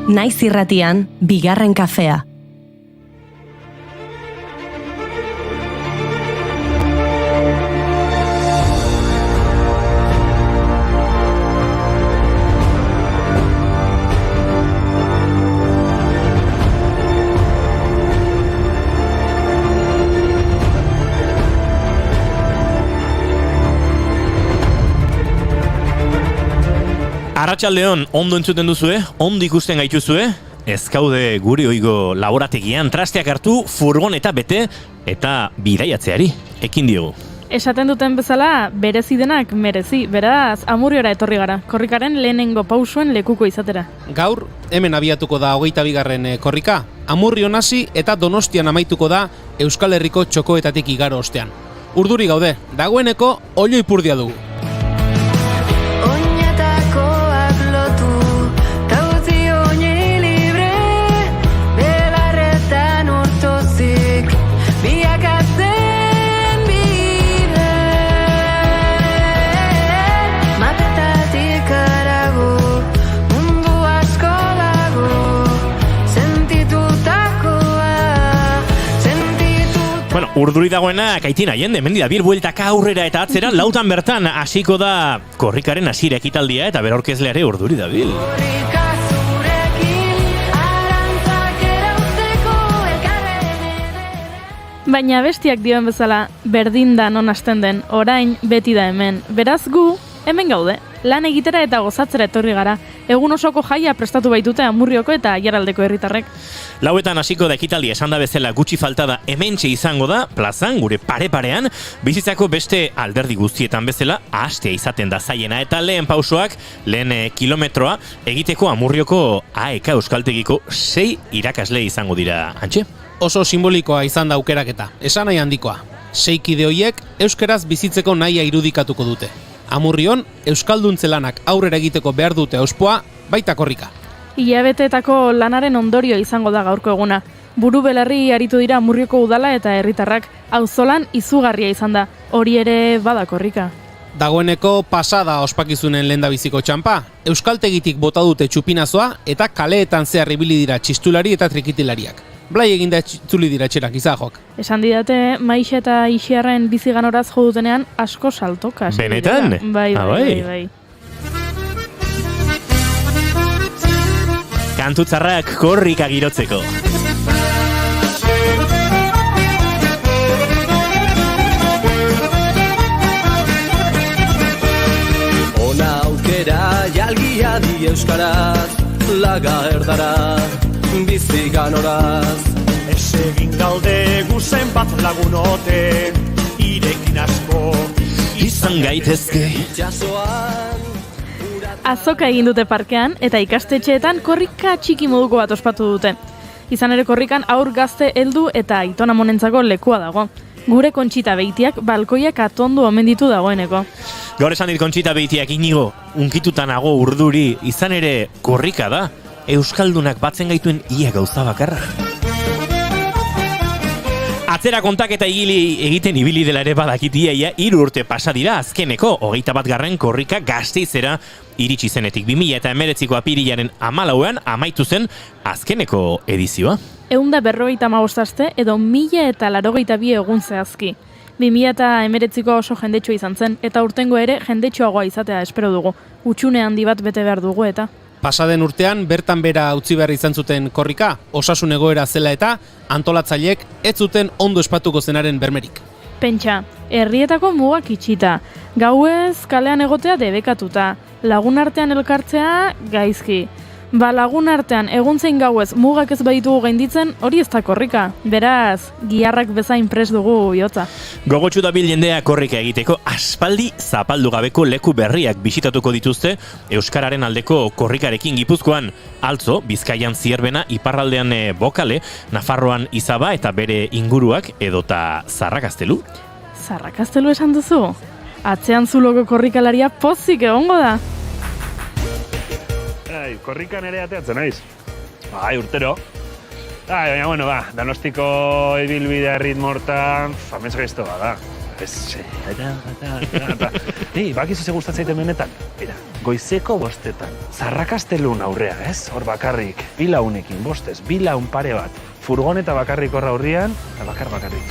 Naiz irratian, bigarren kafea. Arratsaldeon, ondo entzuten duzue, ondo ikusten gaituzue, ez gaude gure oigo laborategian trasteak hartu, furgoneta bete eta bidaiatzeari ekin diogu. Esaten duten bezala, berezi denak merezi, beraz, Amurriora etorri gara, korrikaren lehenengo pausuen lekuko izatera. Gaur, hemen abiatuko da 22. Korrika, Amurrion hasi eta Donostian amaituko da Euskal Herriko txokoetatik igaro ostean. Urduri gaude, dagoeneko oilo ipurdia dugu. Urduri dagoena kaitina jende, mendi da, bir bueltaka aurrera eta atzera, lautan bertan hasiko da korrikaren hasiera ekitaldia eta berorkezleare urduri dabil. Baina bestiak dioen bezala, berdin da non hasten den, orain beti da hemen. Beraz gu, hemen gaude, lan egitera eta gozatzera etorri gara. Egun osoko jaia prestatu baitute Amurrioko eta Aiaraldeko herritarrek. Lauetan hasiko da ekitaldia esan da bezala gutxi falta da hementxe izango da, plazan, gure pare-parean, bizitzako beste alderdi guztietan bezala, ahastea izaten da zaiena eta lehen pausoak, lehen kilometroa, egiteko Amurrioko AEK Euskaltegiko 6 irakasle izango dira, Antxe? Oso simbolikoa izan da aukeraketa, esan nahi handikoa. 6 kide horiek euskeraz bizitzeko nahia irudikatuko dute. Amurrion, euskalduntze lanak aurrera egiteko behar dute auspoa, baita korrika. Hilabeteetako lanaren ondorio izango da gaurko eguna. Buru belarri aritu dira Amurrioko udala eta herritarrak, auzolan izugarria izan da, hori ere bada korrika. Dagoeneko pasada ospakizunen lehendabiziko txanpa, euskaltegitik bota dute txupinazoa eta kaleetan zehar ibili dira txistulari eta trikitilariak. Blai eginda itzuli dira txerak izahok. Esan didate, Maixa eta Ixiarren biziganoraz jo dutenean asko saltoka. Benetan? Bai. Kantutzarrak korrika girotzeko. Ona aukera jalgia di euskaraz, laga erdara, bizigan horaz. Ez egin gaude guzen bat lagunote, irekin asko izan gaitezke. Azoka egin dute parkean eta ikastetxeetan korrika txiki moduko bat ospatu dute. Izan ere korrikan aur gazte heldu eta aitona monentzako lekua dago. Gure Kontxita Beitiak balkoiak atondu omen ditu dagoeneko. Gaur esan dit Kontxita Beitiak, Inigo, unkitutan nago urduri, izan ere korrika da. Euskaldunak batzen gaituen ia gauza bakarra. Atzera kontaketa egiten ibili dela ere badakitia ia 3 urte pasa dira azkeneko 21. korrika Gasteizera iritsi zenetik 2019ko apirilaren 14an amaitu zen azkeneko edizioa. 155 aste edo 1082 egun zehazki. 2019ko oso jendetsua izan zen eta urtengo ere jendetsuagoa izatea espero dugu. Hutsune handi bat bete behar dugu eta. Pasaden urtean bertan bera utzi behar izan zuten korrika, osasun egoera zela eta antolatzaileek ez zuten ondo espatuko zenaren bermerik. Pentsa, herrietako mugak itxita, gauez kalean egotea debekatuta, lagun artean elkartzea gaizki. Lagun artean egun zein gauez mugak ez baditugu gainditzen, hori ez da korrika. Beraz, giharrak bezain prest dugu bihotza. Gogotsu dabil jendea korrika egiteko aspaldi zapaldu gabeko leku berriak bisitatuko dituzte Euskararen aldeko korrikarekin Gipuzkoan. Altzo, Bizkaian Zierbena, iparraldean Bokale, Nafarroan Izaba eta bere inguruak edota Zarrakaztelu. Zarrakaztelu esan duzu? Atzean zuloko korrikalaria pozik egongo da. Korrikan ere ateatzen naiz. Urtero. Baina, Donostiko ibilbidea ritmo hortan, famez gaizto da. Bakizu ze gustatzen zaite benetan? Mira, goizeko 5:00, Zarrakastelun aurrea, ez? Hor bakarrik, 2 launekin, 5, 2 laun pare bat. Furgoneta bakarrik horra aurrian, eta bakarrik.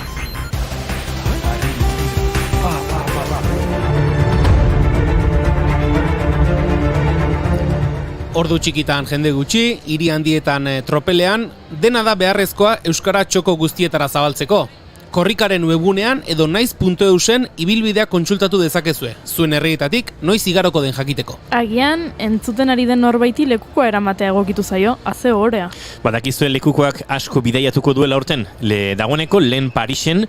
Ordu txikitan jende gutxi, hiri handietan tropelean, dena da beharrezkoa euskara txoko guztietara zabaltzeko. Korrikaren webgunean edo naiz.eusen ibilbidea kontsultatu dezakezue, zuen herrietatik noiz igaroko den jakiteko. Agian, entzuten ari den norbaiti lekukoa eramatea egokitu zaio, haze ohorea. Badakizue lekukoak asko bidaiatuko duela horten, dagoeneko lehen Parisen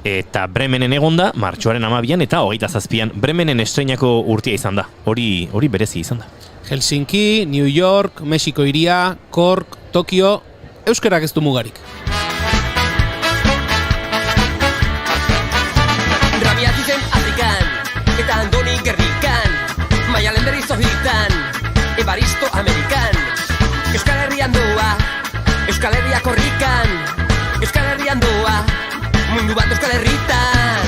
eta Bremenen egonda, martxoaren 12an eta 27an. Bremenen estreinako urtea izan da, hori berezi izan da. Helsinki, New York, Mexiko hiria, Cork, Tokio, euskarak ez du mugarik. Rabiatizen Afrikan, eta Andoni Gerdikan, Maialen berriz Ohitan, Ebaristo Amerikan, Euskal Herrian doa, Euskal Herria korrikan, Euskal Herrian doa, mundu bat Euskal Herritan.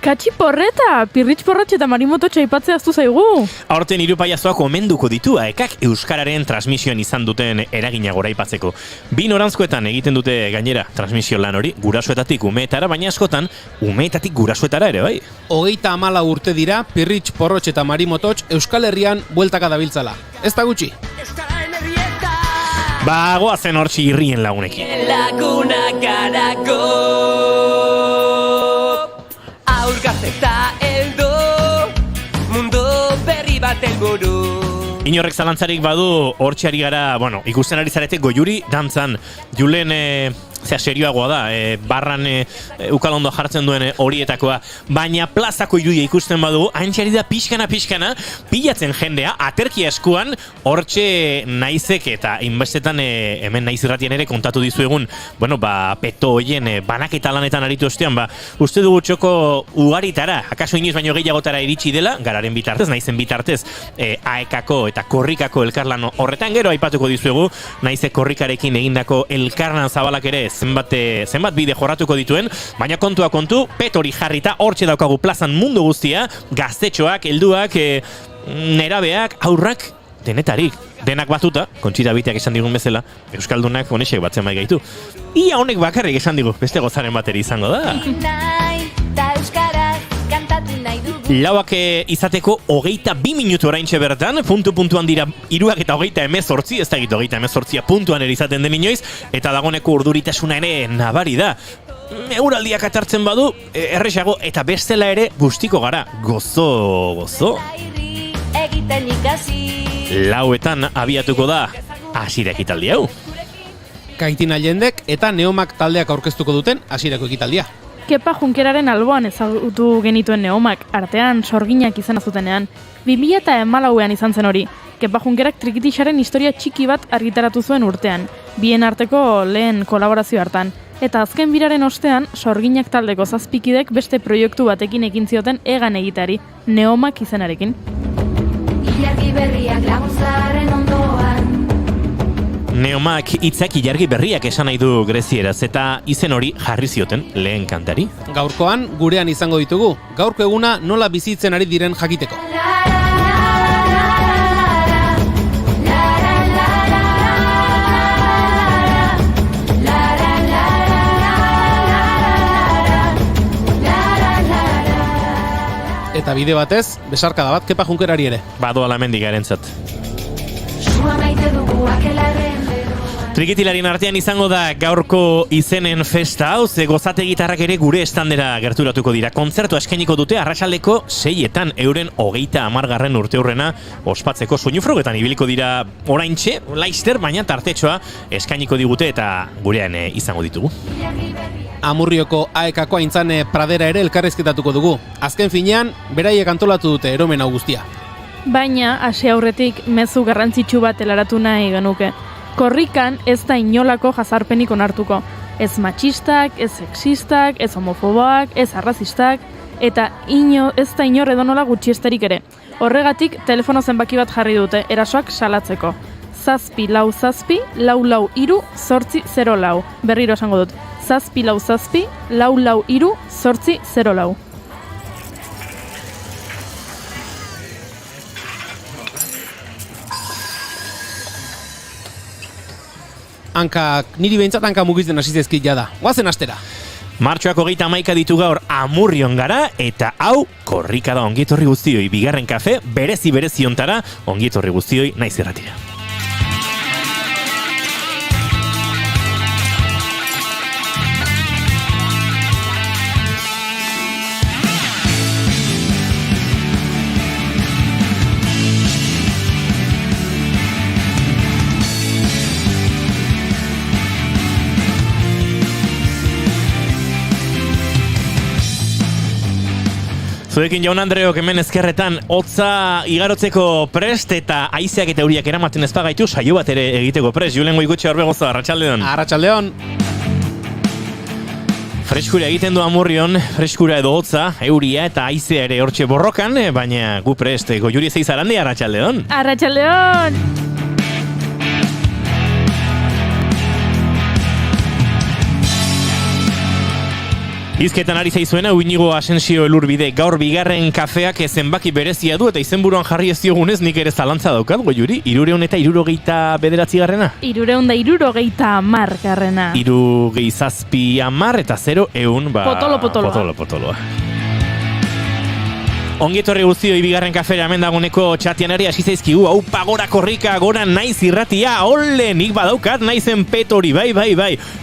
Katxi porreta, pirritx porratxe eta marimototxe aipatzea aztu zaigu. Aurten hiru paiazoak omenduko ditu AEKak euskararen transmisioan izan duten eragina goraipatzeko. 2 noranzkoetan egiten dute gainera transmisio lan hori, gurasoetatik umeetara, baina askotan umeetatik gurasoetara ere bai. 34 urte dira pirritx porrotx eta marimototx Euskal Herrian bueltaka dabiltzala. Ez da gutxi. Goazen hortzi irrien lagunekin. Lagunak garako Aur gazeta eldo, mundu berri bat helburu. Inorrek zalantzarik badu, hortxeari gara, ikusten ari zarete goiuri dantzan. Julen, serioagoa da, barran ukalondo jartzen duen horietakoa. Baina plazako irudia ikusten badu, haintxari da pixkana, pilatzen jendea, aterkia eskuan, hortxe naizek eta inbestetan hemen naiz irratien ere kontatu dizuegun, peto hoien banaketa lanetan aritu ostean, uste dugu txoko ugaritara, akaso inoiz baino gehiagotara iritsi dela, gararen bitartez, naizen bitartez, AEKako eta korrikako elkarlan horretan gero aipatuko dizuegu, naizek korrikarekin egindako elkarlan zabalak ere zenbat bide jorratuko dituen, baina kontua kontu, petori jarrita hortxe daukagu plazan mundu guztia, gaztetxoak, helduak, nerabeak, aurrak, denetarik. Denak batuta, Kontxita Biteak esan digun bezala, euskaldunak honexek batzen bai gaitu. Ia honek bakarrik esan digu, beste gozaren bateri izango da. Lauak izateko 22 minutu oraintxe bertan, puntuan dira 3 eta 28, ez da gitu 28 puntuan ere izaten den inoiz, eta dagoneko urduritasuna ere nabari da. Euraldiak atartzen badu, erresago eta bestela ere gustiko gara, gozo. Lauetan abiatuko da hasira ekitaldi hau. Kaitin Allendek eta Neomak taldeak aurkeztuko duten hasierako ekitaldia. Kepa Junkeraren alboan ezagutu genituen Neomak, artean sorginak izan zutenean. 2014an izan zen hori. Kepa Junkerak Trikitixaren historia txiki bat argitaratu zuen urtean, bien arteko lehen kolaborazio hartan. Eta azken biraren ostean, sorginak taldeko 7 kidek beste proiektu batekin ekin zioten egan egitari, Neomak izenarekin. Ilargi berriak laguntzaren ondoan. Neomak hitzak ilargi berriak esan nahi du grezieraz eta izen hori jarri zioten lehen kantari. Gaurkoan gurean izango ditugu, gaurko eguna nola bizitzen ari diren jakiteko. Eta bide batez, besarkada bat Kepa Junkerari ere. Badoala mendik garentzat. Sua maite dugu akelaren. Trikitilarien artean izango da gaurko izenen festa hau, ze gozate gitarrak ere gure estandera gerturatuko dira. Kontzertua eskainiko dute arratsaldeko 6etan euren 30. urteurrena ospatzeko soinufrogetan ibiliko dira oraintxe, laister, baina tartetxoa eskainiko digute eta gurean izango ditugu. Amurrioko AEKako aintzane pradera ere elkarrizketatuko dugu. Azken finean, beraiek antolatu dute eromen hau guztia. Baina, hasi aurretik mezu garrantzitsu bat helaratu nahi genuke. Korrikan ez da inolako jazarpenik onartuko. Ez matxistak, ez sexistak, ez homofoboak, ez arrazistak, eta ez da inor edonola gutxiesterik ere. Horregatik, telefono zenbaki bat jarri dute, erasoak salatzeko. zazpi lau zazpi lau lau iru zortzi 0 lau. Berriro esango dut. Zazpi lau zazpi lau lau iru zortzi 0 lau. Niri behintzat hanka mugizten hasi zaizkit jada. Goazen astera. Martxoak 31 ditu gaur Amurrion gara, eta hau korrika da ongietorri guztioi. Bigarren kafe berezi hontara ongietorri guztioi naiz irratira. Zuekin Jaun Andreok hemen ezkerretan hotza igarotzeko prest eta haizeak eta euriak eramaten ez bagaitu saio bat ere egiteko prest. Julen Goikutxe Orbegozo, arratsaldeon. Arratsaldeon. Freskura egiten du Amurrion, freskura edo hotza, euria eta haizea ere hortxe borrokan, baina gu prest, Goiuri Zeizarandi, arratsaldeon. Arratsaldeon! Hizketan ari zaizuena, Uinigo Asensio Elurbide gaur bigarren kafeak zenbaki berezia du eta izenburuan jarri ez diogunez nik ere zalantza daukat, Goiuri, 369 370 367 eta 0 eun, potoloa. Ongietorri guztioi bigarren kafera hemen dagoeneko txatian ere hasi zaizkigu, hau pagora korrika gora naiz irratia, ole, nik badaukat naizen petori, bai,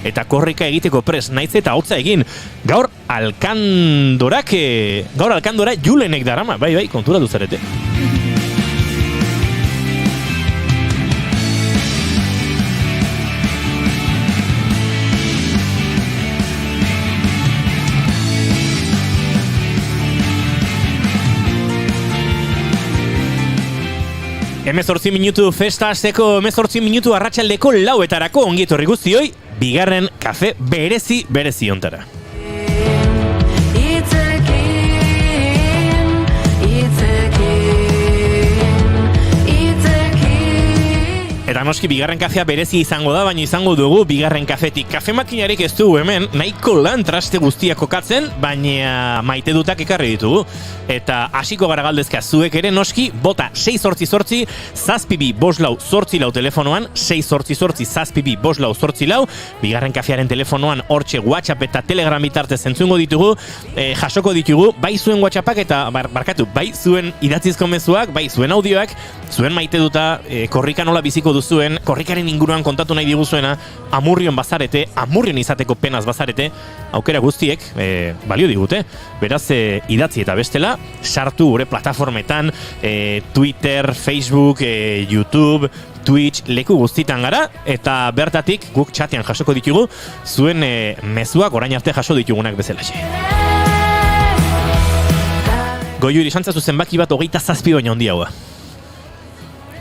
eta korrika egiteko pres, naiz eta hotza egin. Gaur alkandora Julenek darama, bai, konturatu zarete. Hemezortzi minutu festa hasteko, 18 minutu arratsaldeko 4etarako ongietorri guztioi, bigarren kafe berezi hontara. Eta noski bigarren kafea berezi izango da, baina izango dugu bigarren kafetik. Kafe makinarik ez dugu hemen, nahiko lan traste guztiak kokatzen, baina maite dutak ekarri ditugu. Eta hasiko gara galdezka zuek ere noski, bota 688 zazpibi boslau zortzilau telefonoan, 688 zazpibi boslau zortzilau, bigarren kafearen telefonoan hortxe WhatsApp eta Telegram bitartez entzungo ditugu, jasoko ditugu, bai zuen WhatsAppak eta bai zuen idatzizko mezuak, bai zuen audioak, zuen maite duta korrika nola biziko duzuen, korrikaren inguruan kontatu nahi diguzuena, Amurrion bazarete, Amurrion izateko penaz bazarete, aukera guztiek balio digute. Beraz, idatzi eta bestela, sartu gure plataformetan, Twitter, Facebook, YouTube, Twitch, leku guztitan gara, eta bertatik guk txatean jasoko ditugu, zuen mezuak orain arte jaso ditugunak bezalaxe. Goiuri, santzazu zenbaki bat 27 baina handi haua.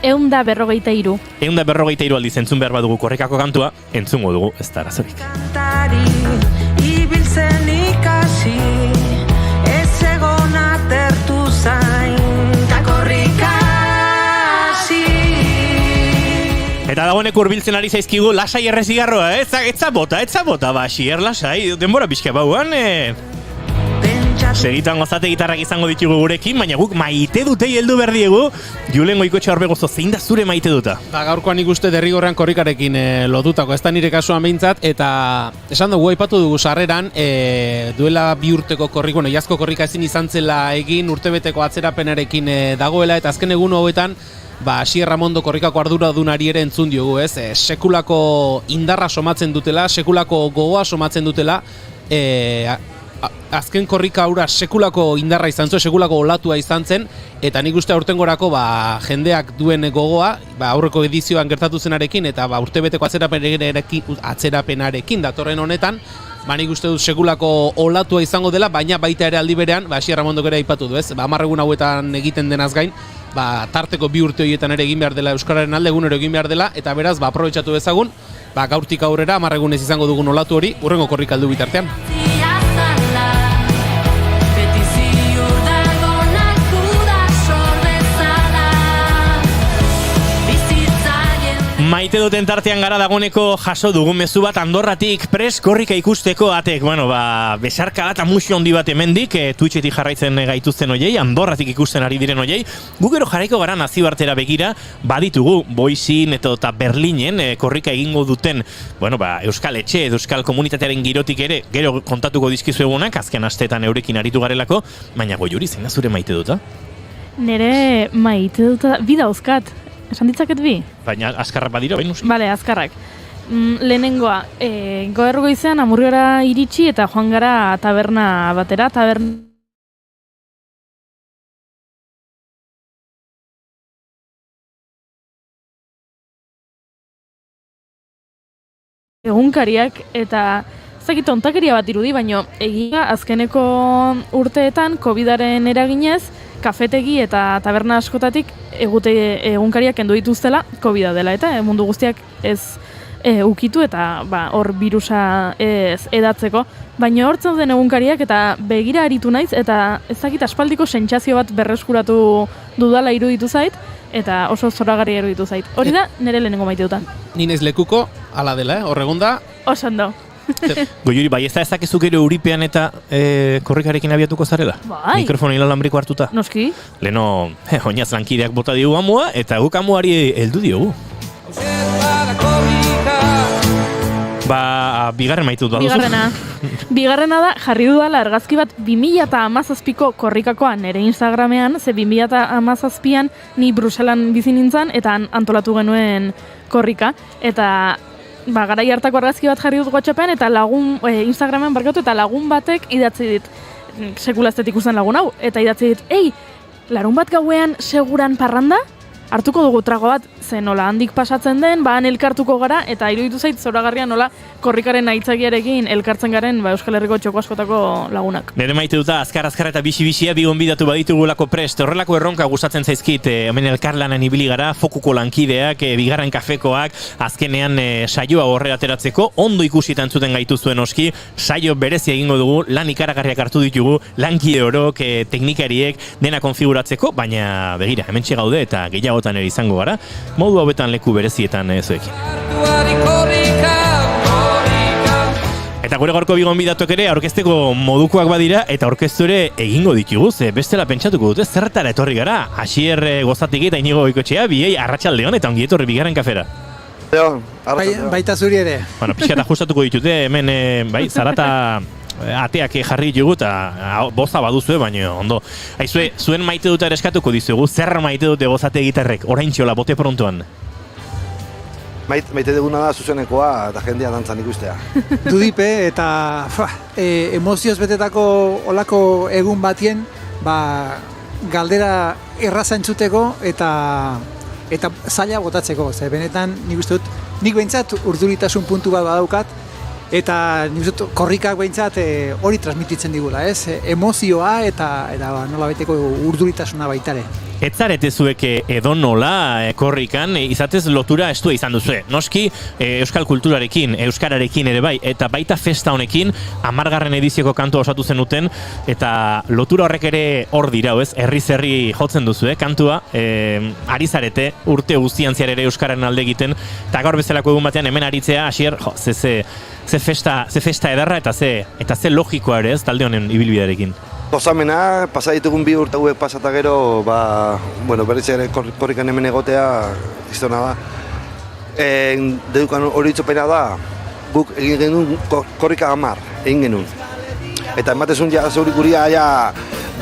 143. 143 aldiz entzun behar badugu korrikako kantua, entzungo dugu, ez da arazorik. Ibiltzen ikasi, ez egon atertu zain, korrikasi. Eta dagoeneko hurbiltzen ari zaizkigu, lasai errezigarroa, etza bota, xier lasai, denbora pixka bauan, segitan gozate gitarrak izango ditugu gurekin, baina guk maite dutei heldu berdiegu. Julen Goikotxe Orbegozo, zein da zure maite duta? Gaurkoan ikuste derrigorrean korrikarekin lotutako, ez da nire kasuan behintzat, eta esan dugu aipatu dugu sarreran, duela 2 urteko korrik, iazko korrika ezin izan zela egin, urtebeteko atzerapenarekin dagoela, eta azken egun hauetan, Asier Ramondo korrikako arduradunari ere entzun diogu, ez? Sekulako indarra somatzen dutela, sekulako gogoa somatzen dutela, azken korrika aurra sekulako indarra izan zuen, sekulako olatua izan zen, eta nik uste aurtengorako jendeak duen gogoa, aurreko edizioan gertatu zenarekin, eta urtebeteko atzerapenarekin datorren honetan, nik uste dut sekulako olatua izango dela, baina baita ere aldi berean, Asier Ramondok ere aipatu du, ez? 10 egun hauetan egiten denaz gain, tarteko 2 urte horietan ere egin behar dela, Euskararen alde egunero egin behar dela, eta beraz, aprobetxatu dezagun, gaurtik aurrera, 10 egunez izango dugun olatu hori, hurrengo korrika aldu bitartean. Maite duten tartean gara dagoneko jaso dugun mezu bat Andorratik pres korrika ikusteko atek, besarka bat amusio handi bat hemendik, Twitchetik jarraitzen gaituzten hoiei, Andorratik ikusten ari diren hoiei, gu gero jarraiko gara nazioartera begira, baditugu Boisin eta Berlinen korrika egingo duten, euskal etxe edo euskal komunitatearen girotik ere, gero kontatuko dizkizu egunak, azken asteetan eurekin aritu garelako, baina Goiuri, zein da zure maite duta? Nere maite duta, bi dauzkat. Esan ditzaket bi? Baina azkarrak badira, bain usi? Bale, azkarrak. Lehenengoa, gaur goizean Amurriora iritsi eta joan gara taberna batera, egunkariak eta zakit ontakeria bat irudi, baino egia azkeneko urteetan COVIDaren eraginez, kafetegi eta taberna askotatik egunkariak kendu dituztela COVIDa dela eta mundu guztiak ez ukitu eta hor birusa ez edatzeko. Baina hor zauden egunkariak eta begira aritu naiz eta ezakit aspaldiko sentsazio bat berreskuratu dudala iruditu zait eta oso zoragarria iruditu zait. Hori da nire lehenengo maite dutan. Ni naiz lekuko, hala dela, horregonda. Oso ondo. Goiuri, bai ez da ezakezu gero Euripean eta korrikarekin abiatuko zarela? Bai. Mikrofono inalambriko hartuta? Noski. Leno, oinaz lankideak bota diogu amua, eta guk amuari heldu diogu. Bigarren maitu dut baduzu? Bigarrena da, jarri dudala argazki bat 2017ko korrikakoa nire Instagramean, ze 2017an ni Bruselan bizi nintzen eta antolatu genuen korrika, eta garai hartako argazki bat jarri dut WhatsAppean eta Instagramean barkatu eta lagun batek idatzi dit, sekula ez ikusten lagun hau, eta idatzi dit, larun bat gauean seguran parranda? Hartuko dugu trago bat, ze nola handik pasatzen den, han elkartuko gara, eta iruditu zait zoragarria nola korrikaren aitzakiarekin elkartzen garen Euskal Herriko txoko askotako lagunak. Nire maite duta azkar eta bixi-bixia bi gonbidatu baditugulako prest. Horrelako erronka gustatzen zaizkit, hemen elkarlanan ibili gara, fokuko lankideak, bigarren kafekoak, azkenean saioa horre ateratzeko, ondo ikusi eta entzuten gaituzuen oski, saio berezia egingo dugu, lan ikaragarriak hartu ditugu, lankide orok, teknikariek, dena konfiguratzeko, baina begira, hemen gaude eta gehiagotan ere izango gara, modu hauetan leku berezietan zuekin. Eta gure gaurko bi gonbidatuak ere aurkezteko modukoak badira eta aurkeztu ere egingo ditugu, ze bestela pentsatuko dute zertara etorri gara. Asier Gozatik eta Inigo Goikoetxea, biei arratsaldeon eta ongi etorri bigarren kafera. Baita zuri ere. Pixka eta ajustatuko ditute, hemen zarata ateak jarri ditugu eta boza baduzue, baina ondo. Aizue, zuen maite dut ere eskatuko dizugu, zer maite dute Gozate gitarrek, oraintxola, bote prontoan? Maite duguna da zuzenekoa eta jendea dantzan ikustea. Dudipe eta emozioz betetako olako egun batien galdera erraza entzuteko eta zaila botatzeko. Ze benetan nik uste dut, nik behintzat urduritasun puntu bat badaukat eta nik uste dut korrikak behintzat hori transmititzen digula, ez? Emozioa eta nola beteko urduritasuna baitare. Ez zarete zuek edonola korrikan, izatez lotura estua izan duzue. Noski, euskal kulturarekin, euskararekin ere bai, eta baita festa honekin, 10. edizioko kantua osatu zenuten, eta lotura horrek ere hor dira, ez? Herri jotzen duzue, kantua, ari zarete, urte guztian ziar ere euskararen alde egiten, eta gaur bezalako egun batean hemen aritzea, Asier, ze festa edarra eta ze logikoa ere, ez, talde honen ibilbidearekin. Gozamena, pasa ditugun bi urte hauek pasata gero, berriz ere korrikan hemen egotea, iztona da. Dedukan hori itzopena da, guk egin genuen korrika 10, egin genuen. Eta ematezun guria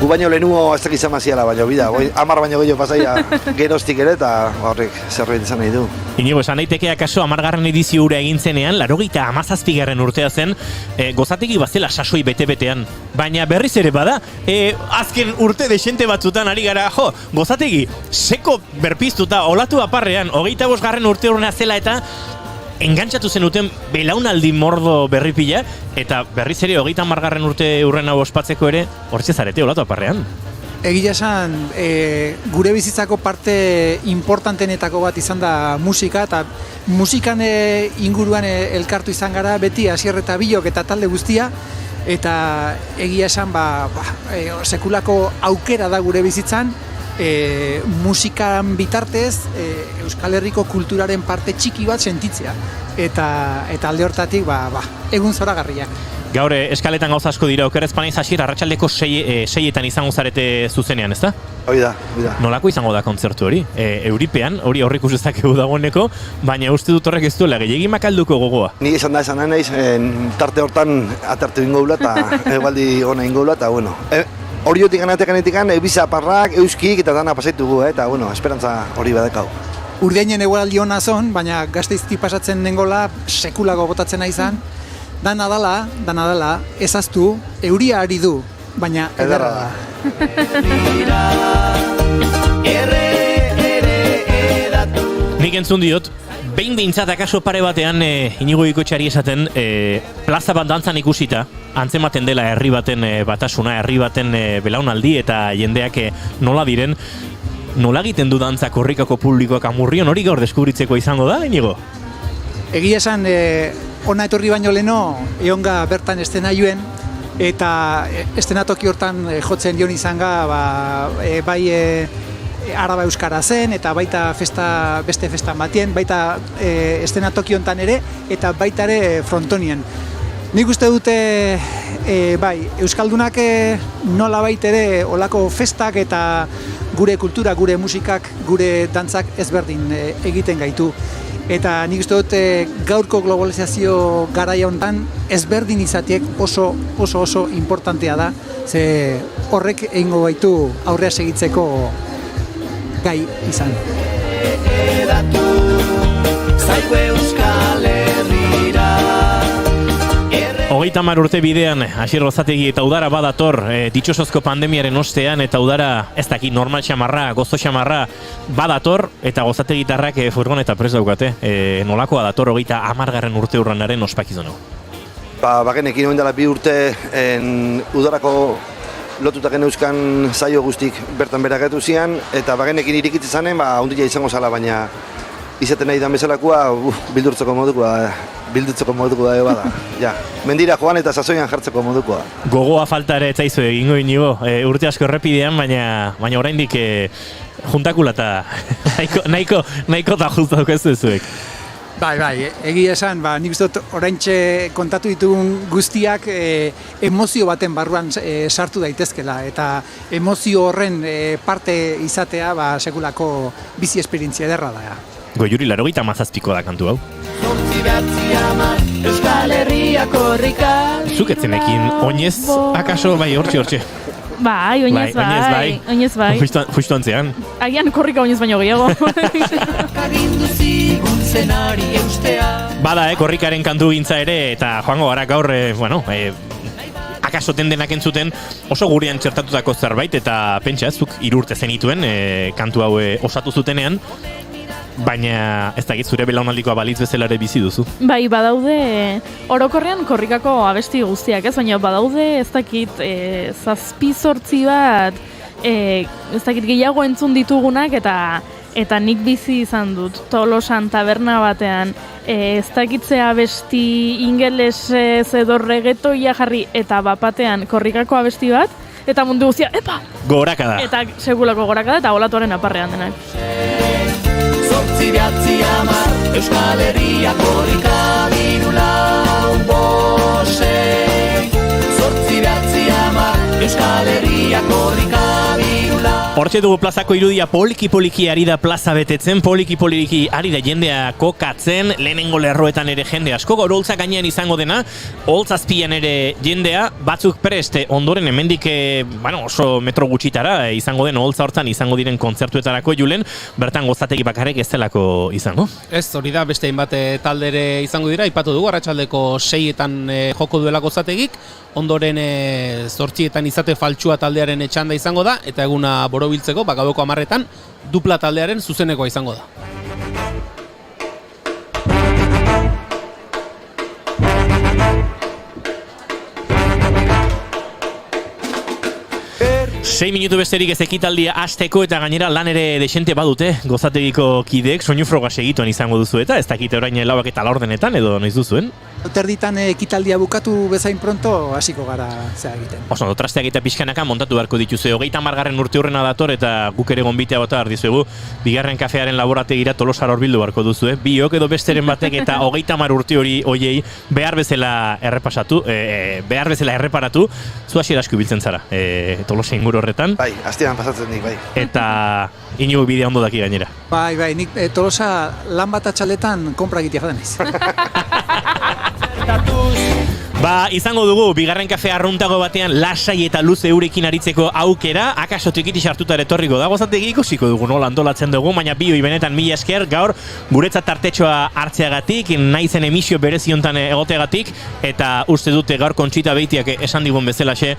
gu baino lehenuo ez dakiz amaziala, baina bida, 10 baino gehiago pasaia geroztik ere eta horrek zerbait izan nahi du. Inigo, esan daiteke akaso 10. edizio hura egin zenean, 97. urtea zen, Gozategi bazela sasoi bete-betean. Baina berriz ere bada, azken urte desente batzutan ari gara, Gozategi seko berpiztuta, olatu aparrean, 25. urte urrenea zela eta engantzatu zenuten belaunaldi mordo berripila, eta berriz ere 30. urte urrena ospatzeko ere, hortze zarete olatu aparrean. Egia esan, gure bizitzako parte importantenetako bat izan da musika, eta musikan inguruan elkartu izan gara beti Asier eta Bilok eta talde guztia, eta egia esan sekulako aukera da gure bizitzan, musikan bitartez Euskal Herriko kulturaren parte txiki bat sentitzea. Eta alde hortatik, egun zoragarriak. Gaur eskaletan gauza asko dira, oker ezpanaiz hasier arratsaldeko 6etan izango zarete zuzenean, ezta? Hori da. Nolako izango da kontzertu hori? Euripean, hori ikus dezakegu dagoeneko, baina uste dut horrek ez duela gehiegi makalduko gogoa. Ni esan naiz, tarte hortan atartu ingo gula eta egualdi ona ingo gula, eta bueno. Horiotik ganetikan, ebiza parrak, euskik eta dana pasaitugu, eta bueno, esperantza hori badekau. Urdeinen egualdi ona zon, baina Gasteizti pasatzen dengola sekulako botatzen izan. Dana dala, ezaztu, euria ari du, baina ederra da. Nik entzun diot, behin behintzat akaso pare batean Inigo Ikotxari esaten plaza bat dantzan ikusita, antzematen dela herri baten batasuna, herri baten belaunaldi eta jendeak nola diren, nola egiten du dantza korrikako publikoak Amurrion, hori gaur deskubritzeko izango da, Inigo? Egia esan, ona etorri baino leno, egonga bertan estenaioen, eta estenatoki hortan jotzen dion izanga, bai Araba Euskara zen, eta baita beste festa batien, baita estenatoki hontan ere, eta baita ere frontonien. Nik uste dute, bai, Euskaldunak nola baita ere olako festak eta gure kultura, gure musikak, gure dantzak ezberdin egiten gaitu. Eta nik uste dut gaurko globalizazio garaia honetan ezberdin izatiek oso importantea da, ze horrek egingo baitu aurrea segitzeko gai izan. Hogeita hamar urte bidean, Asier Gozategi eta udara badator ditxosozko pandemiaren ostean, eta udara ez daki normal xamarra, gozo xamarra badator, eta Gozategitarrak furgoneta prest daukate. Nolakoa dator hogeita 10. urte urranaren ospakizunu? Bagenekin oin dela 2 urte udarako lotutak euskan zaio guztik bertan beragetu zian, eta bagenekin irikitzen zanen, ondila izango zala, baina izaten nahi dan bezalakoa, bildurtzeko modukoa ego bada. Ja, mendira joan eta sasoian jartzeko modukoa. Gogoa falta ere etzaizu egingo Inigo, urte asko errepidean, baina oraindik juntakula eta nahiko eta justu ez duzuek. Bai, egia esan, nik uste dut oraintxe kontatu ditugun guztiak emozio baten barruan sartu daitezkela, eta emozio horren parte izatea sekulako bizi esperientzia ederra da. Goiuri 87 da kantu hau. Euskal Herria korrika. Zuk etzenekin oinez, akaso bai hortxe. Bai, oinez bai. Justu antzean. Agian korrika oinez baino gehiago. Bada, korrikaren kantu gintza ere, eta joango gara gaur, akaso tendenak entzuten oso gurean txertatutako zerbait, eta pentsa, zuk 3 urte zenituen kantu hau osatu zutenean, baina ez dakit zure belaunaldikoa balitz bezala ere bizi duzu. Bai, badaude orokorrean korrikako abesti guztiak, ez? Baina badaude ez dakit 7-8 bat ez dakit gehiago entzun ditugunak eta nik bizi izan dut Tolosan taberna batean ez dakitzea abesti ingelesez edo reggaetoia jarri eta bapatean korrikako abesti bat eta mundu guztia, epa! Gorakada. Eta segulako gorakada eta olatuaren aparrean denak. Euskal Herria korrika dirulau bosei 8-10 Euskal Herria korrika dirulau. Hortxe dugu plazako irudia poliki ari da plaza betetzen, poliki ari da jendea kokatzen, lehenengo lerroetan ere jende asko, gaur holtzak gainean izango dena, holtzazpian ere jendea, batzuk preste ondoren hemendik oso metro gutxitara izango den holtza hortzan izango diren kontzertuetarako julen, bertan Gozategi bakarrik ez delako izango. Ez, hori da, beste hainbat taldere izango dira, aipatu dugu, arratsaldeko 6etan joko duela Gozategik, ondoren 8etan izate faltsua taldearen txanda izango da, eta eguna borobiltzeko, gaueko 10etan, dupla taldearen zuzenekoa izango da. Sei minutu besterik ez ekitaldia hasteko eta gainera lan ere desente badute Gozategiko kideek, soinu froga segituan izango duzu eta ez dakite orain 4 eta 4 edo noiz duzuen? Terditan ekitaldia bukatu bezain pronto hasiko gara zea egiten. Oso, trasteak eta pixkanaka montatu beharko dituzue. 30. urte hurrena dator eta guk ere gonbitea bota ardizuegu. Bigarren kafearen laborategira Tolosara hurbildu beharko duzue. Biok edo besteren batek eta 30 urte hoiei behar bezala errepasatu, behar bezala erreparatu. Zu hasiera asko ibiltzen zara, Tolosa inguru horretan. Bai, astean pasatzen nik, bai. Eta inigo bidea ondo daki gainera. Bai, nik Tolosa lan bat atxaletan konpra egitea jaten naiz. Ba, izango dugu, bigarren kafe arruntago batean lasai eta luze eurekin aritzeko aukera, akaso tikiti sartuta etorriko da, gozategi ikusiko dugu nola antolatzen dugu, baina bioi benetan mila esker, gaur guretzat tartetxoa hartzeagatik, naizen emisio bereziontan egoteagatik, eta uste dute gaur Kontxita Beitiak esan digun bezalaxe,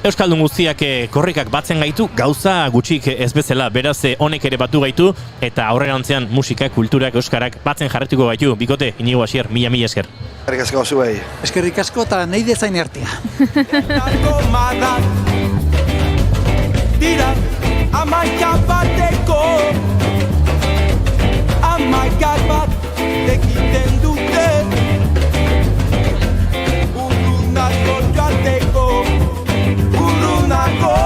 Euskaldun guztiak korrikak batzen gaitu, gauza gutxik ez bezala, beraz honek ere batu gaitu, eta aurrerantzean musika, kulturak, euskarak batzen jarretuko gaitu. Bikote, Inigo Asier, mila esker. Eskerrik asko zuei. Eskerrik asko eta nahi dezain ertea. Dira, amaika bat ekiten dute, urrunako joateko, urrunako.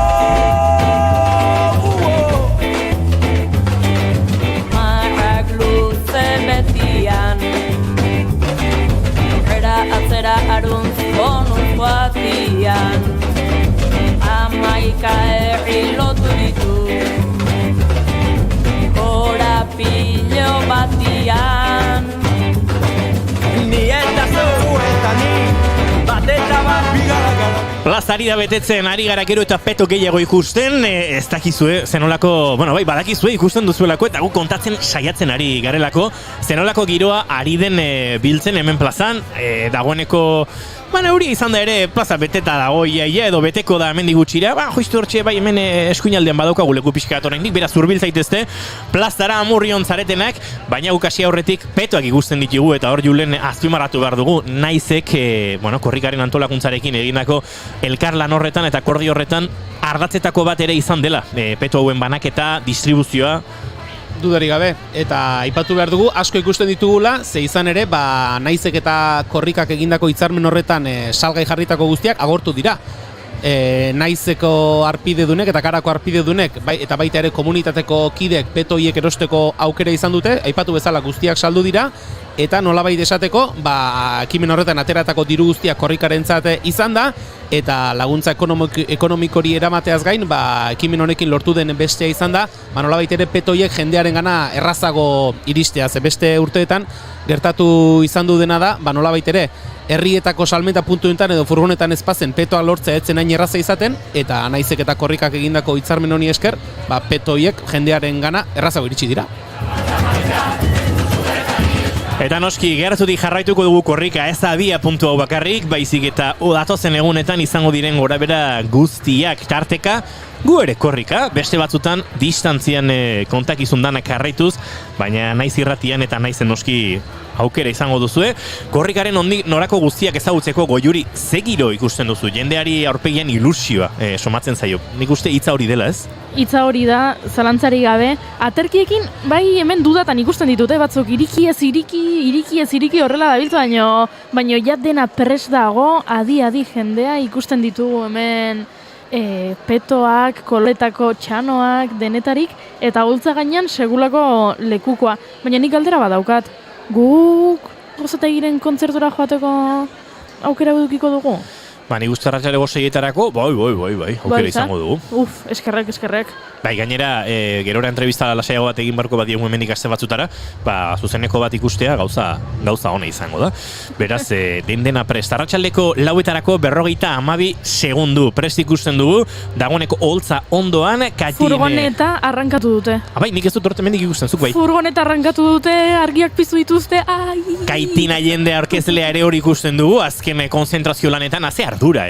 Marrak luze betian, atzera aruntz bonuz guatian, amaika herri lotu ditu, korapilo batian. Ni eta zu eta ni, bat eta bat bigara. Plazari da betetzen ari gara gero eta peto gehiago ikusten, ez dakizue, zenolako, bueno, bai, badakizue ikusten duzuelako eta gu kontatzen saiatzen ari garelako, zenolako giroa ari den biltzen hemen plazan, dagoeneko, baina hori izan da ere plaza beteta dago iaia edo beteko da hemendik gutxira, joiztu hortxe bai hemen eskuinaldean badaukagu leku pixkat oraindik, beraz hurbil zaitezte plazara Amurrion zaretenak, baina gukasi aurretik petoak ikusten ditugu eta hor julen azpimarratu behar dugu, naizek, korrikaren antolakuntzarekin egindako elkarlan horretan eta akordio horretan ardatzetako bat ere izan dela, peto hauen banaketa, distribuzioa. Dudarik gabe, eta aipatu behar dugu, asko ikusten ditugula, ze izan ere, naizek eta korrikak egindako hitzarmen horretan salgai jarritako guztiak agortu dira. Naizeko arpidedunek eta karako arpidedunek, eta baita ere komunitateko kidek petoiek erosteko aukera izan dute, aipatu bezala guztiak saldu dira, eta nolabait esateko, ekimen horretan ateratako diru guztiak korrikarentzat izan da, eta laguntza ekonomikori eramateaz gain, ekimen honekin lortu den bestea izan da, nolabait ere petoiek jendearen gana errazago iristea, ze beste urteetan gertatu izan du dena da, nolabait ere, herrietako salmenta puntuetan edo furgonetan ezpazen petoa lortzea etzen hain erraza izaten, eta naizek eta korrikak egindako hitzarmen honi esker, petoiek jendearen gana errazago iritsi dira. Eta noski, gertutik jarraituko dugu korrika ez abia puntu hau bakarrik, baizik eta datozen egunetan izango diren gorabera guztiak tarteka, gu ere korrika, beste batzutan distantzian kontakizun danak jarraituz, baina naiz irratian eta naizen noski aukera izango duzue. Korrikaren ondik norako guztiak ezagutzeko goiuri ze giro ikusten duzu, jendeari aurpegian ilusioa somatzen zaio. Nik uste hitza hori dela, ez? Hitza hori da, zalantzari gabe. Aterkiekin, bai hemen dudatan ikusten ditute batzuk, iriki ez iriki horrela dabiltza, baino ja dena prest dago, adi jendea ikusten ditugu hemen petoak, koletako txanoak, denetarik, eta gultza gainean segulako lekukoa. Baina nik galdera badaukat, guk gozategiren kontzertura joateko aukera edukiko dugu? Nik uste arratsaldeko 6etarako, bai, aukera izango dugu. Eskerrek. Bai, gainera, gerora entrevista lasaiago bat egin barko bat diogu hemendik aste batzutara, zuzeneko bat ikustea gauza ona izango da. Beraz, dena prest. Arratsaldeko 4etarako 52 segundu prest ikusten dugu, dagoeneko holtza ondoan, Furgoneta arrankatu dute. Bai, nik ez dut horte hemendik ikusten, zuk bai. Furgoneta arrankatu dute, argiak piztu dituzte, Kaitina jende aurkezlea ere hori ikusten dugu, azken konzentrazio lanetan, ardura,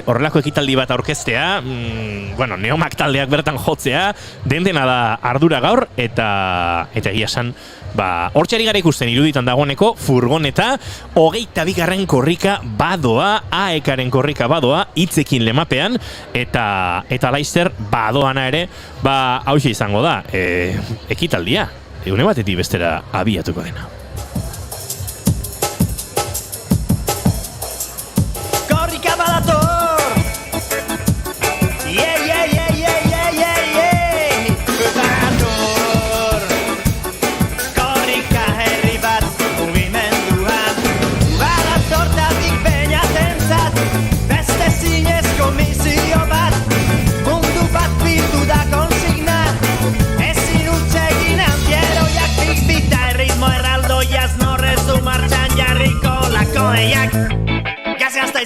horrelako ekitaldi bat aurkeztea, Neomak taldeak bertan jotzea, dena da ardura gaur, eta egia esan, hortxari gara ikusten iruditan dagoeneko, furgoneta, 22. korrika badoa, AEK-aren korrika badoa, hitzekin lemapean, eta laizzer badoana ere, hauxe izango da, ekitaldia, une batetik bestera abiatuko dena.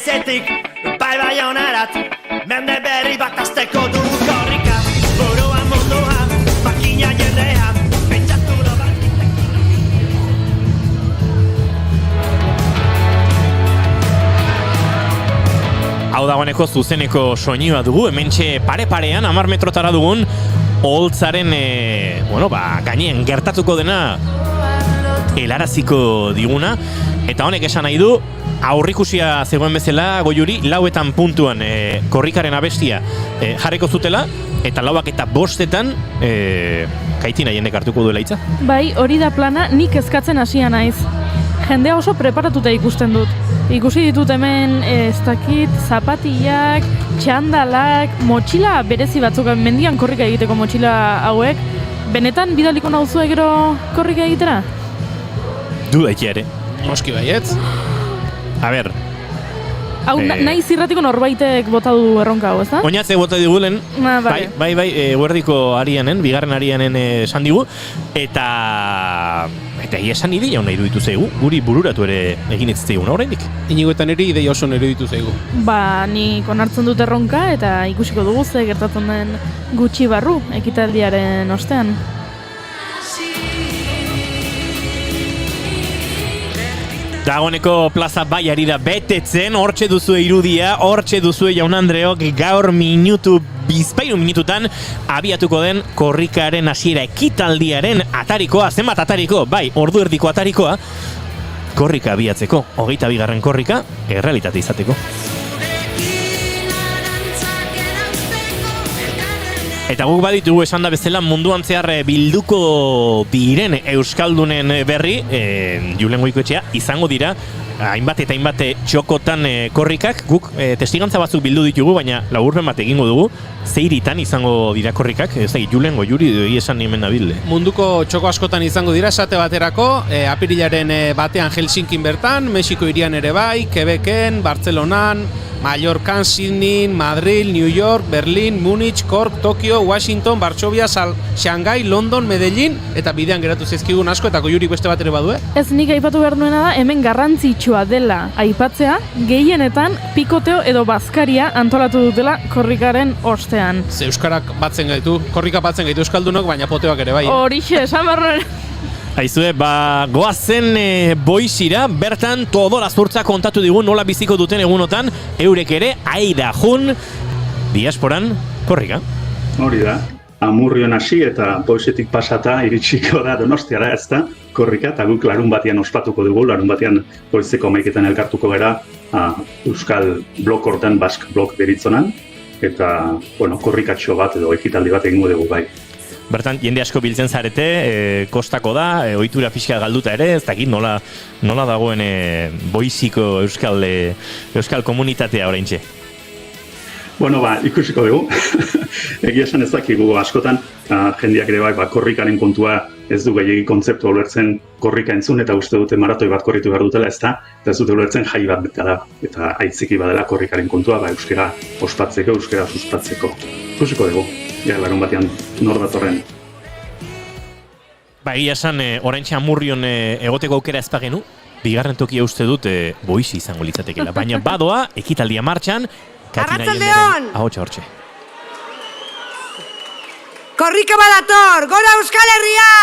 Leizetik bai honarat, mende berri bat azteko du korrika. Burua mundua, makina jendea, pentsatu da bat. Hau dagoeneko zuzeneko soinua dugu, hementxe pare-parean, 10 metrotara dugun, oholtzaren, gainean gertatuko dena helaraziko diguna, eta honek esan nahi du, aurrikusia zegoen bezala Goiuri, 4 puntuan korrikaren abestia jarriko zutela, eta 5:05 kaitina jendek hartuko duela hitza. Bai, hori da plana, nik eskatzen hasia naiz. Jendea oso preparatuta ikusten dut. Ikusi ditut hemen, ez dakit, zapatillak, txandalak, motxila berezi batzuk, mendian korrika egiteko motxila hauek. Benetan bidaliko nauzue gero korrika egitera? Du daikia ere. Noski baietz. A ber. Hau, nahi zirratiko norbaitek bota du erronka hau, ez da? Oinatze bota digulen, Bai, guerdiko arianen, bigarren arianen esan digu, eta esan ideia hona iruditu zaigu, guri bururatu ere egin ez zaiguna oraindik. Inigoetan ere ideia oso iruditu zaigu. Nik onartzen dut erronka eta ikusiko dugu ze gertatzen den gutxi barru ekitaldiaren ostean. Dagoeneko plaza bai ari da betetzen, hortxe duzue irudia, hortxe duzue jaun Andreok gaur bizpahiru minututan abiatuko den korrikaren hasiera ekitaldiaren atarikoa, zenbat atariko, bai, ordu erdiko atarikoa, korrika abiatzeko, 22. korrika, errealitate izateko. Eta guk baditugu esan da bezala munduan zehar bilduko diren euskaldunen berri, Julen Goikoetxea, izango dira hainbat eta hainbat txokotan korrikak, guk testigantza batzuk bildu ditugu, baina laburpen bat egingo dugu, zeiritan izango dira korrikak, ez da, Julen Goiuri esan hemen nabilde. Munduko txoko askotan izango dira, esate baterako, apirilaren batean Helsinkin bertan, Mexiko hirian ere bai, Quebecen, Bartzelonan, Mallorcan, Sydney, Madrid, New York, Berlin, Munich, Cork, Tokio, Washington, Varsovia, Shanghai, London, Medellin, eta bidean geratu zaizkigun asko, eta Goiuri beste bat ere badue? Ez, nik aipatu behar nuena da, hemen garrantzitsua dela aipatzea, gehienetan pikoteo edo bazkaria antolatu dutela korrikaren ostean. Ze euskarak batzen gaitu, korrika batzen gaitu euskaldunok, baina poteoak ere bai. Horixe, esan barroen. Aizue, goazen boizira, bertan Todora Zurtza kontatu digu nola biziko duten egunotan, eurek ere, aida jun, diasporan, korrika. Hori da, Amurrion hasi eta boizetik pasata iritsiko da Donostiara, ez da, korrika, eta guk larun batean ospatuko dugu, larun batean goizeko 11etan elkartuko gara, Euskal blok hortan, Bask blok deritzonan, eta, korrikatxo bat edo ekitaldi bat egingo dugu bai. Bertan, jende asko biltzen zarete, kostako da, ohitura pixka galduta ere, ez dakit nola dagoen boiziko euskal komunitatea oraintxe. Ikusiko dugu. Egia esan ez dakigu askotan, jendeak ere bai, korrikaren kontua ez du gehiagi kontzeptu ulertzen korrika entzun, eta uste dute maratoi bat korritu behar dutela, eta ez dute ulertzen jai bat betala, eta aitziki badela korrikaren kontua, euskera ospatzeko, euskera sustatzeko. Ikusiko dugu. Larun batean nor datorren. Egia esan, oraintxe Amurrion egoteko aukera ez bagenu, bigarren tokia uste dut boizi izango litzatekeela. Baina badoa, ekitaldia martxan, Arratsaldeon! Ahotsa hortxe. Korrika badator, gora Euskal Herria!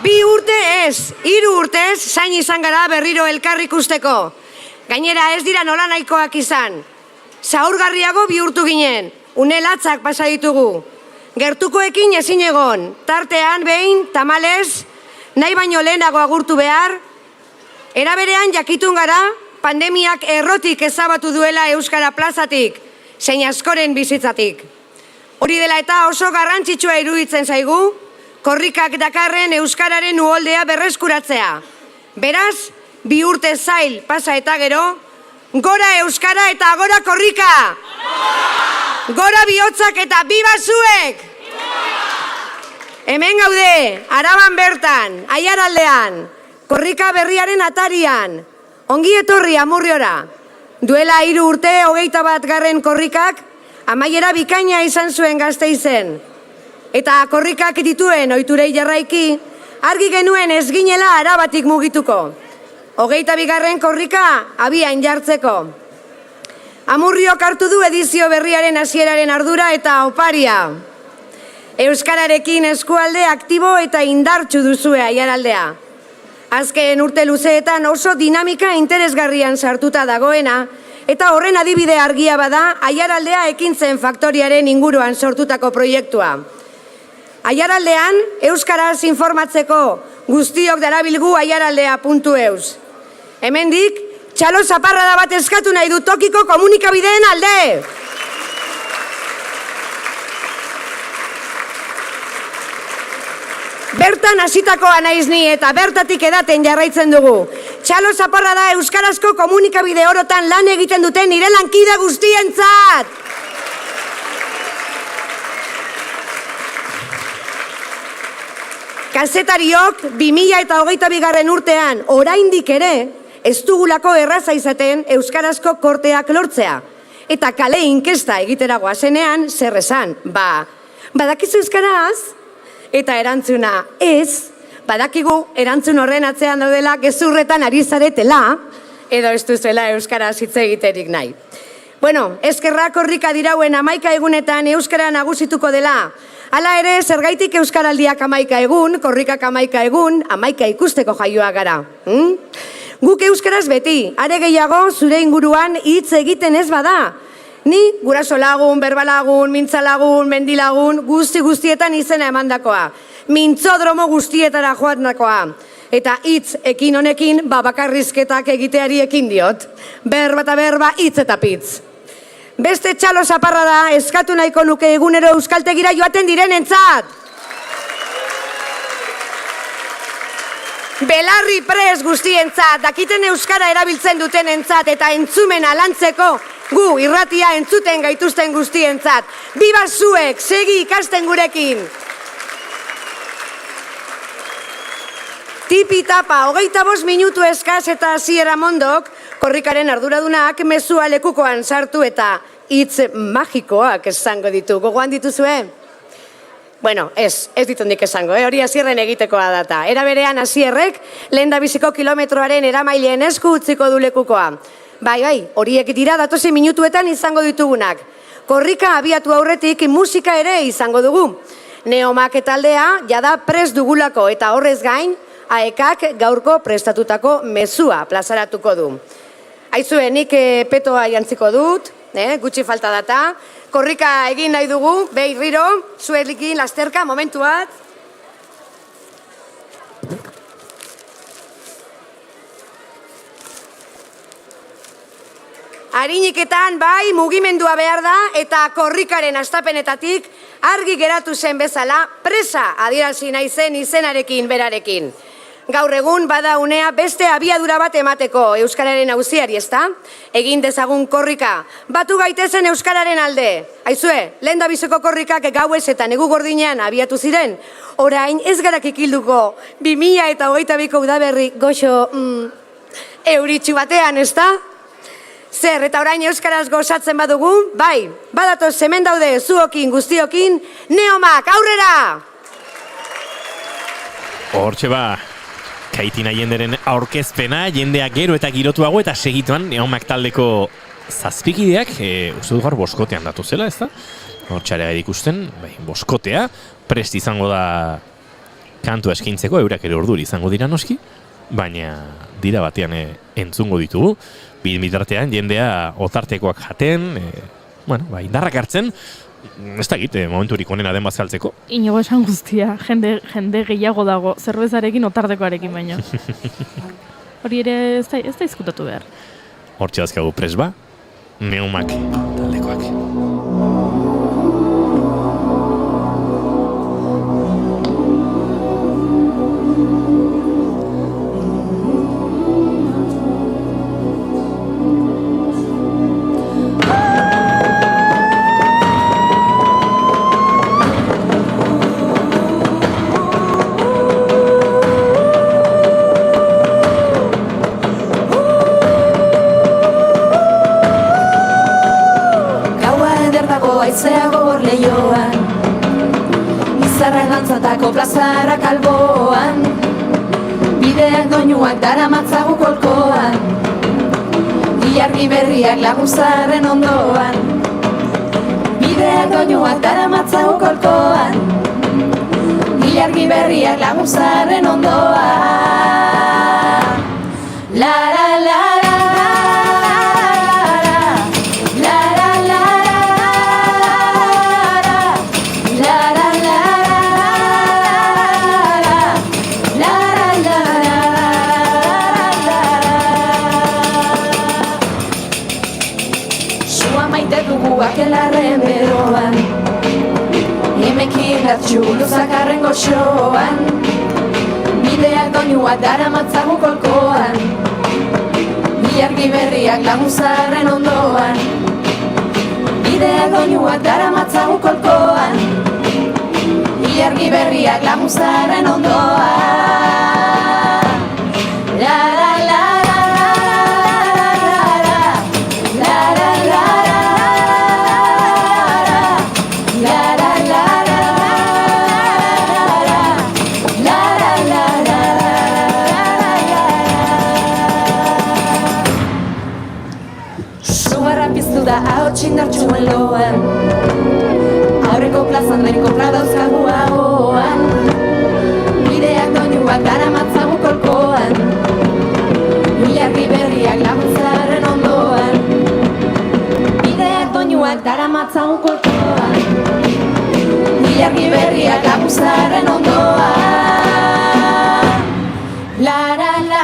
Bi urte ez, 3 urtez, zain izan gara berriro elkar ikusteko. Gainera ez dira nola nahikoak izan. Zaurgarriago bihurtu ginen, unelatzak pasa ditugu. Gertukoekin ezin egon, tartean behin, tamalez, nahi baino lehenago agurtu behar. Era berean jakitun gara, pandemiak errotik ezabatu duela Euskara plazatik, zein askoren bizitzatik. Hori dela eta oso garrantzitsua iruditzen zaigu, korrikak dakarren euskararen uholdea berreskuratzea. Beraz, 2 urte zail pasa eta gero, gora euskara eta gora korrika! Gora bihotzak eta biba zuek! Hemen gaude, Araban bertan, Aiaraldean, korrika berriaren atarian, ongi etorri Amurriora. Duela 3 urte 21. korrikak, amaiera bikaina izan zuen Gasteizen. eta korrikak dituen ohiturei jarraiki, argi genuen ez ginela arabatik mugituko. 22. korrika abian jartzeko. Amurriok hartu du edizio berriaren hasieraren ardura eta oparia. Euskararekin eskualde aktibo eta indartsu duzue Aiaraldea. Azken urte luzeetan oso dinamika interesgarrian sartuta dagoena, eta horren adibide argia bada Aiaraldea ekintzen faktoriaren inguruan sortutako proiektua. Aiaraldean, euskaraz informatzeko guztiok darabilgu aiaraldea.eus. Hemendik, txalo zaparrada bat eskatu nahi du tokiko komunikabideen alde! Bertan hasitakoa naiz ni eta bertatik edaten jarraitzen dugu. Txalo zaparrada euskarazko komunikabide orotan lan egiten duten nire lankide guztientzat! Kazetariok 2022. urtean oraindik ere ez dugulako erraza izaten euskarazko korteak lortzea. Eta kale inkesta egitera goazenean zer esan, badakizu euskaraz? Eta erantzuna ez, badakigu erantzun horren atzean daudela gezurretan ari zaretela, edo ez duzuela euskaraz hitz egiterik nahi. Bueno, eskerrak korrika dirauen 11 egunetan euskara nagusituko dela. Hala ere, zergaitik euskaraldiak 11 egun, korrikak 11 egun, 11 ikusteko jaioa gara. Guk euskaraz beti, are gehiago zure inguruan hitz egiten ez bada. Ni guraso lagun, berbalagun, mintzalagun, mendilagun, guztietan izena emandakoa. Mintzodromo guztietara joatnakoa. Eta hitz ekin honekin bakarrizketak egiteari ekin diot. Berba eta berba, hitz eta pitz. Beste txalo zaparra da, eskatu nahiko nuke egunero euskaltegira joaten direnentzat. Belarri prez guztientzat, dakiten euskara erabiltzen dutenentzat eta entzumena lantzeko gu irratia entzuten gaituzten guztientzat. Biba zuek, segi ikasten gurekin. Tipi-tapa, 25 minutu eskaz eta hasiera mondok, korrikaren arduradunak mezua lekukoan sartu eta hitz magikoak esango ditu. Gogoan dituzue? Bueno, ez ditundik esango, hori hasierren egitekoa data. Era berean hasierrek, lehendabiziko kilometroaren eramaileen esku utziko du lekukoa. Bai, horiek dira datozen minutuetan izango ditugunak. Korrika abiatu aurretik musika ere izango dugu. Neomak taldea jada prest dugulako eta horrez gain, AEKak gaurko prestatutako mezua plazaratuko du. Aizue, nik petoa jantziko dut, gutxi falta data. Korrika egin nahi dugu, behirriro, zuelikin lasterka, momentu bat. Hariniketan bai mugimendua behar da eta korrikaren hastapenetatik argi geratu zen bezala presa adierazi nahi zen izenarekin berarekin. Gaur egun bada unea beste abiadura bat emateko euskararen auziari, ezta? Egin dezagun korrika, batu gaitezen euskararen alde. Aizue, lehendabiziko korrikak gauez eta negu gordinean abiatu ziren. Orain ez garak ikilduko 2022ko udaberri goxo euritxu batean, ezta? Zer, eta orain euskaraz gozatzen badugu? Bai, badatoz hemen daude zuokin guztiokin, Neomak, aurrera! Hortxe ba, Kaitina jenderen aurkezpena, jendea gero eta girotuago eta segituan Neomak taldeko zazpikideak, uste du gaur boskotean datu zela, ez da? Hortxarea ikusten, boskotea, prest izango da kantua eskintzeko, eurak ere orduri izango dira noski, baina dira batean entzungo ditugu, bitartean jendea otartekoak jaten, indarrak hartzen, ez da egite, momenturik onena den bazkaltzeko. Inigo esan guztia, jende gehiago dago, zerbezarekin otartekoarekin baino. Hori ere ez da izkutatu behar. Hortxe dazkagu pres ba, Neomak taldekoak. Gauan plazara kalboan, bideak doinuak daramatzagu kolkoan, ilargi berriak laguzarren ondoan, bideak doinuak daramatzagu kolkoan, ilargi berriak laguzarren ondoan. La la la la. Akelarren beroan, emekin gatxulu zakarren goxoan, bideak doinuak daramatzagu kolkoan, ilargi berriak laguzarren ondoan, bideak doinuak daramatzagu kolkoan, ilargi berriak laguzarren ondoan. La la la. Da ahotxindartxuen loan, aurreko plazan beriko pradauzkagu ahoan, bideak doinuak daramatzagu kolkoan, ilargi berriak laguzarren ondoan, bideak doinuak daramatzagu kolkoan, ilargi berriak laguzarren ondoan. La la la.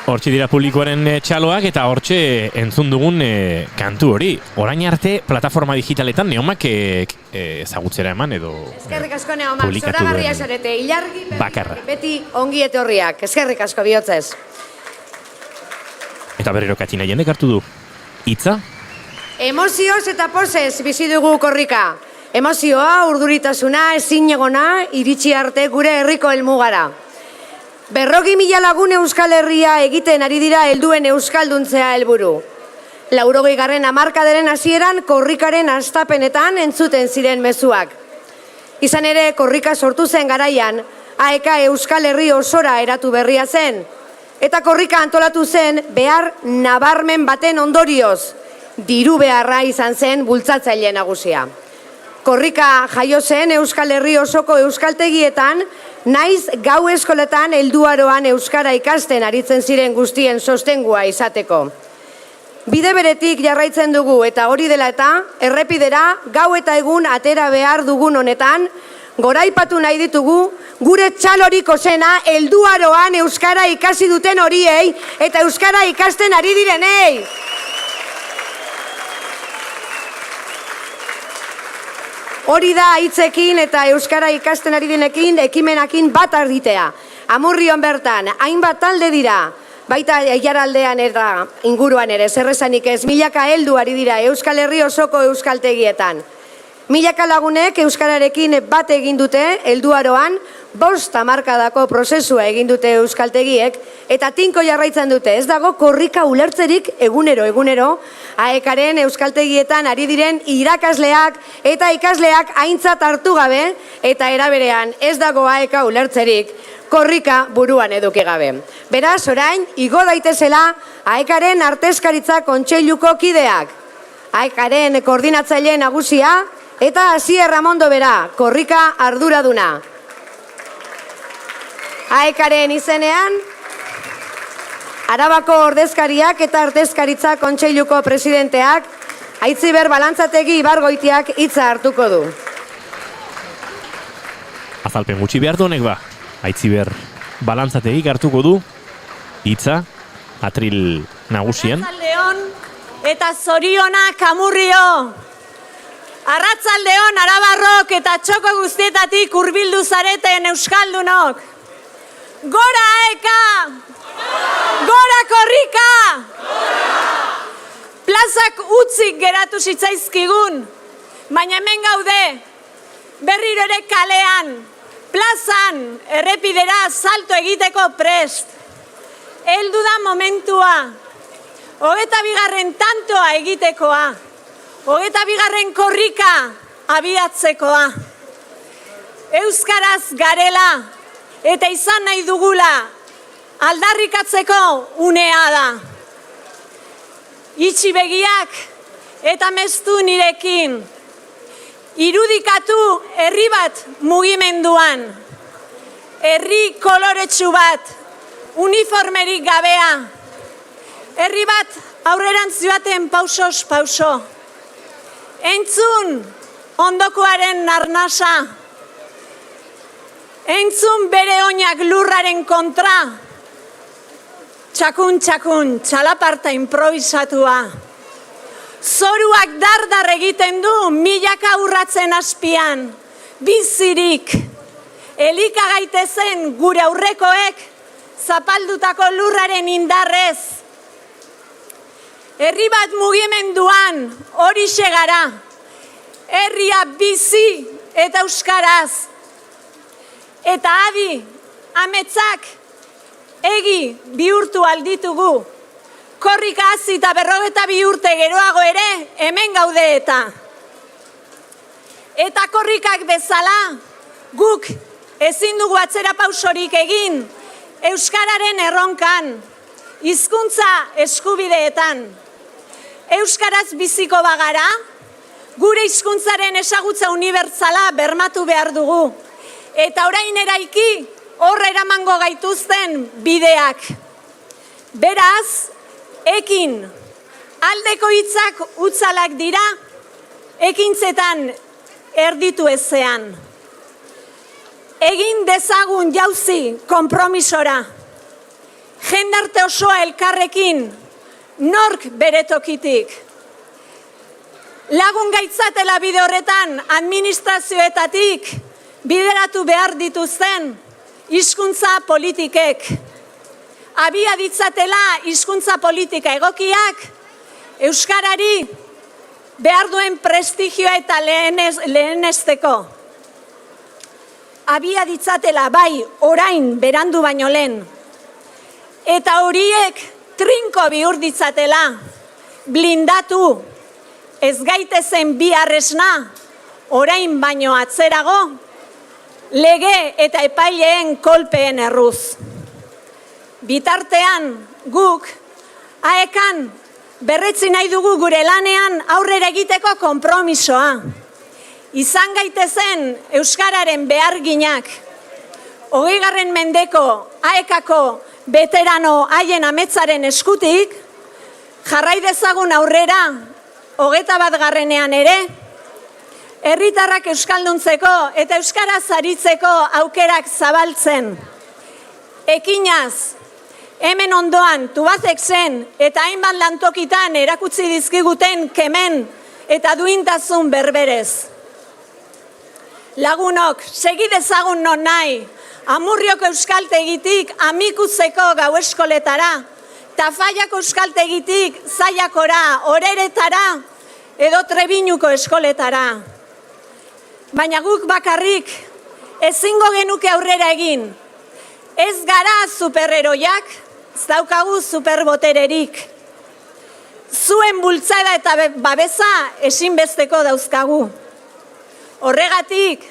Hortxe dira publikoaren txaloak eta hortxe entzun dugun kantu hori. Orain arte, plataforma digitaletan Neomak ezagutzera eman edo eskerrik asko Neomak, publikatu zoragarria duen esarete, ilargi bakarra. beti ongi etorriak, eskerrik asko bihotzez. Eta berriro Katina jendek hartu du. Hitza? Emozioz eta pozez bizi dugu korrika. Emozioa, urduritasuna, ezinegona, iritsi arte gure herriko helmugara. 40.000 lagun Euskal Herria egiten ari dira helduen euskalduntzea helburu. 80. hamarkadaren hasieran korrikaren hastapenetan entzuten ziren mezuak. Izan ere, korrika sortu zen garaian, AEK Euskal Herri osora eratu berria zen. Eta korrika antolatu zen behar nabarmen baten ondorioz, diru beharra izan zen bultzatzaile nagusia. Korrika jaio zen Euskal Herri osoko euskaltegietan, naiz gau eskoletan helduaroan euskara ikasten aritzen ziren guztien sostengua izateko. Bide beretik jarraitzen dugu eta hori dela eta errepidera gau eta egun atera behar dugun honetan, goraipatu nahi ditugu gure txalorik osena helduaroan euskara ikasi duten horiei eta euskara ikasten ari direnei. Hori da hitzekin eta euskara ikasten ari denekin ekimenakin bat arditea. Amurrion bertan, hainbat talde dira, baita Aiaraldean eta inguruan ere, zerrezanik ez, milaka heldu ari dira Euskal Herri osoko euskaltegietan. Milaka lagunek euskararekin bat egin dute helduaroan 5 hamarkadako prozesua egin dute euskaltegiek, eta tinko jarraitzen dute, ez dago korrika ulertzerik egunero, AEKaren euskaltegietan ari diren irakasleak eta ikasleak aintzat hartu gabe, eta eraberean ez dago AEK ulertzerik, korrika buruan eduki gabe. Beraz, orain, igo daitezela AEKaren artezkaritza kontseiluko kideak, AEKaren koordinatzaile nagusia, eta Asier Ramondo bera, korrika arduraduna. AEKaren izenean, Arabako ordezkariak eta artezkaritza kontseiluko presidenteak, Aitziber Balantzategi Ibargoitiak hitza hartuko du. Azalpen gutxi behar du honek ba. Aitziber Balantzategi hartuko du hitza atril nagusian. Arratsaldeon eta zorionak Amurrio. Arratsaldeon Arabarrok eta txoko guztietatik hurbildu zareten euskaldunok. Gora AEK! Gora korrika! Plazak utzik geratu zitzaizkigun, baina hemen gaude, berriro ere kalean, plazan, errepidera salto egiteko prest. Heldu da momentua, 22. tantoa egitekoa, 22. korrika abiatzekoa. Euskaraz garela eta izan nahi dugula aldarrikatzeko unea da. Itxi begiak eta meztu nirekin. Irudikatu herri bat mugimenduan. Herri koloretsu bat, uniformerik gabea. Herri bat aurrerantz joaten pausos pauso. Entzun ondokoaren arnasa. Entzun bere oinak lurraren kontra. Txakun, txalaparta improvisatua. Zoruak dardar egiten du milaka urratzen azpian. Bizirik. Elika gaitezen gure aurrekoek zapaldutako lurraren indarrez. Herri bat mugimenduan horixe gara. Herria bizi eta euskaraz. Eta adi, ametzak, egi bihurtu alditugu. Korrika hasi eta 52 urte geroago ere hemen gaude eta. Eta korrikak bezala, guk ezin dugu atzera pausorik egin euskararen erronkan, hizkuntza eskubideetan. Euskaraz biziko bagara, gure hizkuntzaren ezagutza unibertsala bermatu behar dugu. Eta orain eraiki horre eramango gaituzten bideak. Beraz, ekin, aldeko hitzak utzalak dira, ekintzetan erditu ezean. Egin dezagun jauzi konpromisora. Jendarte osoa elkarrekin, nork bere tokitik. Lagun gaitzatela bide horretan administrazioetatik bideratu behar dituzten hizkuntza politikek. Abia ditzatela hizkuntza politika egokiak, euskarari behar duen prestigioa eta lehenesteko. Abia ditzatela bai orain berandu baino lehen. Eta horiek trinko bihur ditzatela, blindatu, ez gaitezen bi arresna, orain baino atzerago, lege eta epaileen kolpeen erruz. Bitartean guk, AEKan, berretzi nahi dugu gure lanean aurrera egiteko konpromisoa. Izan gaitezen euskararen beharginak, 20. mendeko AEKako veterano haien ametzaren eskutik, jarrai dezagun aurrera, 21. ere, herritarrak euskalduntzeko eta euskaraz aritzeko aukerak zabaltzen. Ekinaz, hemen ondoan Tubazek zen eta hainbat lantokitan erakutsi dizkiguten kemen eta duintasun berberez. Lagunok, segi dezagun non nahi, Amurrioko euskaltegitik Amikuzeko gau eskoletara, Tafaiako euskaltegitik Zaiakora, Oreretara edo Trebiñuko eskoletara. Baina guk bakarrik ezingo genuke aurrera egin. Ez gara superheroiak, ez daukagu superbotererik. Zuen bultzada eta babesa ezinbesteko dauzkagu. Horregatik,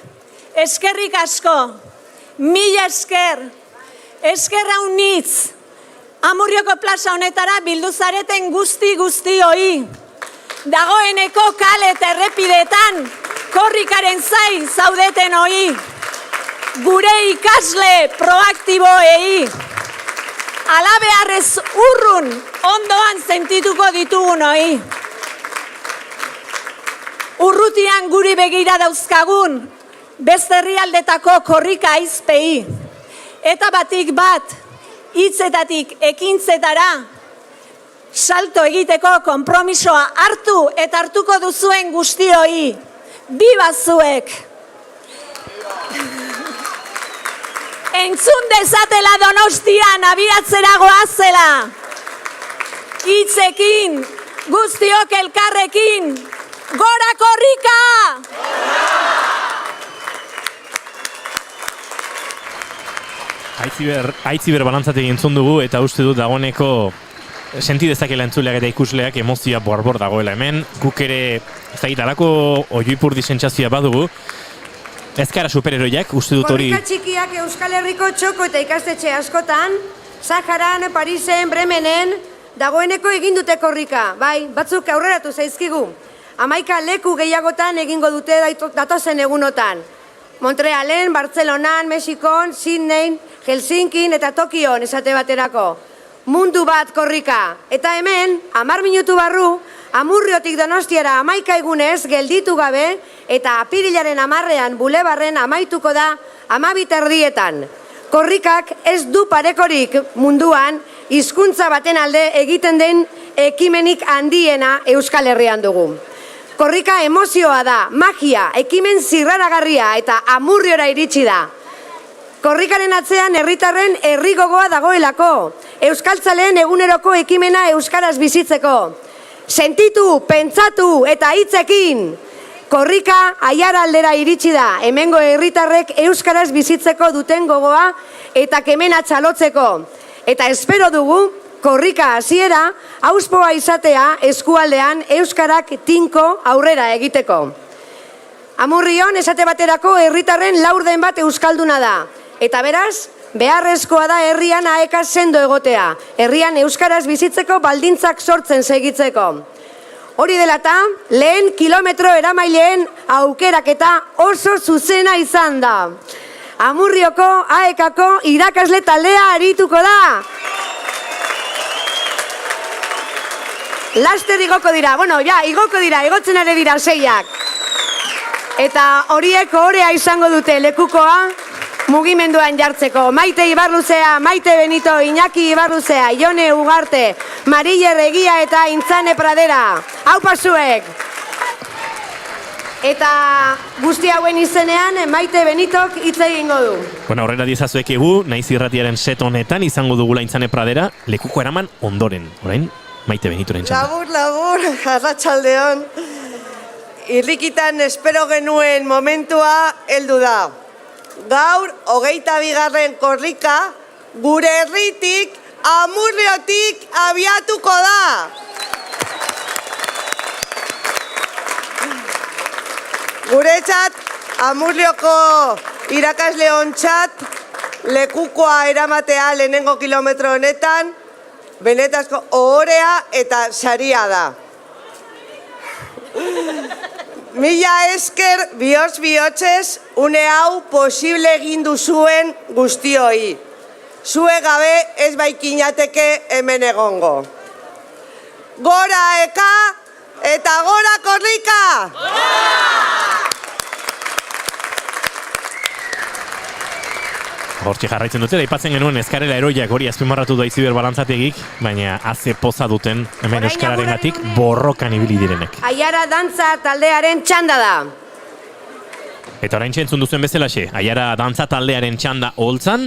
eskerrik asko, mila esker, eskerra unitz, Amurrioko plaza honetara bildu zareten guzti hoi. Dagoeneko kale eta errepidetan korrikaren zain zaudeten hoi. Gure ikasle proaktiboei. Alabeharrez urrun ondoan sentituko ditugun hoi. Urrutian guri begira dauzkagun beste herrialdetako korrika aizpei. Eta batik bat, hitzetatik ekintzetara, salto egiteko konpromisoa hartu eta hartuko duzuen guztioi. Biba zuek! Entzun dezatela Donostian abiatzera goazela. Hitzekin, guztiok elkarrekin, gora korrika! Aitziber balantzatik entzun dugu eta uste dut dagoeneko senti dezakela entzuleak eta ikusleak emozioa borbor dagoela hemen. Guk ere ez da gitarako oioipurdi sentsazioa badugu. Ez gara superheroiak, uste dut hori... Korrika txikiak Euskal Herriko txoko eta ikastetxe askotan, Saharan, Parisen, Bremenen, dagoeneko egin dute korrika. Bai, batzuk aurreratu zaizkigu. 11 leku gehiagotan egingo dute datozen egunotan. Montrealen, Bartzelonan, Mexikon, Sydneyn, Helsinkin eta Tokion esate baterako. Mundu bat korrika. Eta hemen, 10 minutu barru, Amurriotik Donostiara 11 egunez gelditu gabe eta apirilaren 10ean bulebarren amaituko da 12:30. Korrikak ez du parekorik munduan hizkuntza baten alde egiten den ekimenik handiena Euskal Herrian dugu. Korrika emozioa da, magia, ekimen zirraragarria eta Amurriora iritsi da. Korrikaren atzean herritarren herri gogoa dagoelako, euskaltzaleen eguneroko ekimena euskaraz bizitzeko. Sentitu, pentsatu eta hitzekin. Korrika Aiara aldera iritsi da, hemengo herritarrek euskaraz bizitzeko duten gogoa eta kemena txalotzeko. Eta espero dugu, korrika hasiera, auspoa izatea eskualdean euskarak tinko aurrera egiteko. Amurrion esate baterako herritarren laurden bat euskalduna da. Eta beraz, beharrezkoa da herrian aeka sendo egotea, herrian euskaraz bizitzeko baldintzak sortzen segitzeko. Hori dela eta, lehen kilometro eramaileen aukeraketa oso zuzena izan da. Amurrioko aekako irakasle taldea arituko da. Laster igoko dira, igotzen ari dira 6ak. Eta horiek orea izango dute lekukoa, mugimenduan jartzeko. Maite Ibarluzea, Maite Benito, Iñaki Ibarluzea, Ione Ugarte, Marille Regia eta Intzane Pradera. Hau pasuek! Eta guzti hauen izenean Maite Benitok hitz egingo du. Bueno, horrela diezazuek egu, naiz irratiaren set honetan izango dugula Intzane Pradera, lekuko eraman ondoren. Orain, Maite Benitoren txanda. Labur, arratsaldeon. Irrikitan espero genuen momentua heldu da. Gaur, 22. korrika, gure herritik, Amurriotik abiatuko da. Guretzat, Amurrioko irakasle ontzat, lekukoa eramatea lehenengo kilometro honetan, benetazko ohorea eta saria da. Mila esker bihotz-bihotzez une hau posible egin duzuen guztioi. Zue gabe ez baikinateke hemen egongo. Gora eka eta gora korrika! Hortxe jarraitzen dute, aipatzen genuen ezkarela eroiak hori azpimarratu da Aitziber balantzategik, baina haze poza duten hemen euskararengatik borrokan ibili direnek. Aiara dantza taldearen txanda da. Eta orain entzun duzuen bezalaxe, Aiara dantza taldearen txanda holtzan,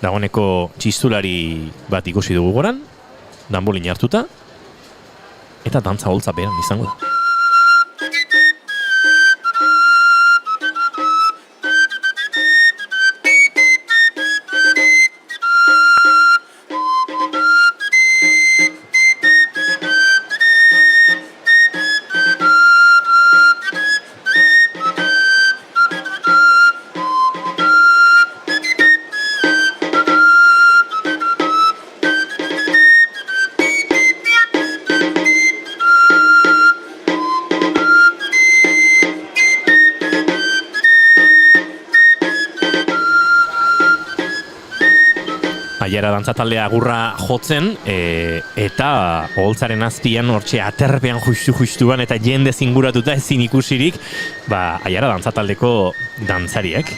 dagoeneko txistulari bat ikusi dugu goran, danbolin hartuta, eta dantza holtza beran izango da. Aiara dantzataldea agurra jotzen, eta oholtzaren azpian hortxe aterpean justuan eta jende zinguratuta ezin ikusirik, Aiara dantzataldeko dantzariak.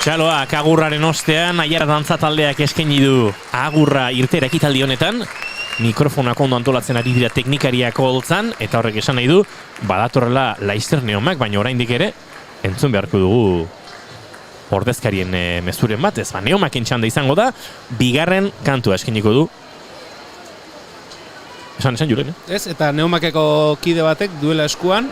Txaloak agurraren ostean, Aiara dantzataldeak eskaini du agurra irtera ekitaldi honetan, mikrofonak ondo antolatzen ari dira teknikariak oholtzan, eta horrek esan nahi du, badatorrela Laster Neomak, baina oraindik ere, entzun beharko dugu ordezkarien mezuren batez. Neomaken txanda izango da, bigarren kantua eskainiko du. Esan Julen, Ez, eta Neomakeko kide batek duela eskuan,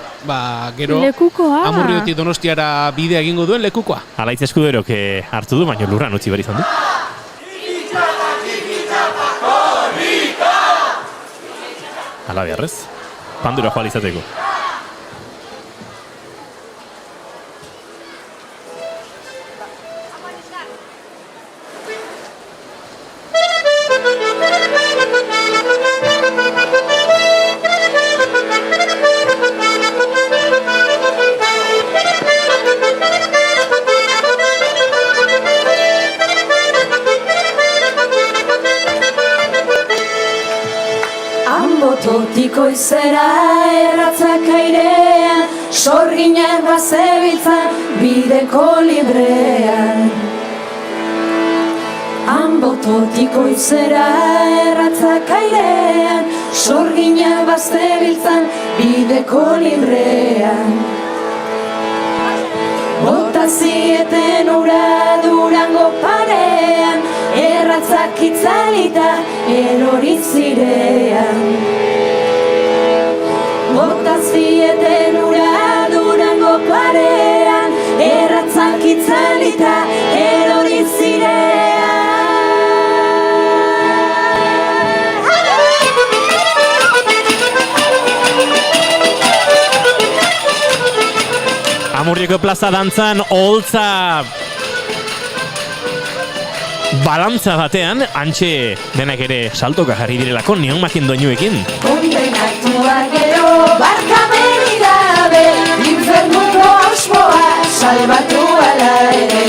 gero Lekukoa. Amurriotik Donostiara bidea egingo duen lekukoa. Alaitz Eskuderok hartu du, baina lurran utzi behar izan du. Ala beharrez, pandura joal izateko. Goizera erratzak airean, sorginak bazebiltzan bideko librean. Anbototik goizera erratzak airean, sorginak bazebiltzan bideko librean. Bota zieten ura Durango parean, erratzak itzalita eroritzirean. Bota zieten ura Durango parean, erratzak itzalita eroritzirean. Amurrioko plaza dantzan oholtza balantza batean, antxe denak ere saltoka jarri direlako Neomaken doinuekin. Kondenatuak gero barkameni gabe, infernuko auspoa salbatu ala ere.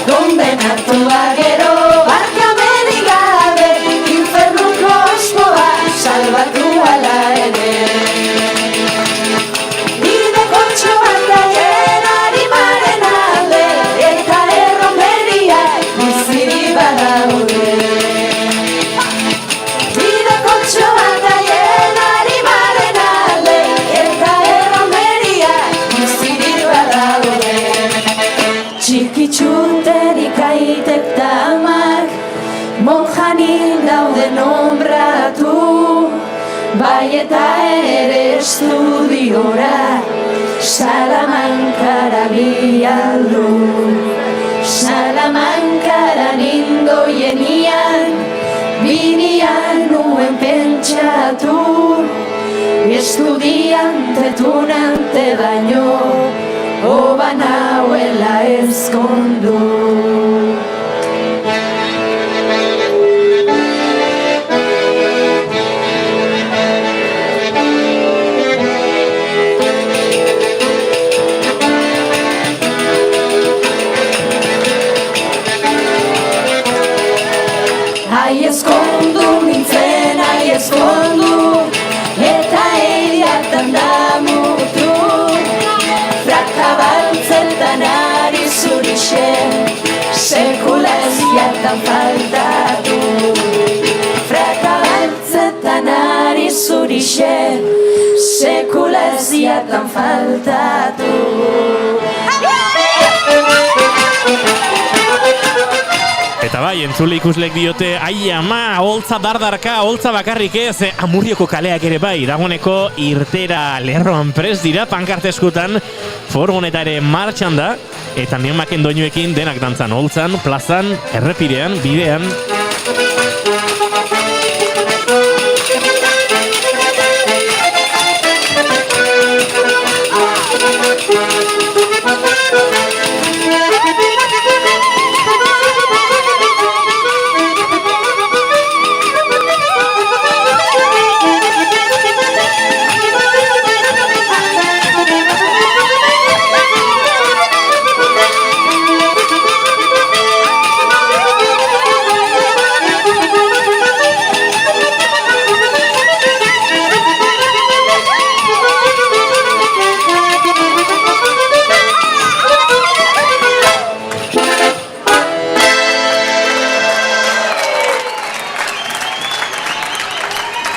Kondenatuak gero barkameni gabe, infernuko auspoa salbatu ala ere. Bide kontxo bat daien arimaren alde, eta erromeriak biziri badaude. Txikitxuterik aitek da amak, monjanin daude nombratu, bai eta ere estudiora, Salamankara bialdu. Salamankara nindoienian, binian nuen pentsatu, estudiante tunante baino, oba nauela ezkondu. Ai ezkondu nintzen, ai ezkondu, eta eiriatan damutu. Frakabaltzetan ari zurixe, sekula ez jatan faltatu. Frakabaltzetan ari zurixe, sekula ez jatan faltatu. Eta bai, bai, entzule ikuslek diote, ai ama, holtza dardarka, holtza bakarrik ez, Amurrioko kaleak ere bai, dagoeneko irtera lerroan prest dira, pankarte eskutan, furgoneta ere martxan da, eta neumaken doinuekin denak dantzan, holtzan, plazan, errepidean, bidean.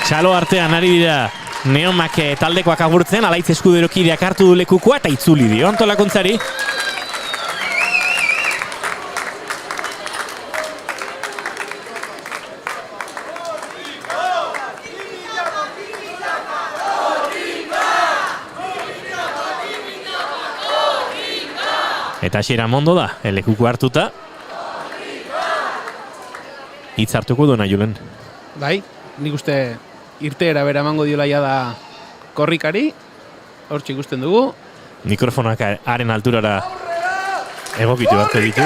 Txalo artean ari dira Neomak taldekoak agurtzen, Alaitz Eskuderokideak hartu du lekukoa eta itzuli dio antolakuntzari. Eta xera mondo da, lekuko hartuta. Hitz hartuko duena, Julen. Bai, nik uste irteera bera emango diolaia da korrikari, hortxe ikusten dugu. Mikrofonak haren alturara egokitu beharko ditu.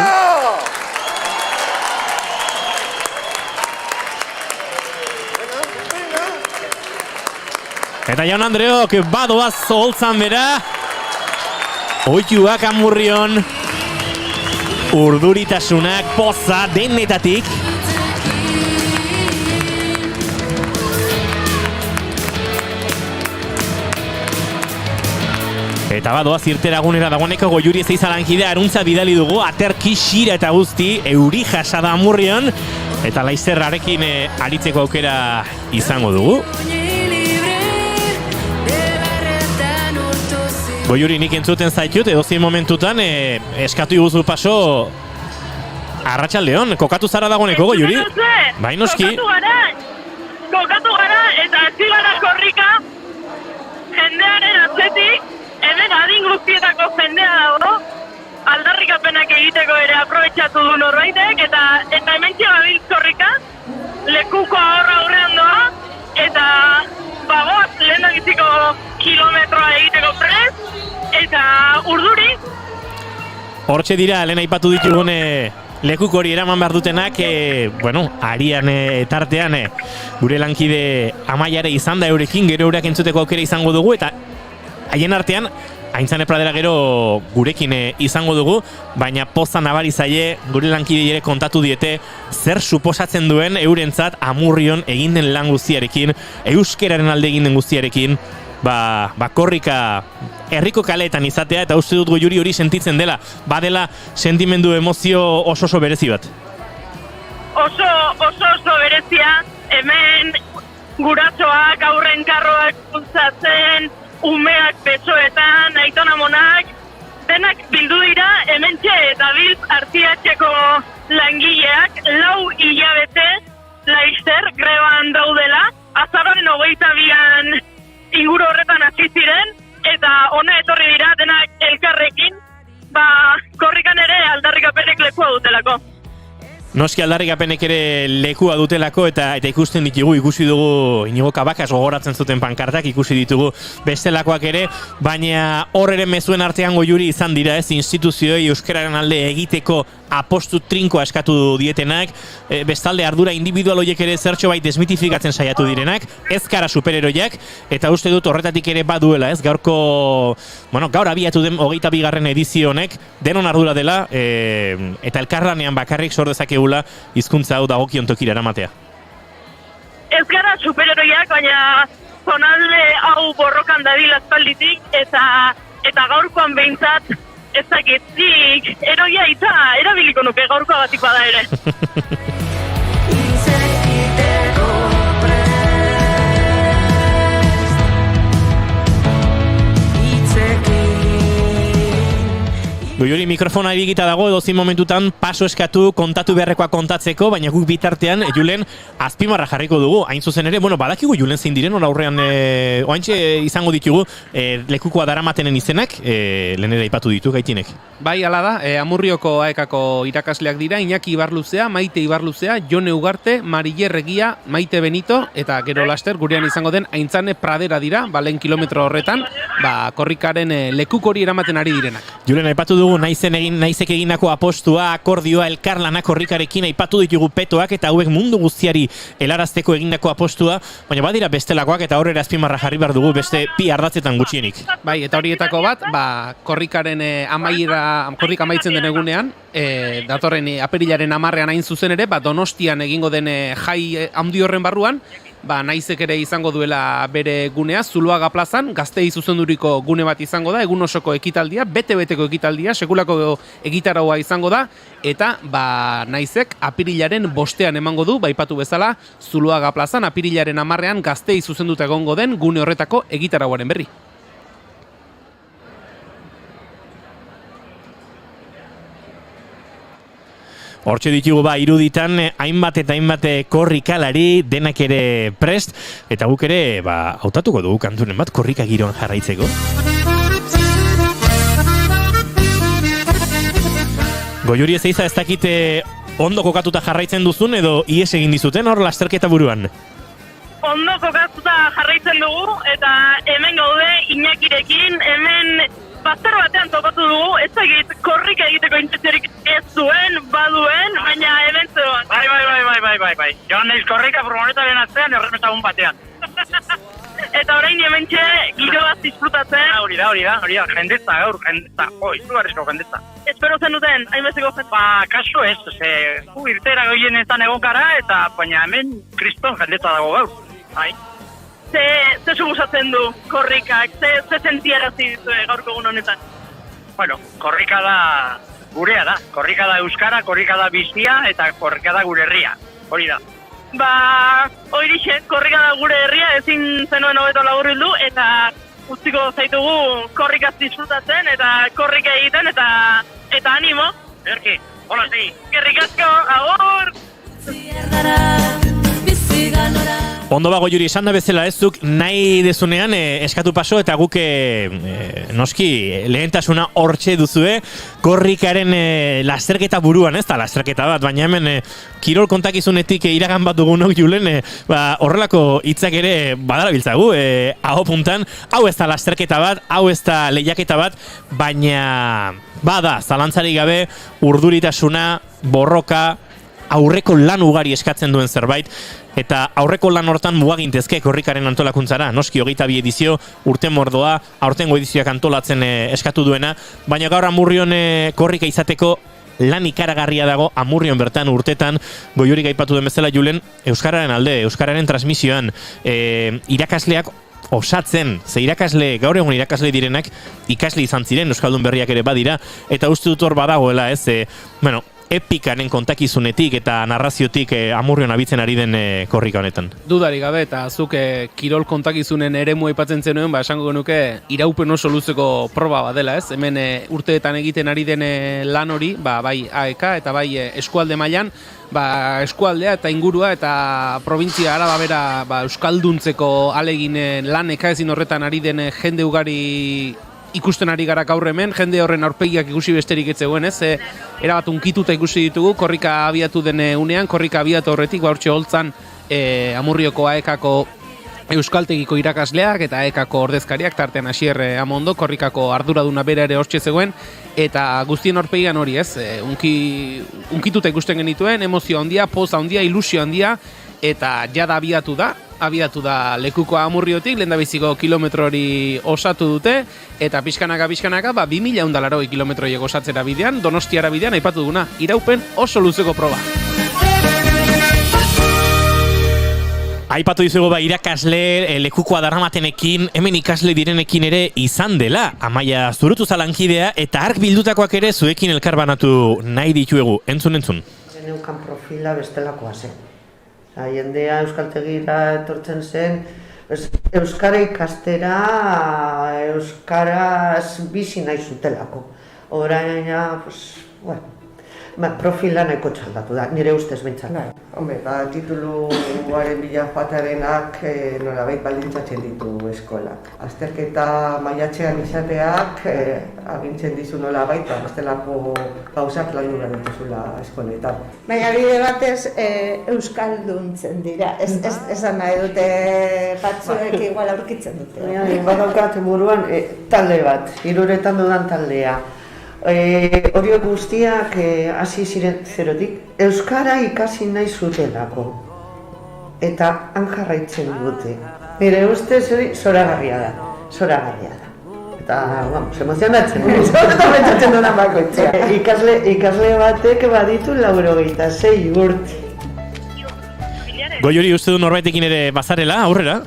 Eta Jaun Andreok badoaz holtzan bera. Oituak Amurrion. Urduritasunak poza denetatik. Eta badoaz irteragunera dagoeneko Goiuri Ezeizalankidea aruntza bidali dugu, aterki xira eta guzti, euri jasa da Amurrion, eta laizerrarekin aritzeko aukera izango dugu. Goiuri nik entzuten zaitut, edozein momentutan eskatu iguzu paso arratsaldeon, kokatu zara dagoeneko Goiuri? Bai, noski. Kokatu gara eta ez gara korrika, jendearen atzetik, hemen adin guztietako jendea dago, aldarrikapenak egiteko ere aprobetxatu du norbaitek, eta hemen txegabiltz korrika, lekuko aurrean doa, eta bagoaz lehendabiziko kilometroa egiteko prest, eta urduri. Hortxe dira, lehen aipatu ditugune lekuko hori eraman behar dutenak, arian tartean gure lankide Amaiare izan da eurekin, gero eurak entzuteko aukera izango dugu, eta haien artean, Aintzane Pradera gero gurekin izango dugu, baina poza nabari zaie gure lankide ere kontatu diete zer suposatzen duen eurentzat Amurrion egin den lan guztiarekin, euskeraren alde egin den guztiarekin, korrika herriko kaleetan izatea, eta uste dut Goiuri hori sentitzen dela, badela sentimendu emozio oso berezi bat. Oso berezia, hemen guratxoak, aurren karroak bultzatzen, umeak besoetan, aitona monak, denak bildu dira hementxe eta biltz artiatxeko langileak 4 hilabete laizzer greban daudela, azaroaren 22an inguru horretan hasi ziren, eta hona etorri dira denak elkarrekin, korrikan ere aldarrikapenek lekua dutelako. Noski aldarrikapenek ere lekua dutelako eta ikusten ditugu, ikusi dugu Inigo Kabakaz gogoratzen zuten pankartak, ikusi ditugu bestelakoak ere, baina hor ere mezuen artean Goiuri izan dira ez instituzioi euskararen alde egiteko apostu trinkoa eskatu dietenak, bestalde ardura individual horiek ere zertxo bai desmitifikatzen saiatu direnak, ez kara superheroiak, eta uste dut horretatik ere baduela ez, gaur abiatu den 22. edizio honek, denon ardura dela, eta elkarlanean bakarrik sor dezakegula hizkuntza hau dagokion tokira eramatea. Ez gara superheroiak, baina zonalde hau borrokan dabil aspalditik, eta gaurkoan behintzat ez dakitzik, eroia eta erabiliko nuke gaurkoa batik bada ere. Goiuri mikrofona irigita dago edozin momentutan paso eskatu kontatu beharrekoa kontatzeko, baina guk bitartean Julen azpimarra jarriko dugu. Hain zuzen ere, badakigu Julen zein diren, aurrean oaintxe izango ditugu lekukoa daramatenen izenak, lehen ere aipatu ditu gaitinek. Bai, hala da, Amurrioko AEKako irakasleak dira, Iñaki Ibarluzea, Maite Ibarluzea, Jone Ugarte, Mariller Regia, Maite Benito, eta gero laster gurean izango den Aintzane Pradera dira, lehen kilometro horretan, korrikaren lekukori eramaten ari direnak. Julen, aipatu dugu naizek eginako apostua, akordioa, elkarlanak korrikarekin, aipatu ditugu petoak eta hauek mundu guztiari helarazteko egindako apostua, baina badira bestelakoak eta horrela azpimarra jarri behar dugu beste bi ardatzetan gutxienik. Bai, eta horietako bat, korrikaren korrika amaitzen den egunean, datorren apirilaren 10ean hain zuzen ere, Donostian egingo den jai handi horren barruan, naizek ere izango duela bere gunea, Zuluaga plazan, Gaztei zuzenduriko gune bat izango da, egun osoko ekitaldia, bete-beteko ekitaldia, sekulako egitaraua izango da, eta naizek apirilaren 5ean emango du, aipatu bezala, Zuluaga plazan, apirilaren 10ean Gaztei zuzenduta egongo den gune horretako egitarauaren berri. Hortxe ditugu iruditan hainbat eta hainbat korrikalari denak ere prest, eta guk ere hautatuko dugu kanturen bat korrika giroan jarraitzeko. Goiuri ez eiza ez dakite ondo kokatuta jarraitzen duzun edo ies egin dizuten hor lasterketa buruan? Ondo kokatuta jarraitzen dugu eta hemen gaude Iñakirekin, hemen bazter batean topatu dugu, ez egit korrika egiteko intentziorik ez duen, baduen, baina hemen zegoen. Bai. Joan naiz korrika furgonetaren atzean erremesagun batean. Eta orain hementxe giro bat disfrutatzen. Hori da, jendetza gaur, izugarrizko jendetza. Espero zen duten, hainbesteko zen. Kaso ez, irtera goienetan egon gara, eta baina hemen kriston jendetza dago gaur. Bai. Ze sugusatzen du korrikak, ze sentiarazi dizue gaurko egun honetan? Bueno, korrika da gurea da, korrika da euskara, korrika da bizia eta korrika da gure herria, hori da. Horixe, korrika da gure herria, ezin zenuen hobeto laburbildu eta utziko zaitugu korrikaz disfrutatzen eta korrika egiten eta animo. Erki, hola zi. Gerrik asko, agur! Ondo Goiuri esan da bezala ezuk nahi dezunean eskatu paso eta guk noski lehentasuna hortxe duzue korrikaren lasterketa buruan, ez da lasterketa bat, baina hemen kirol kontakizunetik iragan bat dugunok Julen horrelako hitzak ere badarabiltzagu aho puntan, hau ez da lasterketa bat, hau ez da lehiaketa bat, baina bada zalantzarik gabe urduritasuna, borroka, aurreko lan ugari eskatzen duen zerbait, eta aurreko lan hortan mugagintezke korrikaren antolakuntzara, noski 22 edizio, urte mordoa, aurtengo edizioak antolatzen eskatu duena, baina gaur Amurrion korrika izateko lan ikaragarria dago Amurrion bertan urtetan, Goiuri gaipatu den bezala Julen, euskararen alde, euskararen transmisioan, irakasleak osatzen, ze irakasle, gaur egun irakasle direnak, ikasle izan ziren, euskaldun berriak ere badira, eta uste dut hor badagoela, epikaren kontakizunetik eta narraziotik Amurrion abitzen ari den korrika honetan. Dudarik gabe, eta zuk kirol kontakizunen eremu aipatzen zenuen, esango genuke iraupen oso luzeko proba bat dela, ez? Hemen urteetan egiten ari den lan hori, bai AEK eta bai eskualde mailan, eskualdea eta ingurua eta provintzia Araba bera euskalduntzeko alegin lan ekaezin horretan ari den jende ugari ikusten ari gara gaur hemen, jende horren aurpegiak ikusi besterik ez zegoen, ez? Erabat unkituta ikusi ditugu, korrika abiatu den unean, korrika abiatu horretik, hortxe holtzan Amurrioko AEKako euskaltegiko irakasleak eta AEKako ordezkariak, tartean Asier Amondo, korrikako arduraduna bera ere hortxe zegoen, eta guztien aurpegian hori, ez? Unkituta ikusten genituen, emozio handia, poza handia, ilusio handia, eta jada abiatu da lekuko Amurriotik, lehendabiziko kilometro hori osatu dute, eta pixkanaka, 2180 kilometroiek osatzera bidean, Donostiara bidean, aipatu duguna, iraupen oso luzeko proba. Aipatu dizugu irakasle lekukoa daramatenekin, hemen ikasle direnekin ere izan dela, Amaia Zurutuza lankidea, eta ark bildutakoak ere zuekin elkarbanatu nahi dituegu, entzun. Geneukan profila bestelakoa zen. Jendea euskaltegira etortzen zen, euskara ikastera, euskaraz bizi nahi zutelako. Orain, bueno, profila nahiko txaldatu da, nire ustez bintzat. Hombre, tituluaren bila joatearenak nolabait baldintzatzen ditu eskolak. Azterketa maiatzean izateak agintzen dizu nolabait, bestelako gauzak landu behar dituzula eskoletan. Baina bide batez euskalduntzen dira, esan nahi dute batzuek igual aurkitzen dute. Badaukat buruan talde bat, 3 dudan taldea. Horiek guztiak hasi ziren zerotik euskara ikasi nahi zutelako eta han jarraitzen dute. Nire ustez hori zoragarria da. Eta, vamos, emozionatzen pentsatzen dudan bakoitzea. Ikasle batek baditu 86 urte. Goiuri, uste du norbaitekin ere bazarela, aurrera?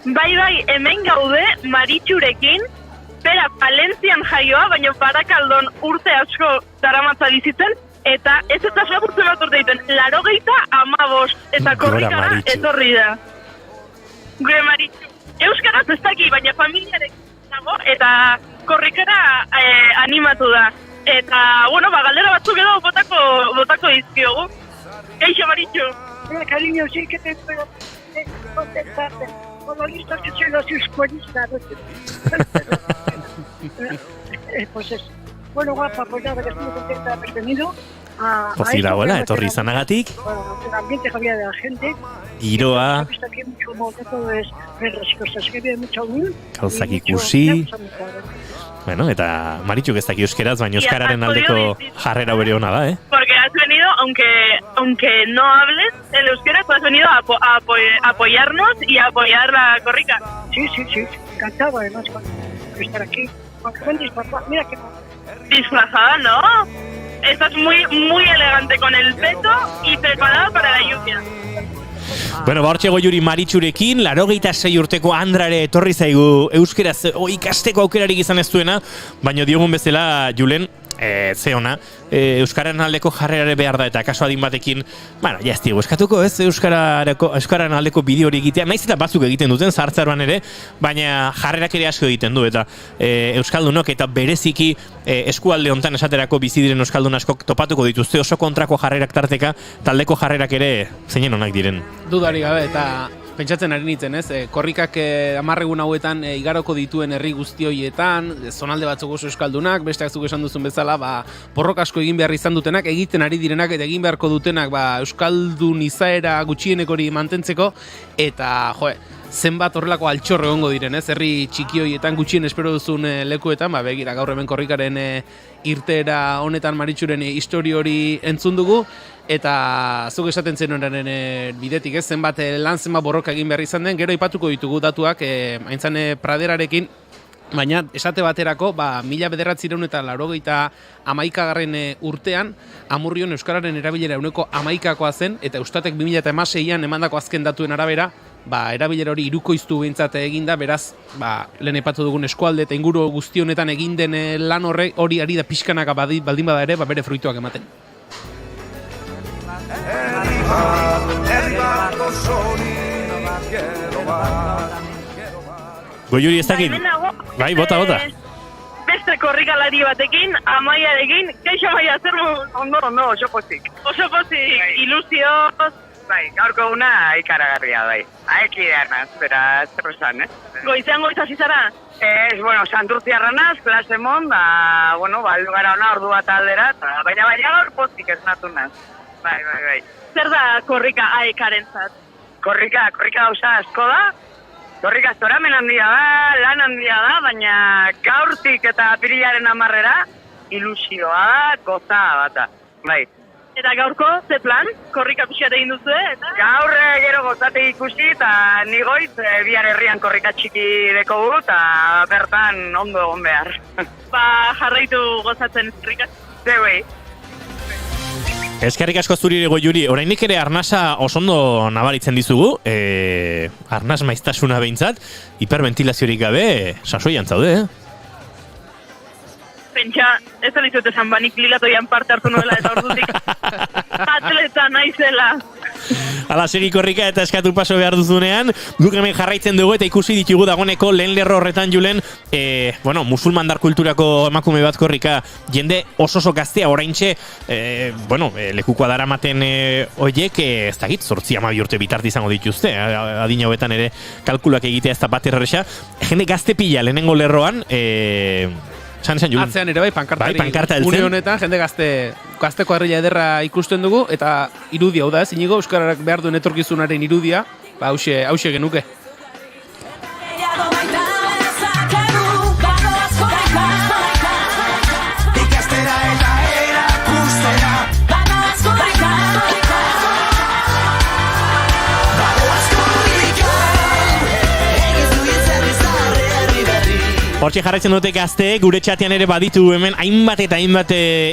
Bai, hemen gaude Maritxurekin, bera Palentzian jaioa, baina Barakaldon urte asko daramatza bizitzen, eta ez eta lapurtzen bat urte egiten, 85 eta korrikara etorri da. Gure Maritxu. Euskaraz ez daki, baina familiarekin dago, eta korrikara animatu da. Eta, bueno, galdera batzuk edo botako dizkiogu. Eixo, Maritxu. Cariño, sí que te puedo contestarte. Como listo que soy los escuelistas. Pues eso. Bueno, guapa, pues nada, que estoy contenta de haber venido. Pozik dagoela, etorri izanagatik. El ambiente que había de la gente. Giroa. He visto aquí mucho movimiento, es ver las cosas que había mucha unión. Gauzak ikusi. Bueno, eta Maritxuk ez daki euskeraz, baina euskararen aldeko jarrera bere ona da, Porque has venido, aunque no hables el euskera, tú has venido a apoyarnos y a apoyar la corrica. Sí, encantado además por estar aquí. Aunque ven disfrazada, mira que... Disfrazada, ¿no? Estás muy elegante con el peto y preparada para la lluvia. Bueno, hortxe Goiuri Maritxurekin, 86 urteko Andrare etorri zaigu euskeraz ikasteko aukerarik izan ez duena, baina diogun bezala, Julen, ze ona, euskararen aldeko jarrerare behar da, eta kaso adin batekin, bueno, ja ez digu eskatuko, ez, euskararen aldeko bideo hori egitea, naiz eta batzuk egiten duten, zahartzaroan ere, baina jarrerak ere asko egiten du, eta euskaldunok eta bereziki eskualde hontan esaterako bizi diren euskaldun askok topatuko dituzte oso kontrako jarrerak tarteka, taldeko jarrerak ere zeinen onak diren. Dudari gabe, eta pentsatzen ari nintzen, ez? Korrikak 10 egun hauetan igaroko dituen herri guzti horietan, zonalde batzuk oso euskaldunak, besteak zuk esan duzun bezala, porrok asko egin behar izan dutenak, egiten ari direnak eta egin beharko dutenak euskaldun izaera gutxienek hori mantentzeko, eta zenbat horrelako altxorre egongo diren, ez? Herri txiki horietan gutxien espero duzun lekuetan, begira gaur hemen korrikaren irteera honetan Maritxuren histori hori entzun dugu, eta zuk esaten zen horren bidetik, ez? Zenbat lan zenbat borroka egin behar izan den, gero aipatuko ditugu datuak, haintzan praderarekin, baina esate baterako, 1991 urtean, Amurrion euskararen erabilera 11%koa zen, eta Eustatek 2016an emandako azken datuen arabera, erabilera hori hirukoiztu behintzat eginda, beraz, lehen aipatu dugun eskualde eta inguru guzti honetan egin den lan hori ari da pixkanaka baldin bada ere, bere fruituak ematen. Goiuri ez dakit? Bai, bota. Beste korrikalari batekin, Amaiarekin, kaixo Amaia, zer ondo, oso pozik. Oso pozik, ilusioz. Bai, gaurko una ikaragarria, bai. Aekidea naz, bera zer esan, Goizean hasi zara? Bueno, Santurtziarra naz, klasemon, heldu gara ona ordu bat aldera, baina gaur pozik esnatu naz. Bai. Zer da korrika aekaren zat? Korrika gauza asko da. Korrika zoramen handia da, lan handia da, baina gaurtik eta apirilaren 10-era ilusioa da, goza bata. Bai. Eta gaurko, ze plan? Korrika pixat egin duzu, eta? Gaur gero gozate ikusi, eta nigoiz bihar herrian korrika txiki dekogu, eta bertan ondo egon behar. Jarraitu gozatzen korrika. Zeuei. Eskerrik asko zuri Goiuri, oraindik ere arnasa osondo nabaritzen dizugu, arnas maiztasuna behintzat, hiperventilaziorik gabe, sasoian zaude, Pentsa, ez da dizut esan banik lilatoian parte hartu nuela eta ordutik atleta naizela. Ala segi korrika eta eskatu paso behar duzunean, guk hemen jarraitzen dugu eta ikusi ditugu dagoeneko lehen lerro horretan Julen, musulmandar kulturako emakume bat korrika, jende oso gaztea oraintxe, lekukoa daramaten oiek, ez dakit, 8-12 urte bitarte izango dituzte, adina hobetan ere kalkulak egitea ez da bat erresa, jende gazte pila lehenengo lerroan, Atzean ere pankarta une honetan, jende gazteko herria ederra ikusten dugu, eta irudia, hau da, Inigo, euskarak behar duen etorkizunaren irudia, hause genuke. Hortxe jarraitzen dute gazte, gure txatean ere baditu hemen hainbat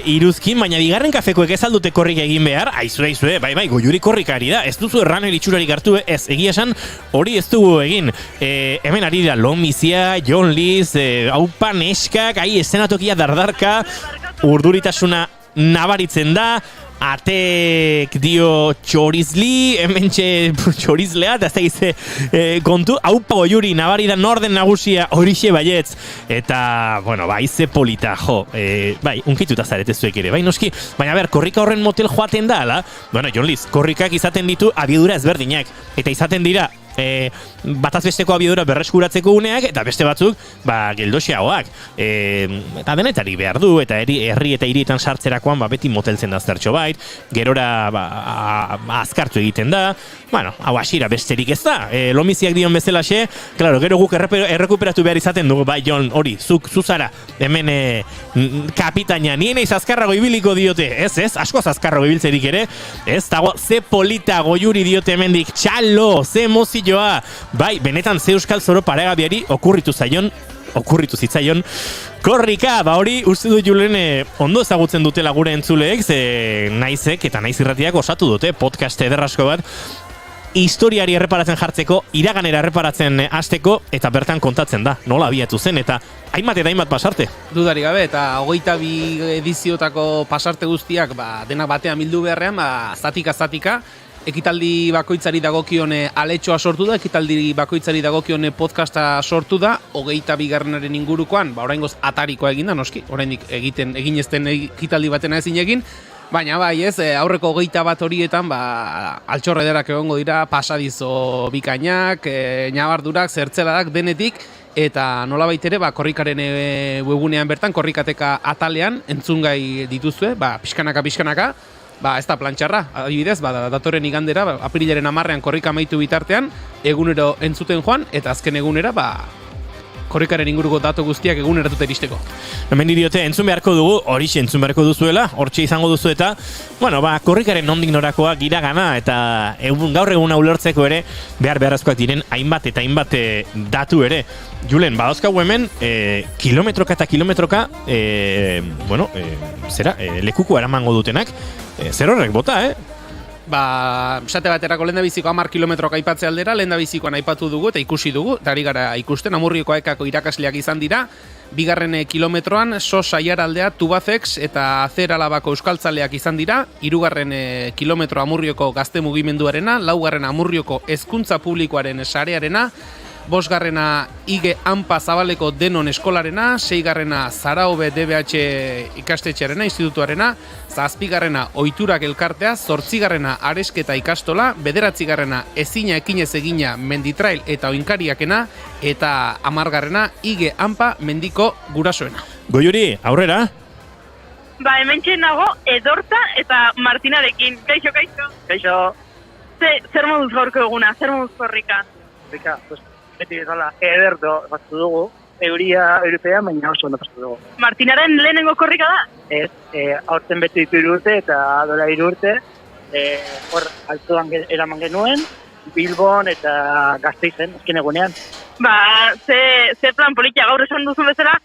iruzkin, baina bigarren kafekoek ez aldute korrik egin behar, aizue, bai, goiuri korrikari da, ez duzu erran eritxurarik hartu, ez, egia esan, hori ez dugu egin. Hemen ari da Lomizia, Jon Liz, Aupa Neskak, estenatokia dardarka, urduritasuna nabaritzen da, Atek dio txorizli, hementxe txorizlea, eta ez da gize kontu, Aupa Goiuri, nabari da norden nagusia horixe baietz, eta, ize polita, unkituta zarete zuek ere, noski, baina korrika horren motel joaten da, ala? Jon Liz, korrikak izaten ditu abiadura ezberdinak, eta izaten dira, bataz besteko abiadura berreskuratzeko uneak, eta beste batzuk, geldoxeagoak, eta denetari behar du, eta herri eta hirietan sartzerakoan, beti moteltzen da zertxo bait, gerora azkartu egiten da, hau hasiera besterik ez da, Lomiziak dion bezalaxe, claro, gero guk errekuperatu behar izaten dugu, Jon, hori, zuzara, hemen kapitaina, nien eiz azkarrago ibiliko diote, ez, asko azkarrago ibiltzerik ere, ez, dago, ze polita goiuri diote hemendik, txalo, ze mozioa, benetan ze euskal zoro paregabiari okurritu zitzaion, korrika, hori uste du Julen ondo ezagutzen dutela gure entzuleek, ze naizek eta naiz irratiak osatu dute podcast ederrasko bat, historiari erreparatzen jartzeko, iraganera erreparatzen hasteko, eta bertan kontatzen da, nola abiatu zen, eta hainbat pasarte. Dudari gabe, eta 22 ediziotako pasarte guztiak denak batean bildu beharrean, zatika, ekitaldi bakoitzari dagokion aletxoa sortu da, ekitaldi bakoitzari dagokion podcasta sortu da, 22. ingurukoan, oraingoz atarikoa egin da, noski, oraindik egin ezten ekitaldi batena ezin egin, baina aurreko 21 horietan, altxorre ederak egongo dira, pasadizo bikainak, nabardurak, zertzeladak, denetik, eta nolabait ere, korrikaren webunean bertan, korrikateka atalean, entzungai dituzue, pixkanaka, ez da plantxarra, adibidez, datorren igandera, apirilaren 10ean korrika amaitu bitartean, egunero entzuten joan, eta azken egunera, korrikaren inguruko datu guztiak eguneratuta iristeko. Hemen diote, entzun beharko dugu, horixe entzun beharko duzuela, hortxe izango duzu eta, korrikaren nondik norakoa giragana, eta gaur egun ulertzeko ere, beharrezkoak diren hainbat datu ere. Julen, badauzkagu hemen, kilometroka eta kilometroka, lekuko eramango dutenak, zer horrek bota, esate baterako lehendabiziko 10 kilometrok aipatze aldera, lehendabizikoan aipatu dugu eta ikusi dugu, eta ari gara ikusten, Amurrioko ekako irakasleak izan dira, 2. kilometroan Sos Aiaraldea, Tubacex eta Zeralabako euskaltzaleak izan dira, 3. kilometro Amurrioko gazte mugimenduarena, 4. Amurrioko hezkuntza publikoaren sarearena, 5. Ige Anpa Zabaleko Denon eskolarena, 6. Zaraobe DBH ikastetxearena, institutuarena, 7. Oiturak elkartea, 8. Aresketa ikastola, 9. Ezina ekinez egina Menditrail eta Oinkariakena, eta 10. Ige Anpa Mendiko gurasoena. Goiuri, aurrera? Hemen nago Edorta eta Martinarekin. Kaixo. Kaixo. Zer moduz gaurko eguna, zer moduz korrika? Korrika, beti bezala ederto pastu dugu, european, baina oso ondo pastu dugu. Martinaren lehenengo korrika da? Ez, aurten beti ditu 3 urte eta dola 3 urte, hor altuan eraman genuen, Bilbon eta Gasteizen, azken egunean. Ze plan politia gaur esan duzu bezala,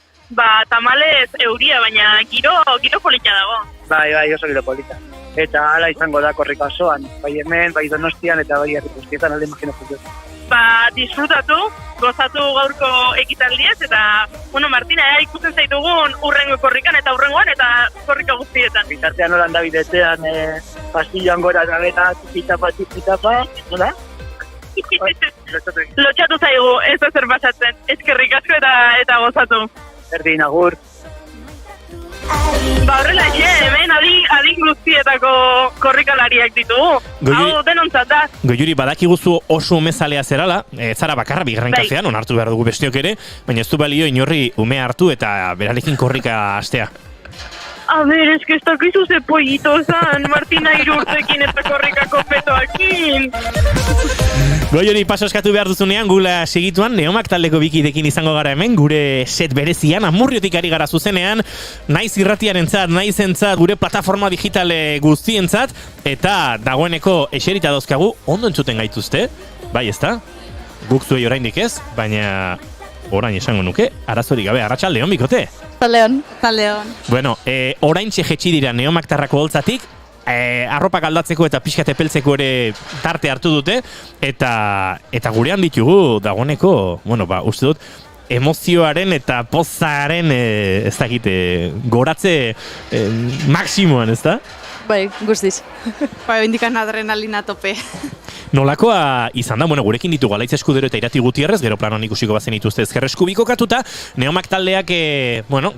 tamalez euria, baina giro politia dago. Bai, oso giro polita. Eta hala izango da korrika osoan, bai hemen, bai Donostian eta bai herri guztietan alde imaginatzen dut. disfrutatu, gozatu gaurko ekitaldiez, eta, Martina, ikusten zaitugun urrengo korrikan eta urrengoan eta korrika guztietan. Bitartean holan da bidetean, pastilloan gora eta beta, txipitapa, nola? Lotxatu zaigu, ez da zer pasatzen, eskerrik asko eta gozatu. Berdin, agur. Horrela hemen adin guztietako korrikalariak ditugu. Hau denontzat da. Goiuri, badakiguzu oso umezalea zerala, zara bakarra bigarren kafean, onartu behar dugu bestiok ere, baina ez du balio inorri umea hartu eta berarekin korrika astea. A ber, ez que ez dakizu ze pollito zan, Martina 3 urtekin eta korrikako petoakin. Goiuri, paso eskatu behar duzunean, gula segituan, Neomak taldeko bikidekin izango gara hemen, gure set berezian, Amurriotik ari gara zuzenean, naiz irratiarentzat, naizentzat, gure plataforma digitale guztientzat, eta dagoeneko eserita dauzkagu, ondo entzuten gaituzte, bai ezta? Guk zuei oraindik ez, baina orain esango nuke, arazorik gabe, arratsaldeon bikote. Taldeon. Bueno, oraintxe jetxi dira Neomaktarrako holtzatik, arropak aldatzeko eta pixkat epeltzeko ere tarte hartu dute, eta gurean ditugu dagoeneko, uste dut, emozioaren eta pozaren, ez dakite, goratze maksimoan, ez da? Bai, guztiz. Bai, indikan adrenalina tope. Nolakoa izan da, gurekin ditugu Alaitz Eskudero eta Irati Gutierrez, gero planon ikusiko bazen dituzte Ezker Eskubiko katuta, Neomak taldeak,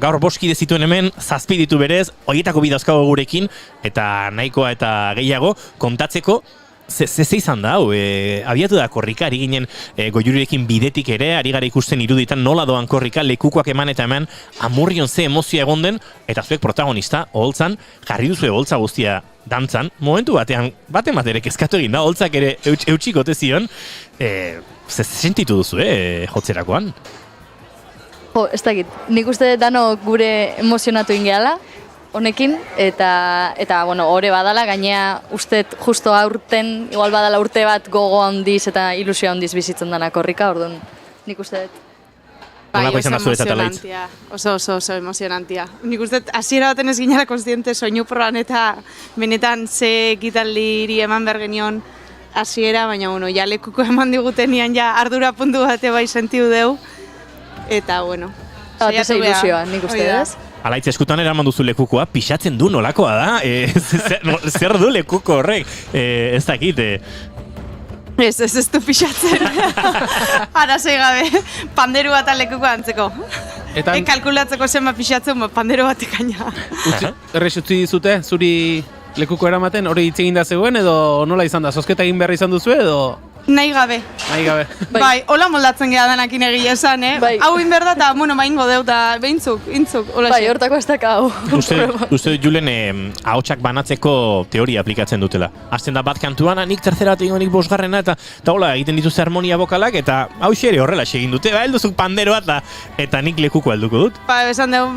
gaur boskide zituen hemen, 7 ditu berez, horietako bidazkago gurekin, eta nahikoa eta gehiago, kontatzeko, ze izan da, abiatu da korrika, ari ginen Goiurirekin bidetik ere, ari gara ikusten iruditan nola doan korrika, lekukoak eman eta eman, Amurrion ze emozioa egon den, eta zuek protagonista, oholtzan, jarri duzu oholtza guztia dantzan, momentu batean, bat ere kezkatu egin da, oholtzak ere eutxiko ote zion, ze sentitu duzu, jotzerakoan? Ez dakit, nik uste dano gure emozionatu ingeala, honekin, eta ore badala, gainea uste justo aurten, igual badala urte bat gogo handiz eta ilusio handiz bizitzen dana korrika, orduan nik uste dut. Bai, oso emozionantia, oso emozionantia. Nik uste dut, hasiera baten ez ginara konstiente soinu proban eta benetan ze ekitaldiri eman behar genion hasiera, baina ja lekuko eman digutenian ja ardura puntu bate bai sentiu deu, eta saiatu ilusioa, nik uste dut. Alaitz Eskutan eraman duzu lekukoa, pixatzen du nolakoa da, zer du lekuko horrek, ez dakit. Ez du pixatzen, arazoi gabe, panderu bat lekuko antzeko. Kalkulatzeko zenba pixatzen, panderu batek aina. Errex utzi dizute, zuri lekuko eramaten, hori hitz egin da zegoen, edo nola izan da, zozketa egin behar izan duzu, edo... Nahi gabe. Bai, hola moldatzen geha denakin egia esan, Hau inberda eta, baingo deu, eta behintzuk, hola Bai, hortako ez daka hau. Uste dut Julen ahotsak banatzeko teoria aplikatzen dutela. Azten da bat kantuan, nik tercera bat egin, nik bosgarrena, eta hola, egiten dituzte harmonia bokalak, eta hau xere horrela egin dute, helduzuk panderoa eta nik lekuko helduko dut. Ba, esan dugu,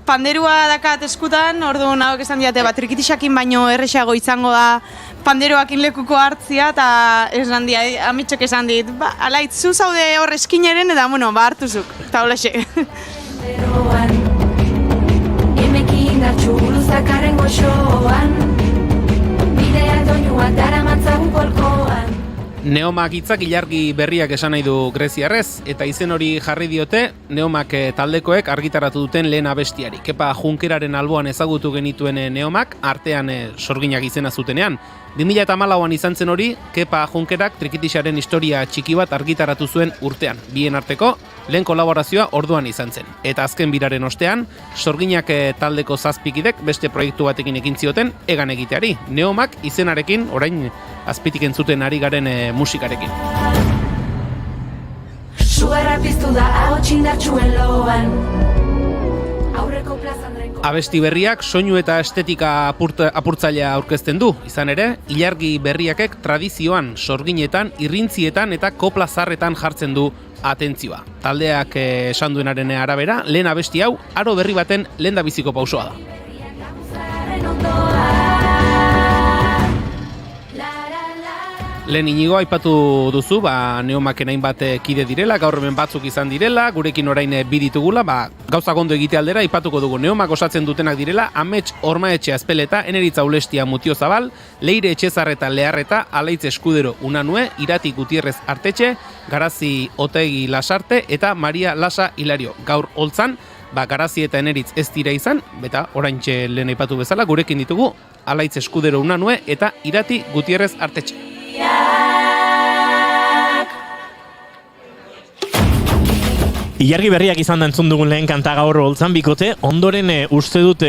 panderua dakat eskutan, orduan hauek esan diate, trikitixakin baino errexago izango da panderoakin lekuko hartzia, eta esan dia, amitxok esan dit, Alaitz, zu zaude hor eskineren, eta hartuzuk, eta hola xe. Emekin dartxu luzakarren goxoan, bidea doinuak dara matzagun kolkoan. Neomak hitzak ilargi berriak esan nahi du greziarrez, eta izen hori jarri diote Neomak taldekoek argitaratu duten lehen abestiari. Kepa Junkeraren alboan ezagutu genituen Neomak, artean sorginak izena zutenean. 2014an izan zen hori, Kepa Junkerak Trikitixaren historia txiki bat argitaratu zuen urtean. Bien arteko, lehen kolaborazioa orduan izan zen. Eta azken biraren ostean, sorginak taldeko 7kidek beste proiektu batekin ekin zioten egan egiteari. Neomak izenarekin, orain azpitik entzuten ari garen musikarekin. Sugarra piztu da ahotxindartxuen loan. Aurreko plazan renko... Abesti berriak soinu eta estetika apurtzailea aurkezten du. Izan ere, ilargi berriakek tradizioan, sorginetan, irrintzietan eta kopla zarretan jartzen du atentzioa. Taldeak esan duenaren arabera, lehen abesti hau, aro berri baten lehendabiziko pausoa da. Lehen Inigo aipatu duzu, Neomaken hainbat kide direla, gaur hemen batzuk izan direla, gurekin orain bi ditugula, gauza gondo egite aldera aipatuko dugu. Neomak osatzen dutenak direla, Amets Ormaetxe Azpeleta, Eneritza Ulestia Mutio Zabal, Leire Etxezarreta Leharreta, Alaitz Eskudero Unanue, Irati Gutierrez Artetxe, Garazi Otegi Lasarte eta Maria Lasa Hilario. Gaur holtzan, Garazi eta Eneritz ez dira izan, eta oraintxe lehen aipatu bezala, gurekin ditugu Alaitz Eskudero Unanue eta Irati Gutierrez Artetxe. Ilargi berriak izan da entzun dugun lehen kanta gaur holtzan bikote, ondoren uste dut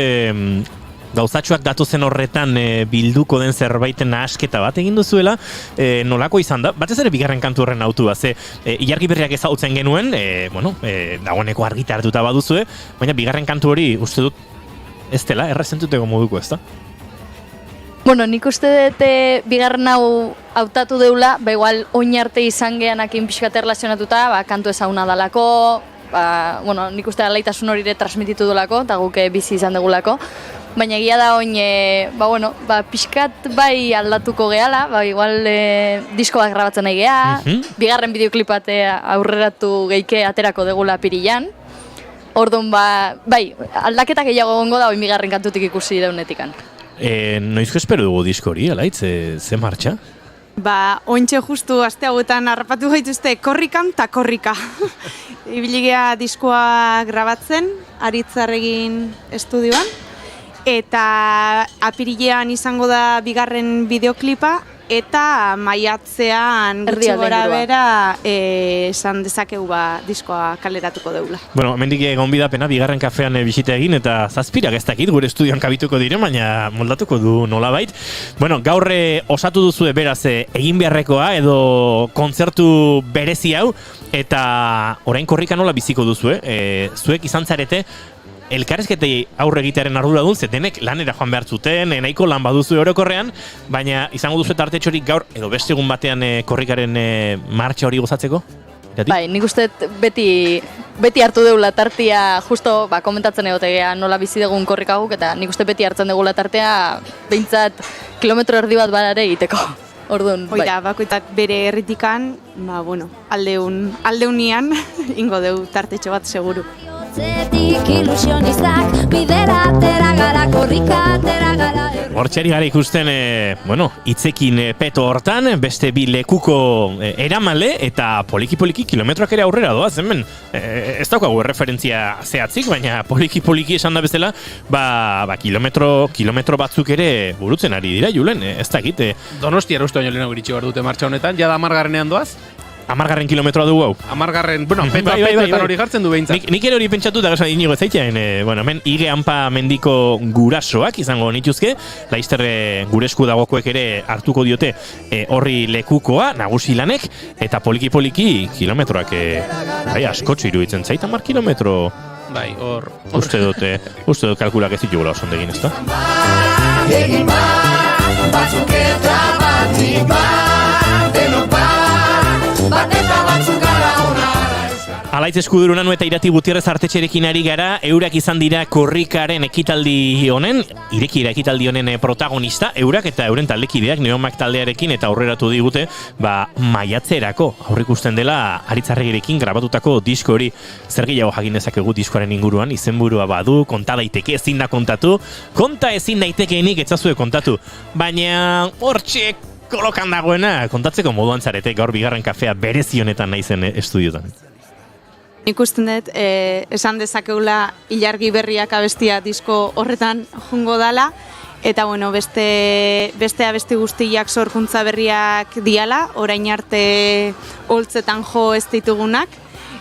gauzatxoak datozen horretan bilduko den zerbaiten nahasketa bat egin duzuela, nolako izan da, batez ere bigarren kantu horren autua, ze Ilargi berriak ezagutzen genuen, dagoeneko argitartuta baduzue, baina bigarren kantu hori uste dut ez dela, errezentuteko moduko, ez da? Bueno, nik uste dut bigarren hau hautatu deula, igual oin arte izan geanakin pixkat erlazionatuta, kantu ezaguna dalako, nik uste alaitasun hori ere transmititu dolako, eta guk bizi izan degulako. Baina egia da oin, pixkat bai aldatuko gehala, igual disko bat grabatzen nahi geha, bigarren bideoklip bat aurreratu geike aterako degula pirilan. Orduan, bai, aldaketa gehiago gongo da oin bigarren kantutik ikusi daunetikan. Noizko espero dugu disko hori, Alaitz, ze martxa? Ointxe justu aste hauetan harrapatu gaituzte korrikan eta korrika. Ibiligea diskoa grabatzen, Aritzarregin estudioan, eta apirilean izango da bigarren bideoklipa, eta maiatzean gutxi gora bera esan dezakegu diskoa kaleratuko deula. Bueno, hemendik gonbidapena bigarren kafean bisita egin eta zazpirak ez dakit gure estudioan kabituko diren, baina moldatuko du nolabait. Bueno, gaur osatu duzue beraz egin beharrekoa edo kontzertu berezi hau eta orain korrika nola biziko duzue, zuek izan zarete elkarrezketei aurre egitearen arduradun, denek lanera joan behar zuten, nahiko lan baduzu orokorrean, baina izango duzu tartetxorik gaur, edo beste egun batean korrikaren martxa hori gozatzeko? Bai, nik uste beti hartu deula tartia, justo komentatzen egotegea nola bizi dugun korrikaguk, eta nik uste beti hartzen degula tartea, behintzat kilometro erdi bat barare egiteko. Orduan, bai. Oida, bakoitak bere herritikan, aldeunian, ingo deu tartetxo bat seguru. Zetik ilusionistak, bidera atera gara, korrika atera gara. Hortxari gara ikusten, itzekin peto hortan, beste bi lekuko eramale, eta poliki-poliki kilometroak ere aurrera doaz, hemen, ez daukagu referentzia zehatzik, baina poliki-poliki esan da bezala, kilometro batzuk ere burutzen ari dira, Julen, ez dakit. Donostia erostu baino lehenago iritsi behar dute martxa honetan, jada 10. doaz? 10. kilometroa dugu hau. 10. Peto hori jartzen du behintzat. Nik ere hori pentsatu da gasa inigo ezaitean, hemen Ige Anpa mendiko gurasoak izango nituzke, laizter gure esku dagokoek ere hartuko diote horri lekukoa, nagusi lanek, eta poliki-poliki kilometroak, askotxo iruditzen zait, 10 kilometro. Bai, hor. Uste dut kalkulak ez ditugula oso ondegin, ez da? Egin batzuk eta batik denok bat eta batzuk gara ona. Alaitz Eskudero Unanue eta Irati Gutierrez Artetxerekin ari gara, eurak izan dira korrikaren ekitaldi honen, irekiera ekitaldi honen protagonista, eurak eta euren taldekideak Neomak taldearekin eta aurreratu digute, maiatzerako aurrikusten dela Aritzarregirekin grabatutako disko hori. Zer gehiago jakin dezakegu diskoaren inguruan, izenburua badu, konta daiteke, ezin da kontatu, konta ezin daitekeenik etzazue kontatu, baina hortxe kolokan dagoena kontatzeko moduan zarete gaur bigarren kafea berezi honetan naizen estudiotan. Ikusten dut, esan dezakeula Ilargi berriak abestia disko horretan jungo dala, eta beste abesti guztiak sorkuntza berriak diala, orain arte holtzetan jo ez ditugunak,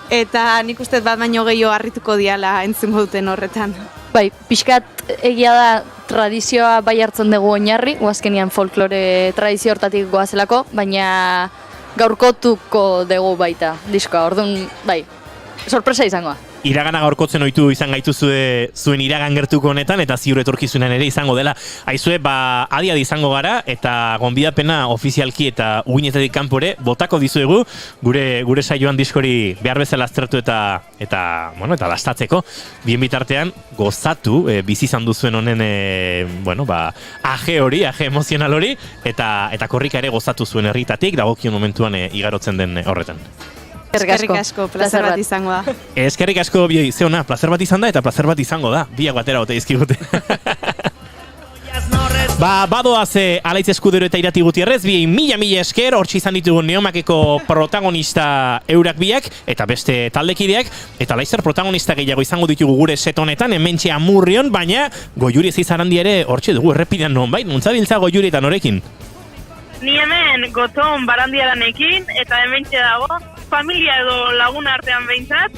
eta nik uste bat baino gehiago harrituko diala entzungo duten horretan. Bai, pixkat egia da tradizioa bai hartzen dugu oinarri, azkenean folklore tradizio hortatik goazelako, baina gaurkotuko dugu baita diskoa, orduan, bai. sorpresa izangoa. Iragana gaurkotzen ohitu izan gaituzue zuen iragan gertuko honetan eta ziur etorkizunean ere izango dela. Aizue, adi izango gara eta gonbidapena ofizialki eta uginetatik kanpore botako dizuegu gure saioan diskori behar bezala aztertu eta dastatzeko. Bien bitartean gozatu bizi izan duzuen honen aje emozional hori eta korrika ere gozatu zuen herritatik dagokion momentuan igarotzen den horretan. Eskerrik asko, plazer bat izango da. Eskerrik asko, bioi, zeona, plazer bat izan da eta plazer bat izango da. Biak batera bote izkigute. Badoaz Alaitz Eskudero eta Irati Gutierrez, biei mila esker, hortxe izan ditugu Neomakeko protagonista eurak biak, eta beste taldekideak, eta laizzer protagonista gehiago izango ditugu gure set honetan, hementxe Amurrion, baina Goiuri ez izarandi ere hortxe dugu errepidean nonbait, nuntzabiltza Goiuri eta norekin? Ni hemen Goton Barandiaranekin, eta hementxe dago, familia edo laguna artean behintzat,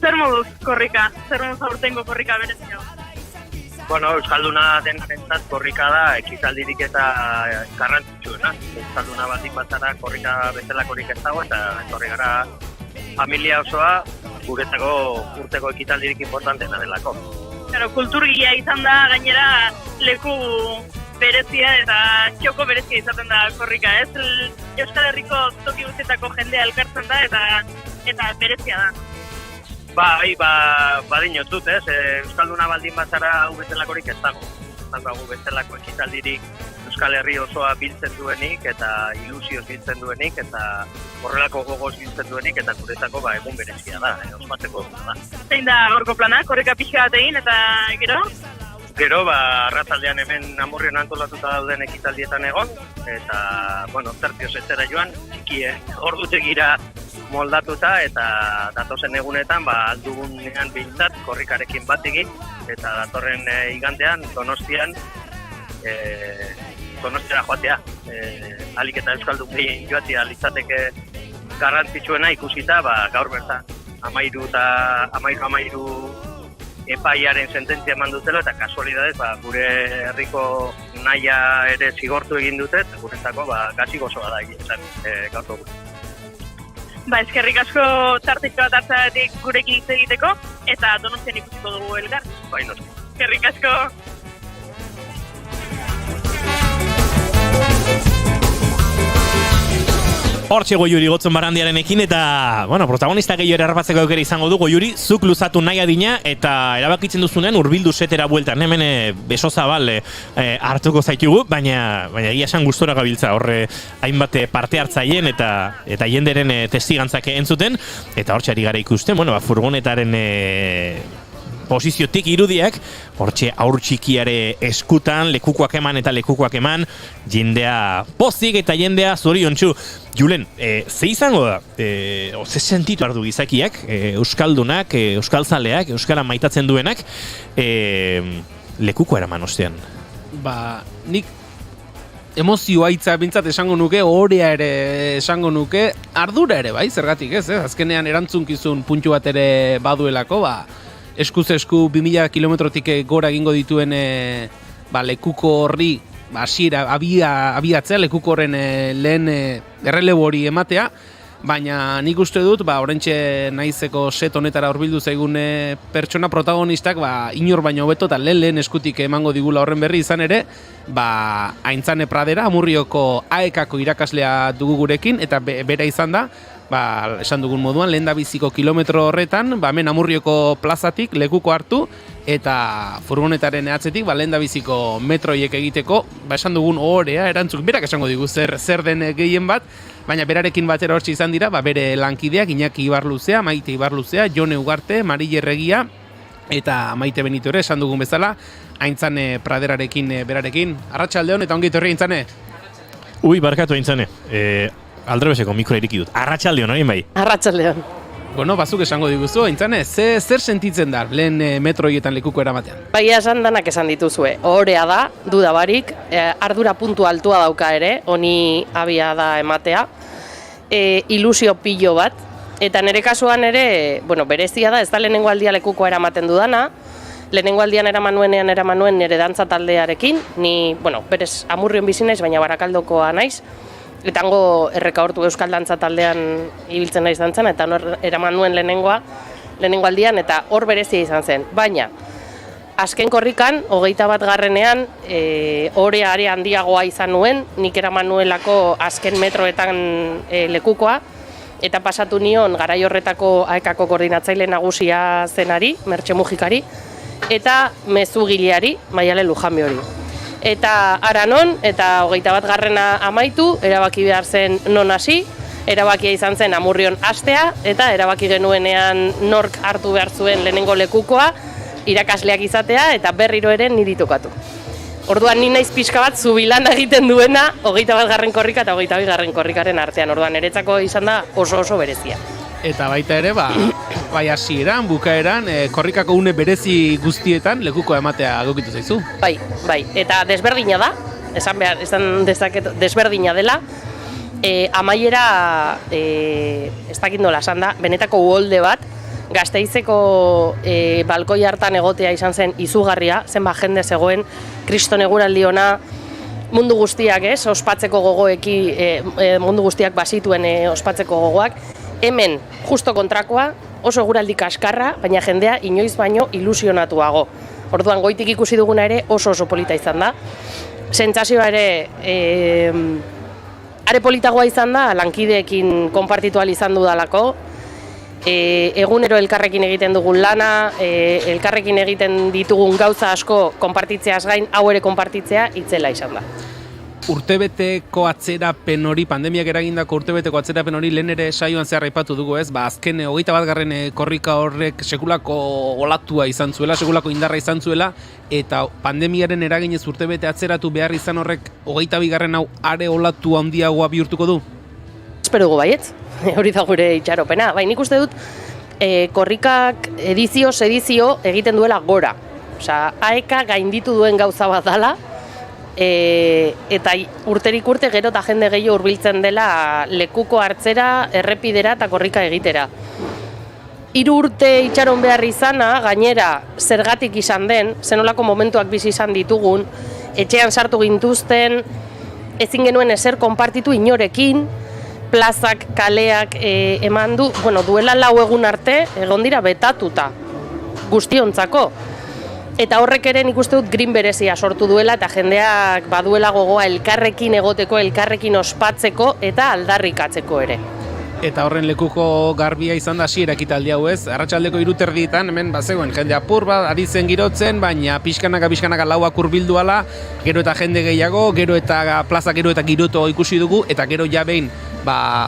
zer moduz korrika, zer moduz aurtengo korrika berezia? Bueno, Euskalduna denarentzat korrika da ekitaldirik eta garrantzitsuena. Euskalduna batik batzara korrika bezalakorik ez dago eta etorri gara familia osoa guretzako urteko ekitaldirik importantena delako. Claro, kulturgia izan da gainera leku berezia eta txoko berezia izaten da korrika, ez? Euskal Herriko toki guztietako jendea elkartzen da eta berezia da. Badinotut, ez? Euskalduna baldin bazara hau bezalakorik ez dago. Gu bezalako ekitaldirik Euskal Herri osoa biltzen duenik eta ilusioz biltzen duenik eta horrelako gogoz biltzen duenik eta guretzako egun berezia da, ospatzeko eguna da. Zein da gaurko plana, korrika pixka bat egin eta gero? Gero, arratzaldean hemen Amurrion antolatuta dauden ekitaldietan egon, eta, tertioz etxera joan, ordutegira moldatuta, eta datozen egunetan, aldugunean behintzat, korrikarekin bat egin, eta datorren igandean, Donostian, Donostiara joatea. Alik eta Euskaldun gehien joatea litzateke garrantzitsuena ikusita, gaur bertan, 13 epaiaren sententzia eman dutelo eta kasualidadez gure herriko naia ere zigortu egin dute eta guretzako gazi gozoa da gaurko gure. Eskerrik asko tarteko bat hartzatik gurekin hitz egiteko eta Donostian ikusiko dugu elgar. Eskerrik asko! Hortxe Goiuri Gotzon Barandiarenekin eta, protagonista gehiago errapatzeko aukera izango du Goiuri, zuk luzatu nahi adina eta erabakitzen duzunean hurbildu setera bueltan, hemen beso zabal hartuko zaitugu, baina egia esan gustora gabiltza horre hainbat parte hartzaien eta jenderen testigantzak entzuten, eta hortxe ari gara ikusten, furgonetaren posiziotik irudiak, hortxe aur txikiare eskutan, lekukoak eman, jendea pozik eta jendea zoriontsu. Julen, ze izango da, ze sentitu hartu gizakiak, euskaldunak, euskaltzaleak, euskara maitatzen duenak, lekuko eraman ostean? Nik emozioa hitza bintzat esango nuke, orea ere esango nuke, ardura ere zergatik ez, azkenean erantzunkizun puntu bat ere baduelako, eskuz esku 2000 kilometrotik gora egingo dituen lekuko horri abiatzea, lekuko horren lehen errelebo hori ematea, baina nik uste dut, oraintxe naizeko set honetara hurbildu zaigun pertsona protagonistak, inor baino hobeto eta lehen eskutik emango digula horren berri izan ere, Aintzane Pradera, Amurrioko AEK-ko irakaslea dugu gurekin, eta bera izan da, esan dugun moduan, lehendabiziko kilometro horretan, hemen Amurrioko plazatik lekuko hartu, eta furgonetaren atzetik, lehendabiziko metroiek egiteko, esan dugun orea, erantzuk, berak esango digu zer den gehien bat, baina berarekin batera hortxe izan dira, bere lankideak, Iñaki Ibarluzea, Maite Ibarluzea, Jone Ugarte, Marile Regia, eta Maite Benito ere, esan dugun bezala, Aintzane Praderarekin, berarekin. Arratsaldeon eta ongi etorri Aintzane. Barkatu Aintzane. Aldrebeseko mikroa iriki dut. Arratsaldeon, hori bai? Arratsaldeon. Bazuk esango diguzu, Aintzane, zer sentitzen da lehen metroietan lekuko eramatean? Esan danak esan dituzue. Ohorea da, duda barik, ardura puntu altua dauka ere, honi abia da ematea, ilusio pilo bat, eta nire kasuan ere, berezia da, ez da lehenengo aldia lekuko eramaten dudana, lehenengo aldian eraman nuen nire dantza taldearekin, ni, berez Amurrion bizi naiz, baina Barakaldokoa naiz, eta hango Errekaortu Euskal Dantza taldean ibiltzen naiz dantzan, eta eraman nuen lehenengoa, lehenengo aldian, eta hor berezia izan zen. Baina, azken korrikan, 21. Orea are handiagoa izan nuen, nik eraman nuelako azken metroetan lekukoa, eta pasatu nion garai horretako AEKako koordinatzaile nagusia zenari, Mertxe Mujikari, eta mezugileari, Maiale Lujame hori. Eta ara non, eta 21. amaitu, erabaki behar zen non hasi, erabakia izan zen Amurrion hastea, eta erabaki genuenean nork hartu behar zuen lehenengo lekukoa, irakasleak izatea, eta berriro ere niri tokatu. Orduan ni naiz pixka bat zubilan egiten duena 21. korrika eta 22. korrikaren artean. Orduan niretzako izan da oso berezia. Eta baita ere, bai hasieran, bukaeran, korrikako une berezi guztietan lekukoa ematea egokitu zaizu. Bai, eta desberdina da, esan dezaket desberdina dela, amaiera, ez dakit nola esan da, benetako uholde bat, Gasteizeko balkoi hartan egotea izan zen izugarria, zenbat jende zegoen, kriston eguraldi ona, mundu guztiak ospatzeko gogoeki, mundu guztiak bazituen ospatzeko gogoak. Hemen, justo kontrakoa, oso eguraldi kaskarra, baina jendea inoiz baino ilusionatuago. Orduan goitik ikusi duguna ere oso polita izan da. Sentsazioa ere are politagoa izan da, lankideekin konpartitu ahal izan dudalako. Egunero elkarrekin egiten dugun lana, elkarrekin egiten ditugun gauza asko konpartitzeaz gain, hau ere konpartitzea itzela izan da. Urtebeteko atzerapen hori, pandemiak eragindako urtebeteko atzerapen hori lehen ere saioan zehar aipatu dugu ez, azken 21. korrika horrek sekulako olatua izan zuela, sekulako indarra izan zuela, eta pandemiaren eraginez urtebete atzeratu behar izan horrek 22. hau are olatu handiagoa bihurtuko du? Espero dugu baietz, hori da gure itxaropena. Bai, nik uste dut korrikak edizio egiten duela gora. Osea, AEK gainditu duen gauza bat dela, eta urterik urte gero eta jende gehiago hurbiltzen dela lekuko hartzera, errepidera eta korrika egitera. 3 urte itxaron behar izana, gainera zergatik izan den, zenolako momentuak bizi izan ditugun, etxean sartu gintuzten, ezin genuen ezer konpartitu inorekin, plazak, kaleak eman du, duela 4 egun arte, egon dira betatuta, guztiontzako. Eta horrek ere nik uste dut green berezia sortu duela eta jendeak baduela gogoa elkarrekin egoteko, elkarrekin ospatzeko eta aldarrikatzeko ere. Eta horren lekuko garbia izan da hasiera ekitaldi hau ez, arratsaldeko 3:30 hemen bazegoen jende apur bat ari zen girotzen, baina pixkanaka lauak hurbildu ala, gero eta jende gehiago, gero eta plaza gero eta giroto ikusi dugu, eta gero ja behin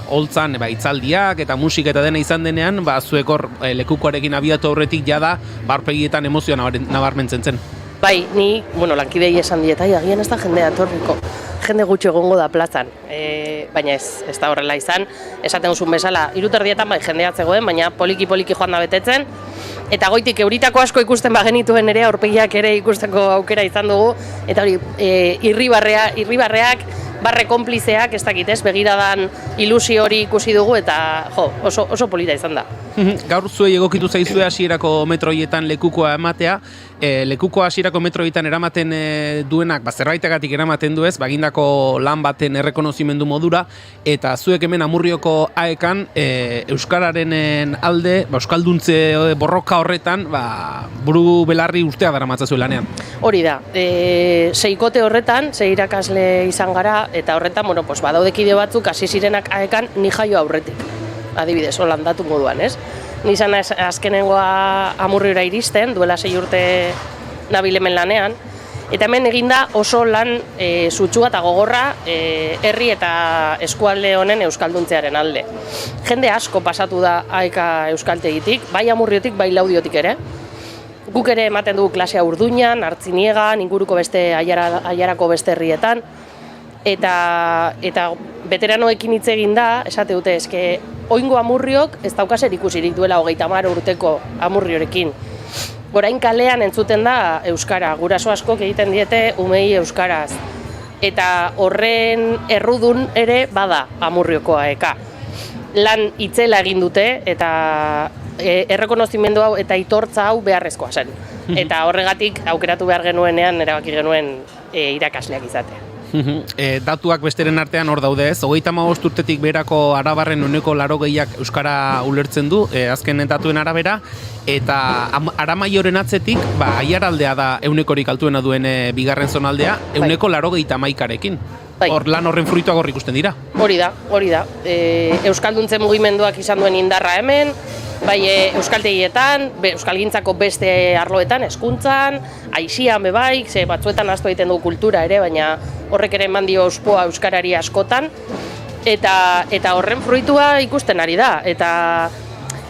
holtzan hitzaldiak eta musika eta dena izan denean, zuek hor lekukoarekin abiatu aurretik jada barpegietan emozioa nabarmentzen zen. Bai, ni, lankidei esan dieta, agian ez da jendea etorriko. Jende gutxi egongo da plazan, baina ez da horrela izan. Esaten zuen bezala, 3:30 bai jendea zegoen, baina poliki joan da betetzen. Eta goitik euritako asko ikusten bagenituen ere, aurpegiak ere ikusteko aukera izan dugu. Eta hori, irribarreak, barre konplizeak, ez dakit ez, begiradan ilusio hori ikusi dugu eta oso polita izan da. Gaur zuei egokitu zaizue hasierako metroietan lekukoa ematea, lekuko hasierako metroietan eramaten duenak, zerbaitagatik eramaten du ez, bagindako lan baten errekonozimendu modura, eta zuek hemen Amurrioko AEKan euskararen alde, euskalduntze borroka horretan, buru belarri urtea daramatzazu lanean. Hori da, 6 horretan, 6 irakasle izan gara, eta horretan, badaude kide batzuk hasi zirenak AEKan ni jaio aurretik. Adibidez, holandatu moduan, ez? Ni izan azkenengoa Amurriora iristen, duela 6 urte nabil hemen lanean, eta hemen eginda oso lan sutsua eta gogorra herri eta eskualde honen euskalduntzearen alde. Jende asko pasatu da AEK euskaltegitik, bai Amurriotik, bai Laudiotik ere. Guk ere ematen dugu klasea Urduñan, Artziniegan, inguruko beste aiarako beste herrietan, eta veteranoekin hitz egin da, esate dute, eske oingo Amurriok ez daukazer ikusirik duela 30 urteko Amurriorekin. Orain kalean entzuten da euskara, guraso askok egiten diete umei euskaraz. Eta horren errudun ere bada Amurrioko AEK. Lan itzela egin dute eta errekonozimendu hau eta aitortza hau beharrezkoa zen. Eta horregatik aukeratu behar genuenean erabaki genuen irakasleak izatea. Datuak besteren artean hor daude ez, 35 urtetik berako arabarren 80%ak euskara ulertzen du, azken datuen arabera, eta Aramaioren atzetik, Aiaraldea da 100%rik altuena duen bigarren zonaldea, 191%rekin. Hor lan horren fruituak hor ikusten dira. Hori da. Euskalduntze mugimenduak izan duen indarra hemen, bai euskaltegietan, euskalgintzako beste arloetan, hezkuntzan, aisian bebai, ze batzuetan ahaztu egiten du kultura ere, baina horrek ere eman dio auspoa euskarari askotan, eta horren fruitua ikusten ari da. Eta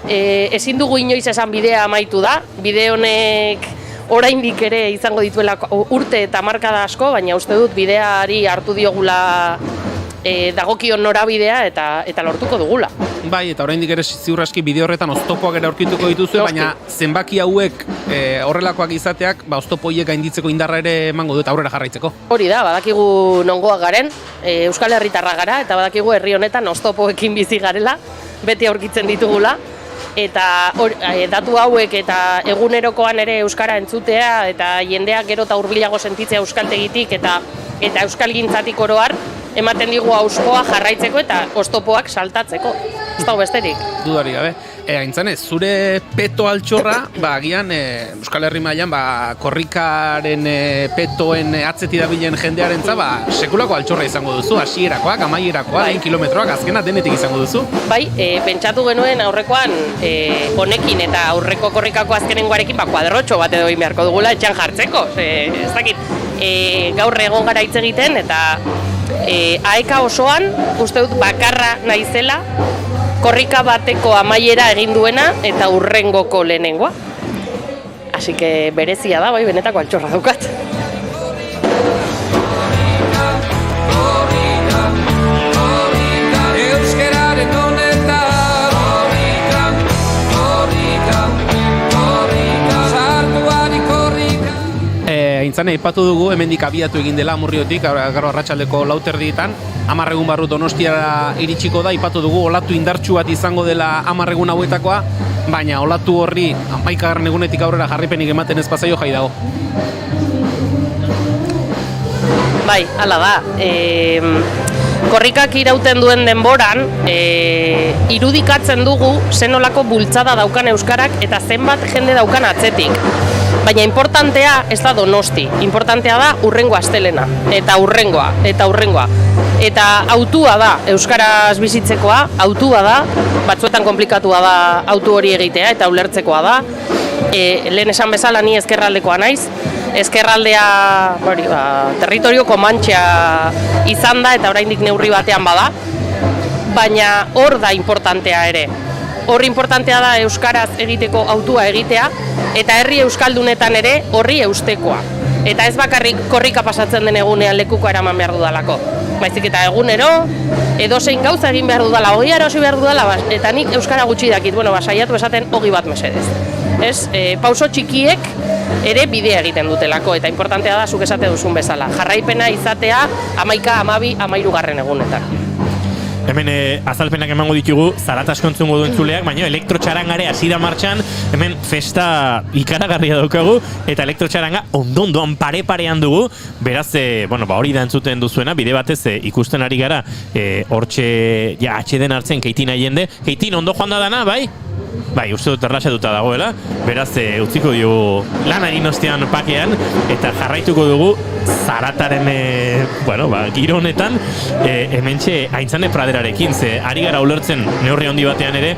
ezin dugu inoiz esan bidea amaitu da, bide honek oraindik ere izango dituela urte eta hamarkada asko, baina uste dut bideari hartu diogula dagokion norabidea eta lortuko dugula. Bai, eta oraindik ere ziur aski bide horretan oztopoak ere aurkituko dituzue, baina zenbaki hauek horrelakoak izateak, oztopo horiek gainditzeko indarra ere emango dut aurrera jarraitzeko. Hori da, badakigu nongoak garen, Euskal Herritarra gara, eta badakigu herri honetan oztopoekin bizi garela, beti aurkitzen ditugula. Eta datu hauek eta egunerokoan ere euskara entzutea eta jendeak gero eta hurbilago sentitzea euskaltegitik eta euskalgintzatik oro har ematen digu auspoa jarraitzeko eta oztopoak saltatzeko. Ez dago besterik. Dudarik gabe. Aintzane, zure peto altxorra, agian Euskal Herri mailan korrikaren petoen atzeti dabilen jendearentza sekulako altxorra izango duzu, hasierakoak, amaierakoak, 1 kilometroak, azkena denetik izango duzu. Bai, pentsatu genuen aurrekoan honekin eta aurreko korrikako azkenengoarekin kuadrotxo bat edo beharko dugula etxean jartzeko. Ez dakit, gaur egon gara hitz egiten eta aeka osoan uste dut bakarra naizela korrika bateko amaiera egin duena eta hurrengoko lehenengoa. Así que berezia da, bai, benetako altxorra daukat. Aintzane, ipatu dugu, hemendik abiatu egin dela Amurriotik, gero arratsaldeko 4:00 10 egun barru Donostiara iritsiko da, ipatu dugu, olatu indartsu bat izango dela 10 egun hauetakoa, baina olatu horri 11. egunetik aurrera jarripenik ematen ez bazaio jai dago. Bai, hala da. Korrikak irauten duen denboran, irudikatzen dugu zenolako bultzada daukan euskarak eta zenbat jende daukan atzetik. Baina importantea ez da Donosti, importantea da hurrengo astelena, eta hurrengoa. Eta autua da euskaraz bizitzekoa, autua da, batzuetan konplikatua da autu hori egitea eta ulertzekoa da. Lehen esan bezala ni ezkerraldekoa naiz, ezkerraldea territorio komantxea izan da eta oraindik neurri batean bada, baina hor da importantea ere. Horri importantea da euskaraz egiteko autua egitea eta herri euskaldunetan ere horri eustekoa. Eta ez bakarrik korrika pasatzen den egunean lekuko eraman behar dudalako. Baizik eta egunero, edozein gauza egin behar dudala, ogia erosi behar dudala, eta nik euskara gutxi dakit, saiatu esaten ogi bat mesedez. Pauso txikiek ere bidea egiten dutelako, eta importantea da zuk esate duzun bezala. Jarraipena izatea 11, 12, 13 egunetan. Hemen azalpenak emango ditugu, Zarata asko entzungo duen zuleak, baina elektrotxarangare hasi da martxan, hemen festa ikaragarria daukagu, eta elektrotxaranga ondoan pare-parean dugu, beraz, hori da entzuten duzuena, bide batez ikusten ari gara, hortxe, atxeden hartzen Keitin jende. Keitin, ondo joan da dana, bai? Bai, uste dut erlaxatuta dagoela, beraz, utziko dugu lan egin ostean pakean, eta jarraituko dugu Zarataren, giro honetan, hementxe Aintzane Praderarekin, ze ari gara ulertzen neurri handi batean ere,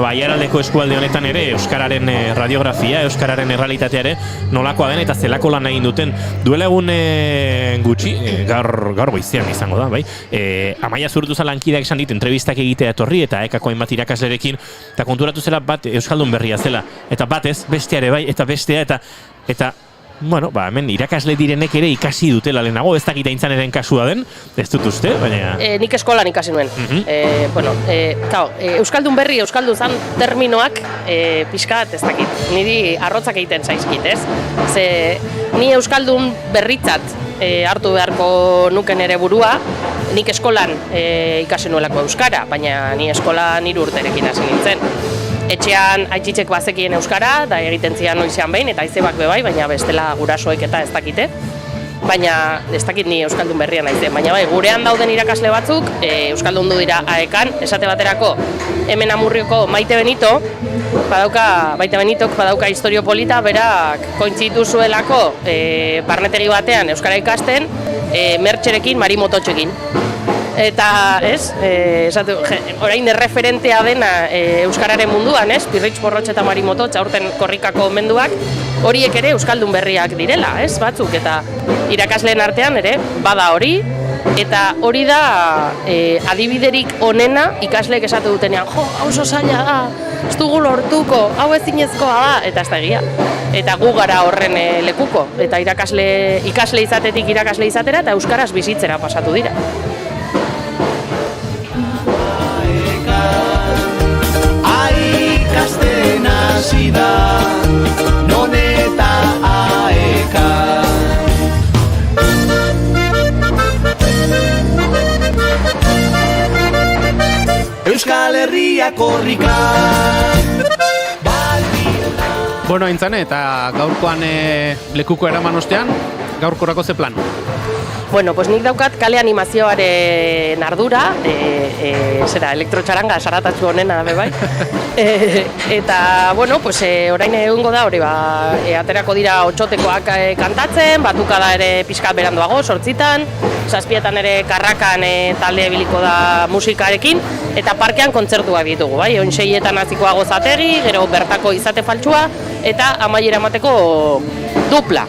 Aiaraldeko eskualde honetan ere, euskararen radiografia, euskararen errealitatea ere, nolakoa den eta zelako lan egin duten. Duela egun gutxi, gaur goizean izango da, bai? Amaia Zurduza lankideak esan dit, entrevistak egitea etorri eta ekako hainbat irakaslerekin, eta konturatu zela bat euskaldun berria zela, eta batez, besteare bai, eta bestea, eta hemen irakasle direnek ere ikasi dutela lehenago, ez dakit Aintzaneren kasua den, ez dut uste, baina... Nik eskolan ikasi nuen. Euskaldun berri, euskaldun zan terminoak pixkat, ez dakit, niri arrotzak egiten zaizkit, ez? Ze ni euskaldun berritzat hartu beharko nuken ere burua, nik eskolan ikasi nuelako euskara, baina ni eskolan 3 urterekin hasi nintzen. Etxean aitzitzek bazekien euskara, da egiten zian noizean behin, eta izebak bebai, baina bestela gurasoek eta ez dakite. baina ez dakit ni euskaldun berria naizen, baina bai, gurean dauden irakasle batzuk euskaldundu dira AEKan, esate baterako hemen Amurrioko Maite Benitok badauka historio polita, berak kointzitu zuelako barnetegi batean euskara ikasten, Mertxerekin, Mari Mototxekin. Eta, orain erreferentea dena euskararen munduan, Pirritx Borrotx eta Mari Mototx, aurten korrikako menduak, horiek ere euskaldun berriak direla, batzuk, eta irakasleen artean ere, bada hori, eta hori da adibiderik onena ikasleek esatu dutenean, hau oso zaila da, ez dugu lortuko, hau ezinezkoa da, eta ez da egia. Eta gu gara horren lekuko, eta ikasle izatetik irakasle izatera, eta euskaraz bizitzera pasatu dira. Ikasten hasi da, non eta aeka. Euskal Herria korrika. Bueno, Aintzane, eta gaurkoan lekuko eraman ostean, gaurkorako ze plan? Bueno, pues nik daukat kale animazioaren ardura, elektrotxaranga saratatxu honena, bai. Eta, bueno, pues orain egungo da, hori aterako dira otxotekoak kantatzen, batukada ere pixkat beranduago, 8:00, 7:00 ere karrakan talde biliko da musikarekin, eta parkean kontzertuak ditugu, bai, 6:00 hasikoa Gozategi, gero bertako izate faltsua, eta amaiera emateko dupla.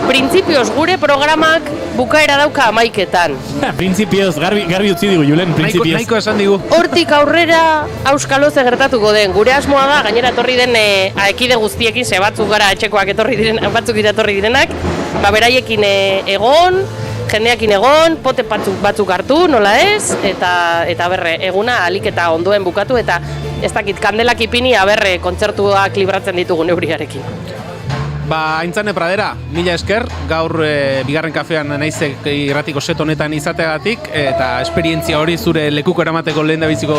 Printzipioz gure programak bukaera dauka 11:00. Printzipioz, garbi utzi digu, Julen, printzipioz. Nahiko esan digu. Hortik aurrera auskalo ze gertatuko den. Gure asmoa da, gainera etorri den aekide guztiekin, ze batzuk gara etxekoak batzuk dira etorri direnak, beraiekin egon, jendeakin egon, pote batzuk hartu, nola ez, eta berre, eguna alik eta ondoen bukatu, eta ez dakit kandelak ipini, kontzertuak libratzen ditugu neuriarekin. Aintzane Pradera, mila esker, gaur bigarren kafean naizek irratiko set honetan izateagatik, eta esperientzia hori zure lekuko eramateko lehendabiziko,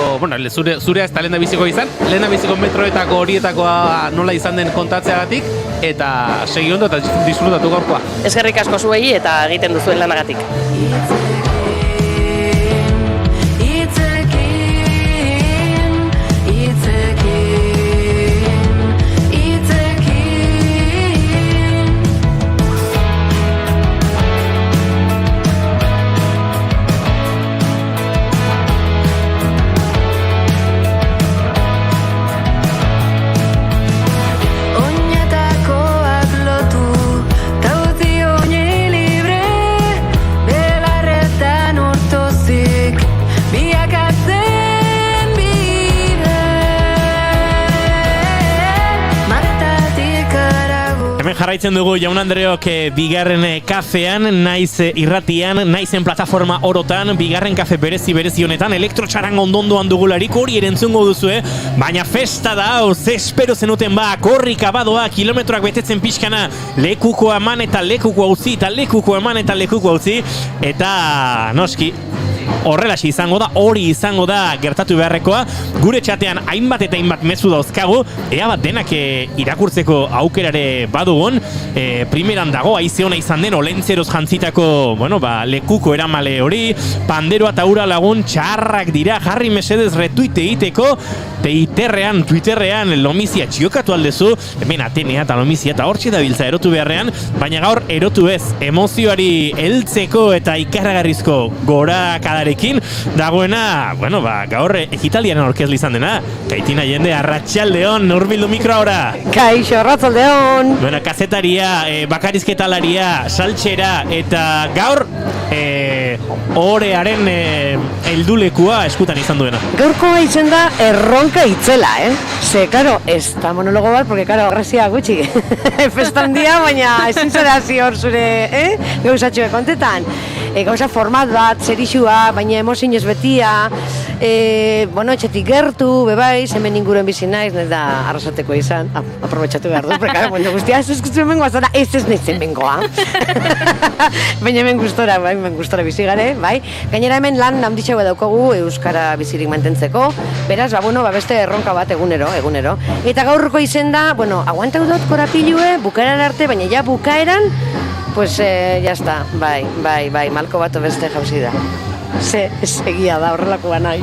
zurea ez da lehendabiziko izan, lehendabiziko metroetako horietakoa nola izan den kontatzeagatik, eta segi ondo eta disfrutatu gaurkoa. Eskerrik asko zuei eta egiten duzuen lanagatik. Jarraitzen dugu Jaun Andreok bigarren kafean, naiz irratian, naizen plataforma orotan, bigarren kafe berezi honetan, elektrotxaranga ondondoan dugularik hori erentzungo duzue, baina festa da, ze espero zenuten korrika badoa, kilometroak betetzen pixkana, lekuko eman eta lekuko hauzi, eta lekuko eman eta lekuko hauzi, eta noski, horrelaxi izango da, hori izango da gertatu beharrekoa, gure txatean hainbat eta hainbat mezu dauzkagu, ea bat denak irakurtzeko aukerare badugun, primeran dago, haize hona izan den, olentzeroz jantzitako, lekuko eramale hori, panderoa eta ura lagun txarrak dira, jarri mesedez retuite egiteko, Twitterrean lomizia txiokatu aldezu, hemen Atenea eta lomizia eta hortxe da biltza erotu beharrean, baina gaur erotu ez, emozioari heltzeko eta ikarragarrizko gora kadarekin, dagoena, gaur ekitaliaren aurkezle izan dena, Kaitina Jende, arratsaldeon, hurbildu mikro ahora. Kaixo, arratsaldeon. Kazetaria, bakarizketalaria, saltxera, eta gaur, orearen heldulekua eskutan izan duena. Gaurkoa izan da erronka itzela, Ze, karo, ez da monologo bat, porque, karo, agresia gutxi. Festan dia, baina ezin zara hor zure, gauzatxoe kontetan. Gauza format bat, zerixua, baina emozioz betia, etxetik gertu, bebaiz, hemen inguruen bizi naiz, nahi da arrasateko izan, aprobetxatu behar dut, porque, bueno, guztia, ez guztu hemen guazara, ez nahiz hemen goa. Baina hemen gustora bizi gare, bai? Gainera hemen lan handitxeua daukagu euskara bizirik mantentzeko, beraz, beste erronka bat egunero. Eta gaurko izen da, aguantau dut korapilue, bukaeran arte, baina ja bukaeran, pues ya está, bai, malko bat beste jauzi da. Egia da, horrelakoa naiz.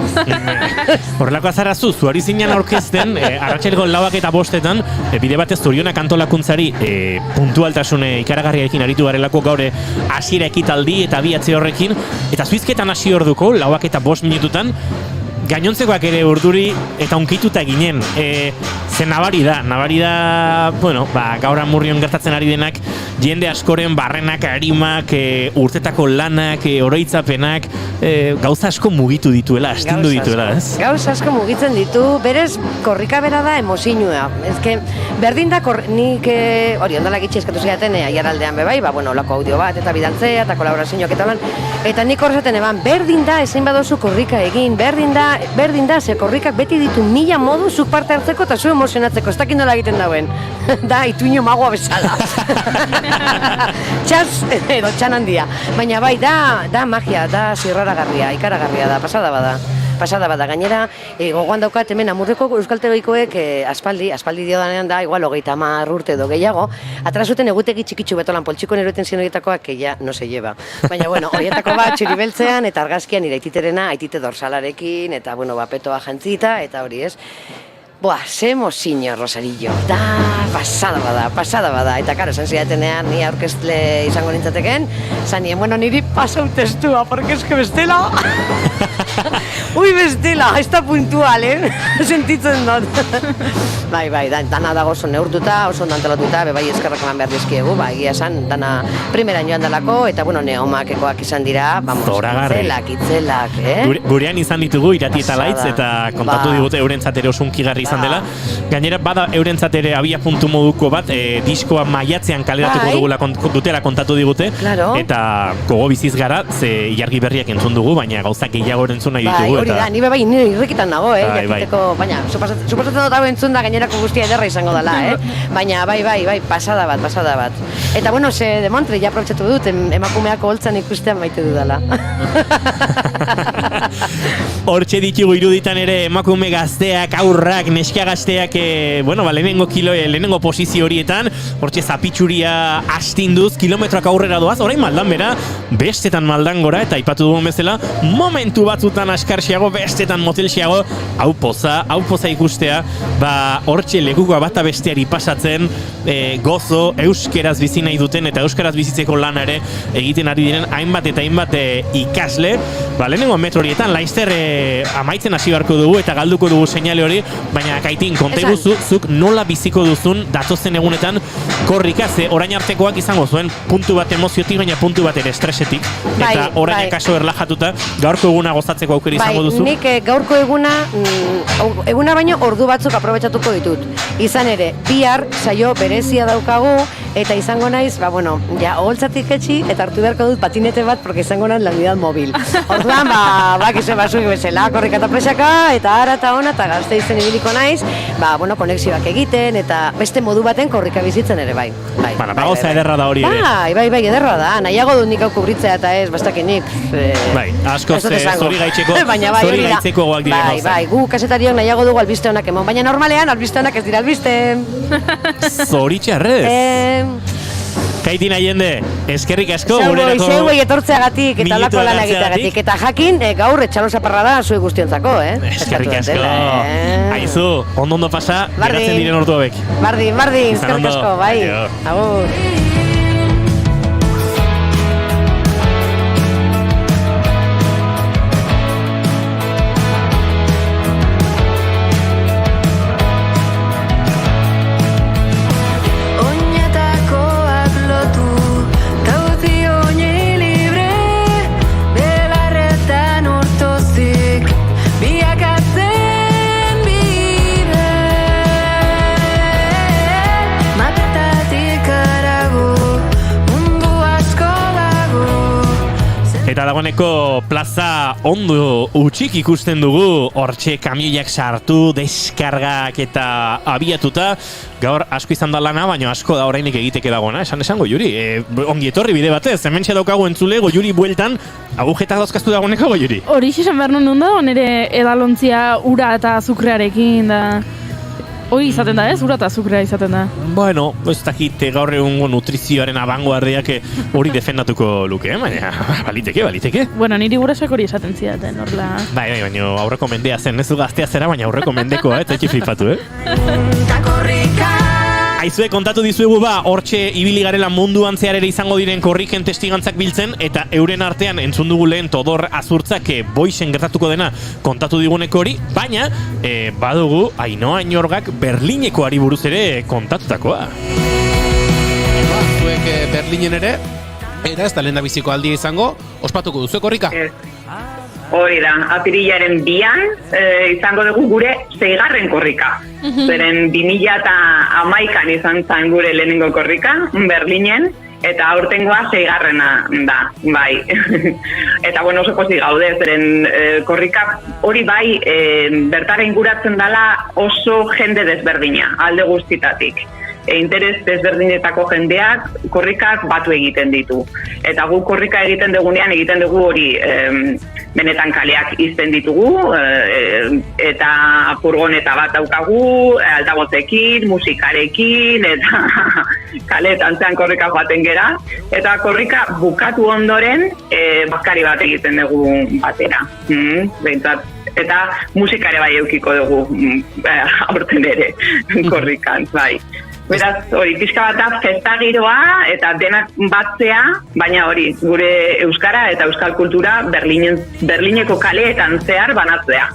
Horrelakoa zarazu, zuari zinean aurkezten, arratsaleko 4 eta 5 bide batez Zorionak antolakuntzari puntualtasune ikaragarriarekin aritu garelako gaur hasiera ekitaldi eta abiatze horrekin, eta zuizketan hasi orduko 4 eta 5 minututan, gainontzekoak ere urduri eta unkituta ginen. Zen nabari da, bueno, gaur Amurrion gertatzen ari denak, jende askoren barrenak, arimak, urtetako lanak, oroitzapenak, gauza asko mugitu dituela, astindu dituela, ez? Gauza asko mugitzen ditu, berez korrika bera da emozioa. Ezke, berdin da, nik hori ondala gitxi eskatu zidaten aiaraldean bebai, bueno, olako audio bat eta bidaltzea eta kolaborazioak eta lan, eta nik horrezaten eban, berdin da, ezin badozu korrika egin, berdin da, ze korrikak beti ditu 1000 modu zuk parte hartzeko eta zu emozionatzeko, ez dakit nola egiten dauen. Da, ituino magoa bezala. Txas, edo txan handia. Baina bai, da magia, da zirraragarria, ikaragarria da, pasada bada. Gainera, gogoan daukat hemen Amurreko euskaltegikoek aspaldi diodanean da, igual 30 urte edo gehiago, atrazuten egutegi txikitsu betolan poltsikoen eroeten ziren horietakoak, que ya no se lleva. Baina, bueno, horietako bat txuribeltzean eta argazkian iraititerena, aitite dorsalarekin, eta, bueno, petoa jantzita, eta hori ez. Ze emozio, Rosarillo, da pasada bada, eta karo, esan zidatenean, ni aurkezle izango nintzateken, zanien, bueno, niri pasau testua, porque es que bestela, bestela, ez da puntual, sentitzen dut. Bai, dana dago oso neurtuta, oso ondantelatuta, bai eskerrak eman behar dizkiegu, egia esan, dana primeran joan dalako, eta, bueno, neomakekoak izan dira, itzelak, Gurean izan ditugu, Irati eta Laitz, eta kontatu digute eurentzat ere osunkigarri izan dela. Gainera, bada eurentzat ere abia puntu moduko bat, diskoa maiatzean kaleratuko dutela kontatu digute, eta gogo biziz gara, ze ilargi berriak entzun dugu, baina gauzak gehiago entzun nahi ditugu. Hori da, nire irrikitan nago, jakiteko, baina, supasatzen dut hau entzun da gainerako guztia ederra izango dela, baina, bai, pasada bat. Eta, bueno, ze demontre, ja aprobetxatu dut, emakumeako holtzan ikustean maite dudala. Hortxe ditugu iruditan ere emakume gazteak, aurrak, neska gazteak, lehenengo posizio horietan, hortxe zapitxuria astinduz, kilometroak aurrera doaz, orain maldan bera, bestetan maldan gora, eta aipatu dugun bezala, momentu batzutan askarxiago, bestetan motelxiago, hau poza ikustea, hortxe lekukoa bata besteari pasatzen, gozo, euskeraz bizi nahi duten, eta euskaraz bizitzeko lana ere egiten ari diren hainbat eta hainbat ikasle, lehenengo metro horietan, Laizter amaitzen hasi beharko dugu eta galduko dugu seinale hori, baina Kaitin, konta iguzu, zuk nola biziko duzun datozen egunetan korrika, ze orain artekoak izango zuen puntu bat emoziotik, baina puntu bat ere estresetik, eta orain akaso erlajatuta, gaurko eguna gozatzeko aukera izango duzu? Nik gaurko eguna baino ordu batzuk aprobetxatuko ditut. Izan ere, bihar saio berezia daukagu, eta izango naiz, oholtzatik etxi, eta hartu beharko dut patinete bat, porque izango naiz la unidad móvil. Orduan, bakizu basuk bezala, korrika eta presaka, eta ara eta ona, eta gazte izen ibiliko naiz, konexioak egiten, eta beste modu baten korrika bizitzen ere, bai. Gauza ederra da hori ere. Bai, ederra da, nahiago dut nik hau kubritzea eta ez, bastakinik. Askoz zori gaitzeko goak dire gauza. Bai, gu kasetariak nahiago dugu albiste honak emon, baina normalean albiste honak ez dira albiste. Zoritxarrez. Kaitin Allende, eskerrik asko gurerako zeuei etortzeagatik eta lako lan egiteagatik, eta jakin gaur etxalo zaparra da zue guztiontzako, Eskerrik asko. Aizu, ondo pasa, geratzen diren ordu hauek. Bardin, eskerrik asko, bai. Agur. Eta dagoeneko plaza ondo utxik ikusten dugu, hortxe kamioiak sartu, deskargak eta abiatuta. Gaur asko izan da lana, baina asko da orainik egiteke dagoena, esango Juri. Ongi etorri bide batez, hemen daukagu entzule, Goiuri bueltan, agujetak dauzkaztu dagoeneko, Goiuri. Hori esan behar non da, nire edalontzia ura eta azukrearekin da... Hori izaten da, ez? Ura eta azukrea izaten da. Bueno, ez dakit gaur egungo nutrizioaren abangoardiak hori defendatuko luke, baina baliteke. Bueno, niri gurasoak hori esaten zidaten, horla. Bai, baina aurreko mendea zen, ez du gaztea zera, baina aurreko mendekoa, ez etxe flipatu, Aizue, kontatu dizuegu hortxe ibili garela munduan zehar ere izango diren korriken testigantzak biltzen, eta euren artean entzun dugu lehen Todor Azurtzak boixen gertatuko dena kontatu diguneko hori, baina badugu Ainhoa Inorgak Berlinekoari buruz ere kontatutakoa. Zuek Berlinen ere, eta ez da lehen da biziko aldia izango, ospatuko duzu korrika? Hori da, apirilaren 2an izango dugu gure 6. korrika. Zeren 2011an izan zen gure lehenengo korrika, Berlinen, eta aurtengoa 6. da, bai. Eta bueno, oso pozik gaude, zeren korrika hori bai bertara inguratzen dela oso jende desberdina, alde guztitatik. Interes desberdinetako jendeak korrikak batu egiten ditu. Eta gu korrika egiten dugu hori benetan kaleak izten ditugu, eta furgoneta bat daukagu, altabozekin, musikarekin, eta kaleetan zean korrika joaten gera. Eta korrika bukatu ondoren bazkari bat egiten dugu batera. Behintzat, eta musikare bai eukiko dugu aurten ere korrikan, bai. Beraz, hori, pixka bat festa giroa eta denak batzea, baina hori, gure euskara eta euskal kultura Berlineko kaleetan zehar banatzea.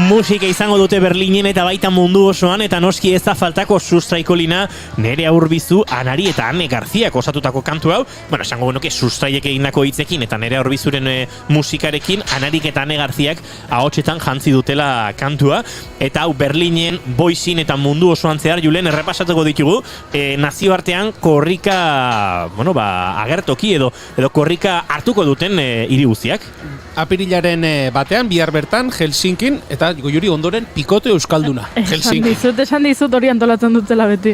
Musika izango dute Berlinen eta baita mundu osoan, eta noski ez da faltako sustraikolina Nerea Urbizu, Anari eta Ane Garziak osatutako kantu hau. Bueno, esango genuke sustraiek egindako hitzekin eta Nerea Urbizuren musikarekin Anarik eta Ane Garziak ahotsetan jantzi dutela kantua. Eta hau Berlinen, Boixin eta mundu osoan zehar Julen errepasatuko ditugu nazioartean korrika, bueno, agertoki edo korrika hartuko duten hiri guztiak. Apirilaren batean, bihar bertan, Helsinkin, eta goiuri ondoren Pikote Euskalduna. Esan dizut hori antolatzen dutela beti.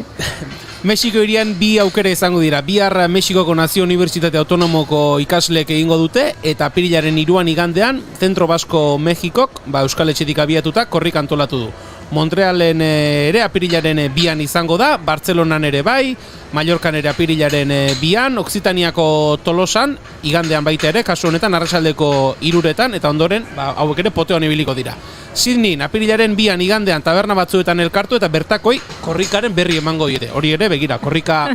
Mexiko hirian bi aukera izango dira. Bihar Mexikoko Nazio Unibertsitate Autonomoko ikasleek egingo dute, eta apirilaren 3an igandean, Zentro Basko Mexikok, Euskal Etxetik abiatuta, korrik antolatu du. Montrealen ere apirilaren 2an izango da, Bartzelonan ere bai, Mallorcan ere apirilaren 2an, Occitaniako Tolosan, igandean baita ere, kasu honetan arratsaldeko 3etan, eta ondoren, hauek ere poteon ibiliko dira. Sydneyn, apirilaren 2an igandean taberna batzuetan elkartu, eta bertakoi korrikaren berri emango dire. Hori ere, begira, korrika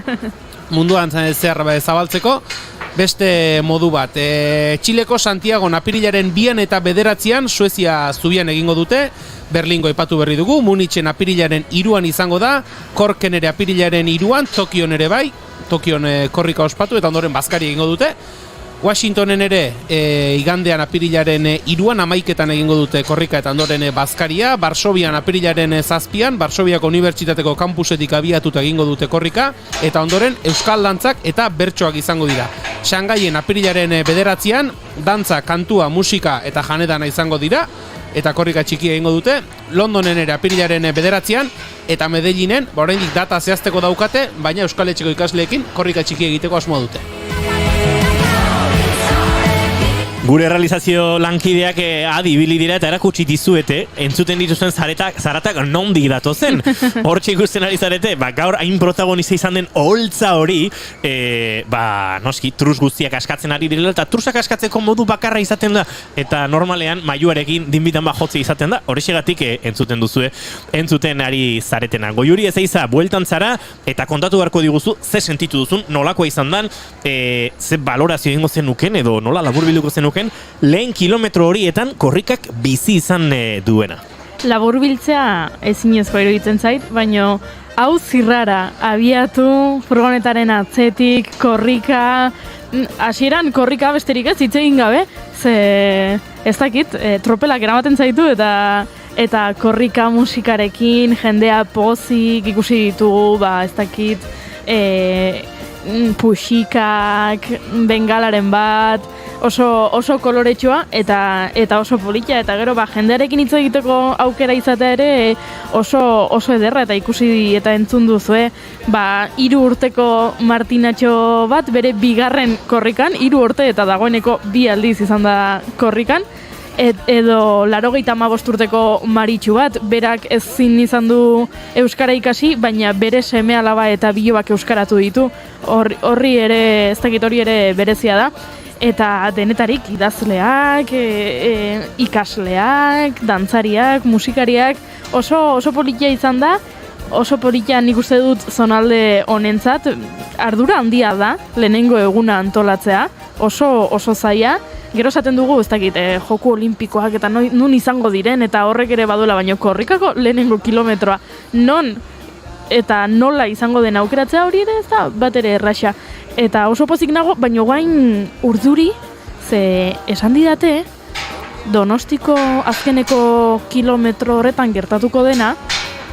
munduan zehar zabaltzeko, beste modu bat. Txileko Santiagon apirilaren 2an eta 9an Suezia zubian egingo dute, Berlingo aipatu berri dugu, Munitzen apirilaren 3an izango da, Korken ere apirilaren 3an, Tokion ere bai, Tokion korrika ospatu eta ondoren bazkari egingo dute. Washingtonen ere igandean apirilaren 3an 11etan egingo dute korrika eta ondoren bazkaria, Varsovian apirilaren 7an, Varsoviako Unibertsitateko kampusetik abiatuta egingo dute korrika, eta ondoren euskal dantzak eta bertsoak izango dira. Shangaien apirilaren 9an, dantza, kantua, musika eta janedana izango dira, eta korrika txikia egingo dute. Londonen ere apirilaren 9an, eta Medellinen, oraindik data zehazteko daukate, baina euskal etxeko ikasleekin korrika txikia egiteko asmoa dute. Gure realizazio lankideak adi ibili dira eta erakutsi dizuete, entzuten dituzten zaratak nondik datozen. Hortxe ikusten ari zarete, gaur hain protagonista izan den oholtza hori, noski, trus guztiak askatzen ari direla, eta trusak askatzeko modu bakarra izaten da, eta normalean mailuarekin dinbitan jotze izaten da, horrexegatik entzuten duzue, entzuten ari zaretena. Goiuri Ezeiza, bueltan zara, eta kontatu beharko diguzu, ze sentitu duzun, nolakoa izan dan, ze balorazio egingo zenuken, edo nola laburbilduko zenuken, lehen kilometro horietan korrikak bizi izan duena. Laburbiltzea ezinezkoa iruditzen zait, baino hau zirrara, abiatu, furgonetaren atzetik, korrika, hasieran korrika besterik ez hitz egin gabe, ze ez dakit, tropelak eramaten zaitu eta korrika musikarekin, jendea pozik ikusi ditugu, ez dakit, puxikak, bengalaren bat, oso koloretsua eta oso polita, eta gero jendearekin hitz egiteko aukera izatea ere oso ederra, eta ikusi eta entzun duzue 3 urteko Martinatxo bat bere 2. korrikan, 3 urte eta dagoeneko 2 aldiz izan da korrikan, edo 85 urteko Maritxu bat, berak ezin izan du euskara ikasi, baina bere seme-alaba eta bilobak euskaratu ditu. Horri ere, ez dakit hori ere berezia da. Eta denetarik idazleak, ikasleak, dantzariak, musikariak, oso politia izan da. Oso politia nik uste dut zonalde honentzat, ardura handia da, lehenengo eguna antolatzea, oso zaila. Gero esaten dugu, ez dakit, joku olimpikoak eta nun izango diren, eta horrek ere baduela, baino korrikako lehenengo kilometroa non eta nola izango den aukeratzea hori ere ez da bat ere erraxa. Eta oso pozik nago, baino gain urduri, ze esan didate, Donostiko azkeneko kilometro horretan gertatuko dena,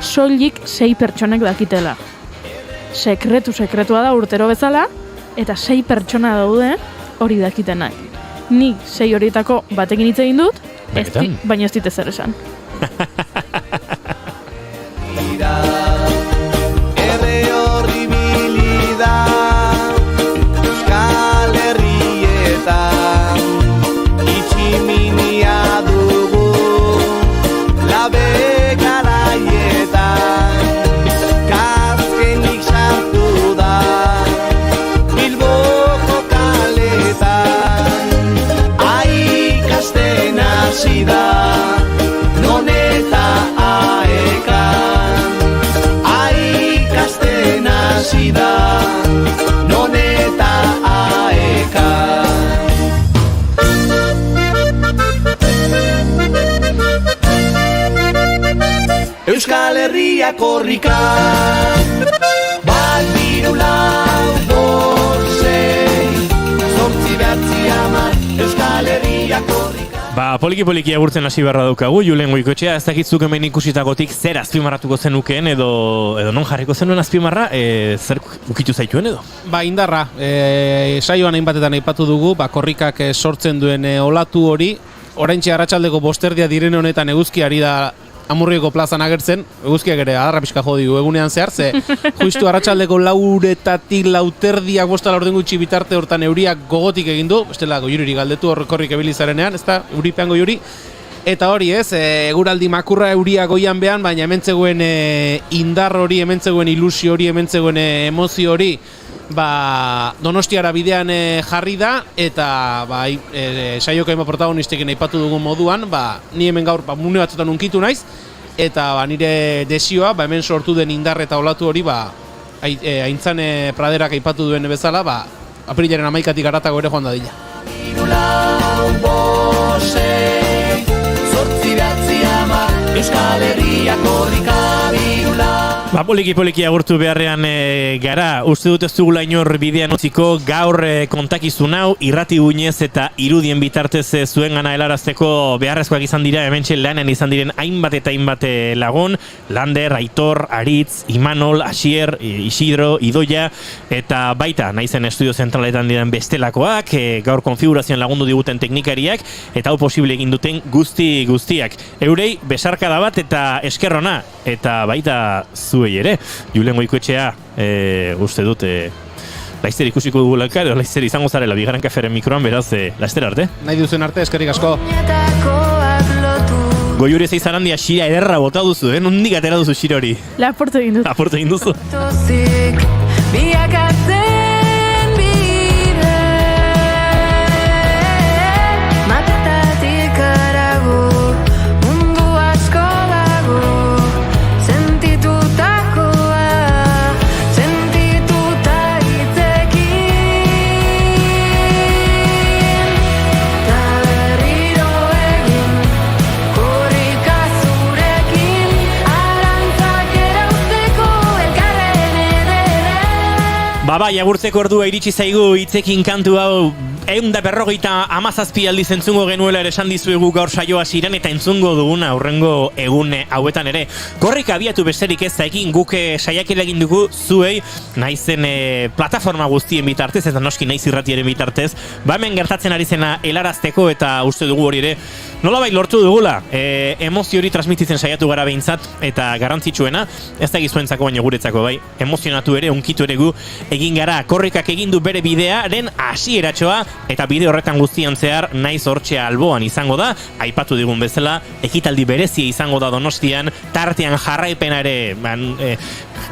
soilik 6 pertsonek dakitela. Sekretua da urtero bezala, eta 6 pertsona daude hori dakitenak. Nik 6 horietako batekin hitz egin dut, baina ez dit ezer esan. Erre horri bilida Euskal Herrietan Itximinia dugu Labe garaietan Kazkenik sartu da Bilboko kaletan Aikasten hasi da Non eta aekan Aikasten hasi da Non eta aekan Euskal Herria korrika Bat biru lau borsei Zortzi behatzi hamar Euskal Herria korrika Ba, poliki agurtzen hasi beharra daukagu, Julen Goikoetxea, ez dakitzuk hemen ikusitakotik zer azpimarratuko zenukeen edo non jarriko zenuen azpimarra, zer ukitu zaituen edo? Ba, indarra, saioan hainbatetan aipatu dugu, korrikak sortzen duen olatu hori, oraintxe arratsaldeko 5:00 diren honetan eguzkiari da Amurrioko plazan agertzen, eguzkiak ere adarra pixka jo digu egunean zehar, ze justu arratsaldeko 4:00 4:30 5:00 gutxi bitarte hortan euriak gogotik egin du, bestela goiuriri galdetu korrik ebilizarenean, ez da, euripean goiuri. Eta hori ez, eguraldi makurra euria goian behan, baina hemen zegoen indar hori, hemen zegoen ilusio hori, hemen zegoen emozio hori, Donostiara bidean jarri da, eta saioko ema protagonistekin aipatu dugun moduan, ni hemen gaur mune batzutan unkitu naiz, eta nire desioa, hemen sortu den indar eta olatu hori, Aintzane Praderak aipatu duen bezala, aprilaren 11-tik haratago ere joan dadila. Euskal Herria korrika birula Poliki agurtu beharrean gara, uste dut ez dugula inor bidean utziko gaur kontakizun hau irrati guinez eta irudien bitartez zuen gana helarazteko beharrezkoak izan dira, hementxe lanen izan diren hainbat eta hainbat lagun, Lander, Aitor, Aritz, Imanol, Asier, Isidro, Idoia, eta baita naizen estudio zentraletan diren bestelakoak, gaur konfigurazioan lagundu diguten teknikariak, eta hau posible egin duten guztiak. Eurei, besarkada bat eta eskerrona, eta baita zuei ere, Julen Goikoetxea, uste dut, laizzer ikusiko dugulaka, edo laizzer izango zarela bigarren kaferen mikroan, beraz, laizzer arte. Nahi duzen arte, eskerrik asko. Goiuri zeizan handia xira ederra bota duzu, nondik atera duzu xira hori? Laportu egin dut. Laportu egin duzu. Bai, agurtzeko ordua iritsi zaigu hitzekin kantu hau 157 aldiz entzungo genuela ere esan dizuegu gaur saioa ziren eta entzungo duguna aurrengo egun hauetan ere. Korrika abiatu besterik ez zaikin guk saiakera egin dugu zuei naizen plataforma guztien bitartez eta noski naiz irratiaren bitartez. Hemen gertatzen ari zena helarazteko eta uste dugu hori ere nolabait lortu dugula. Emozio hori transmititzen saiatu gara behintzat eta garrantzitsuena, ez da gizuentzako baina guretzako bai, emozionatu ere, unkitu ere gu egin egin gara, korrikak egin du bere bidearen hasieratxoa, eta bide horretan guztian zehar naiz hortxea alboan izango da, aipatu digun bezala, ekitaldi berezia izango da Donostian, tartean jarraipena ere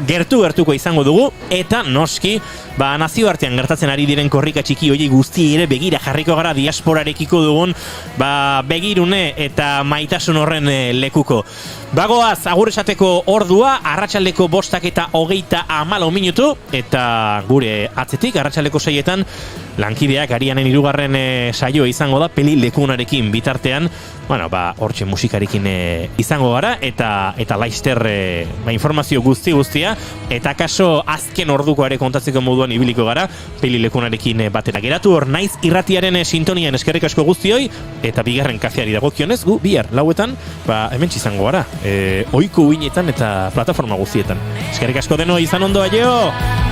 gertuko izango dugu, eta noski, nazioartean gertatzen ari diren korrika txiki horiei guzti ere begira jarriko gara diasporarekiko dugun begirune eta maitasun horren lekuko. Bagoaz, agur esateko ordua, arratsaldeko 5:24 minutu, eta gure atzetik, arratsaldeko 6etan, lankideak Arianen 3. saioa izango da, peli lekunarekin bitartean, hortxe musikarekin izango gara, eta laizter informazio guztia, eta kaso azken orduko ere kontatzeko moduan ibiliko gara, peli lekunarekin batera. Geratu hor, naiz irratiaren sintonian eskerrik asko guztioi, eta bigarren kafeari dagokionez, gu bihar lauetan, hemen izango gara, ohiko uinetan eta plataforma guztietan. Eskerrik asko deno, izan ondo, aio!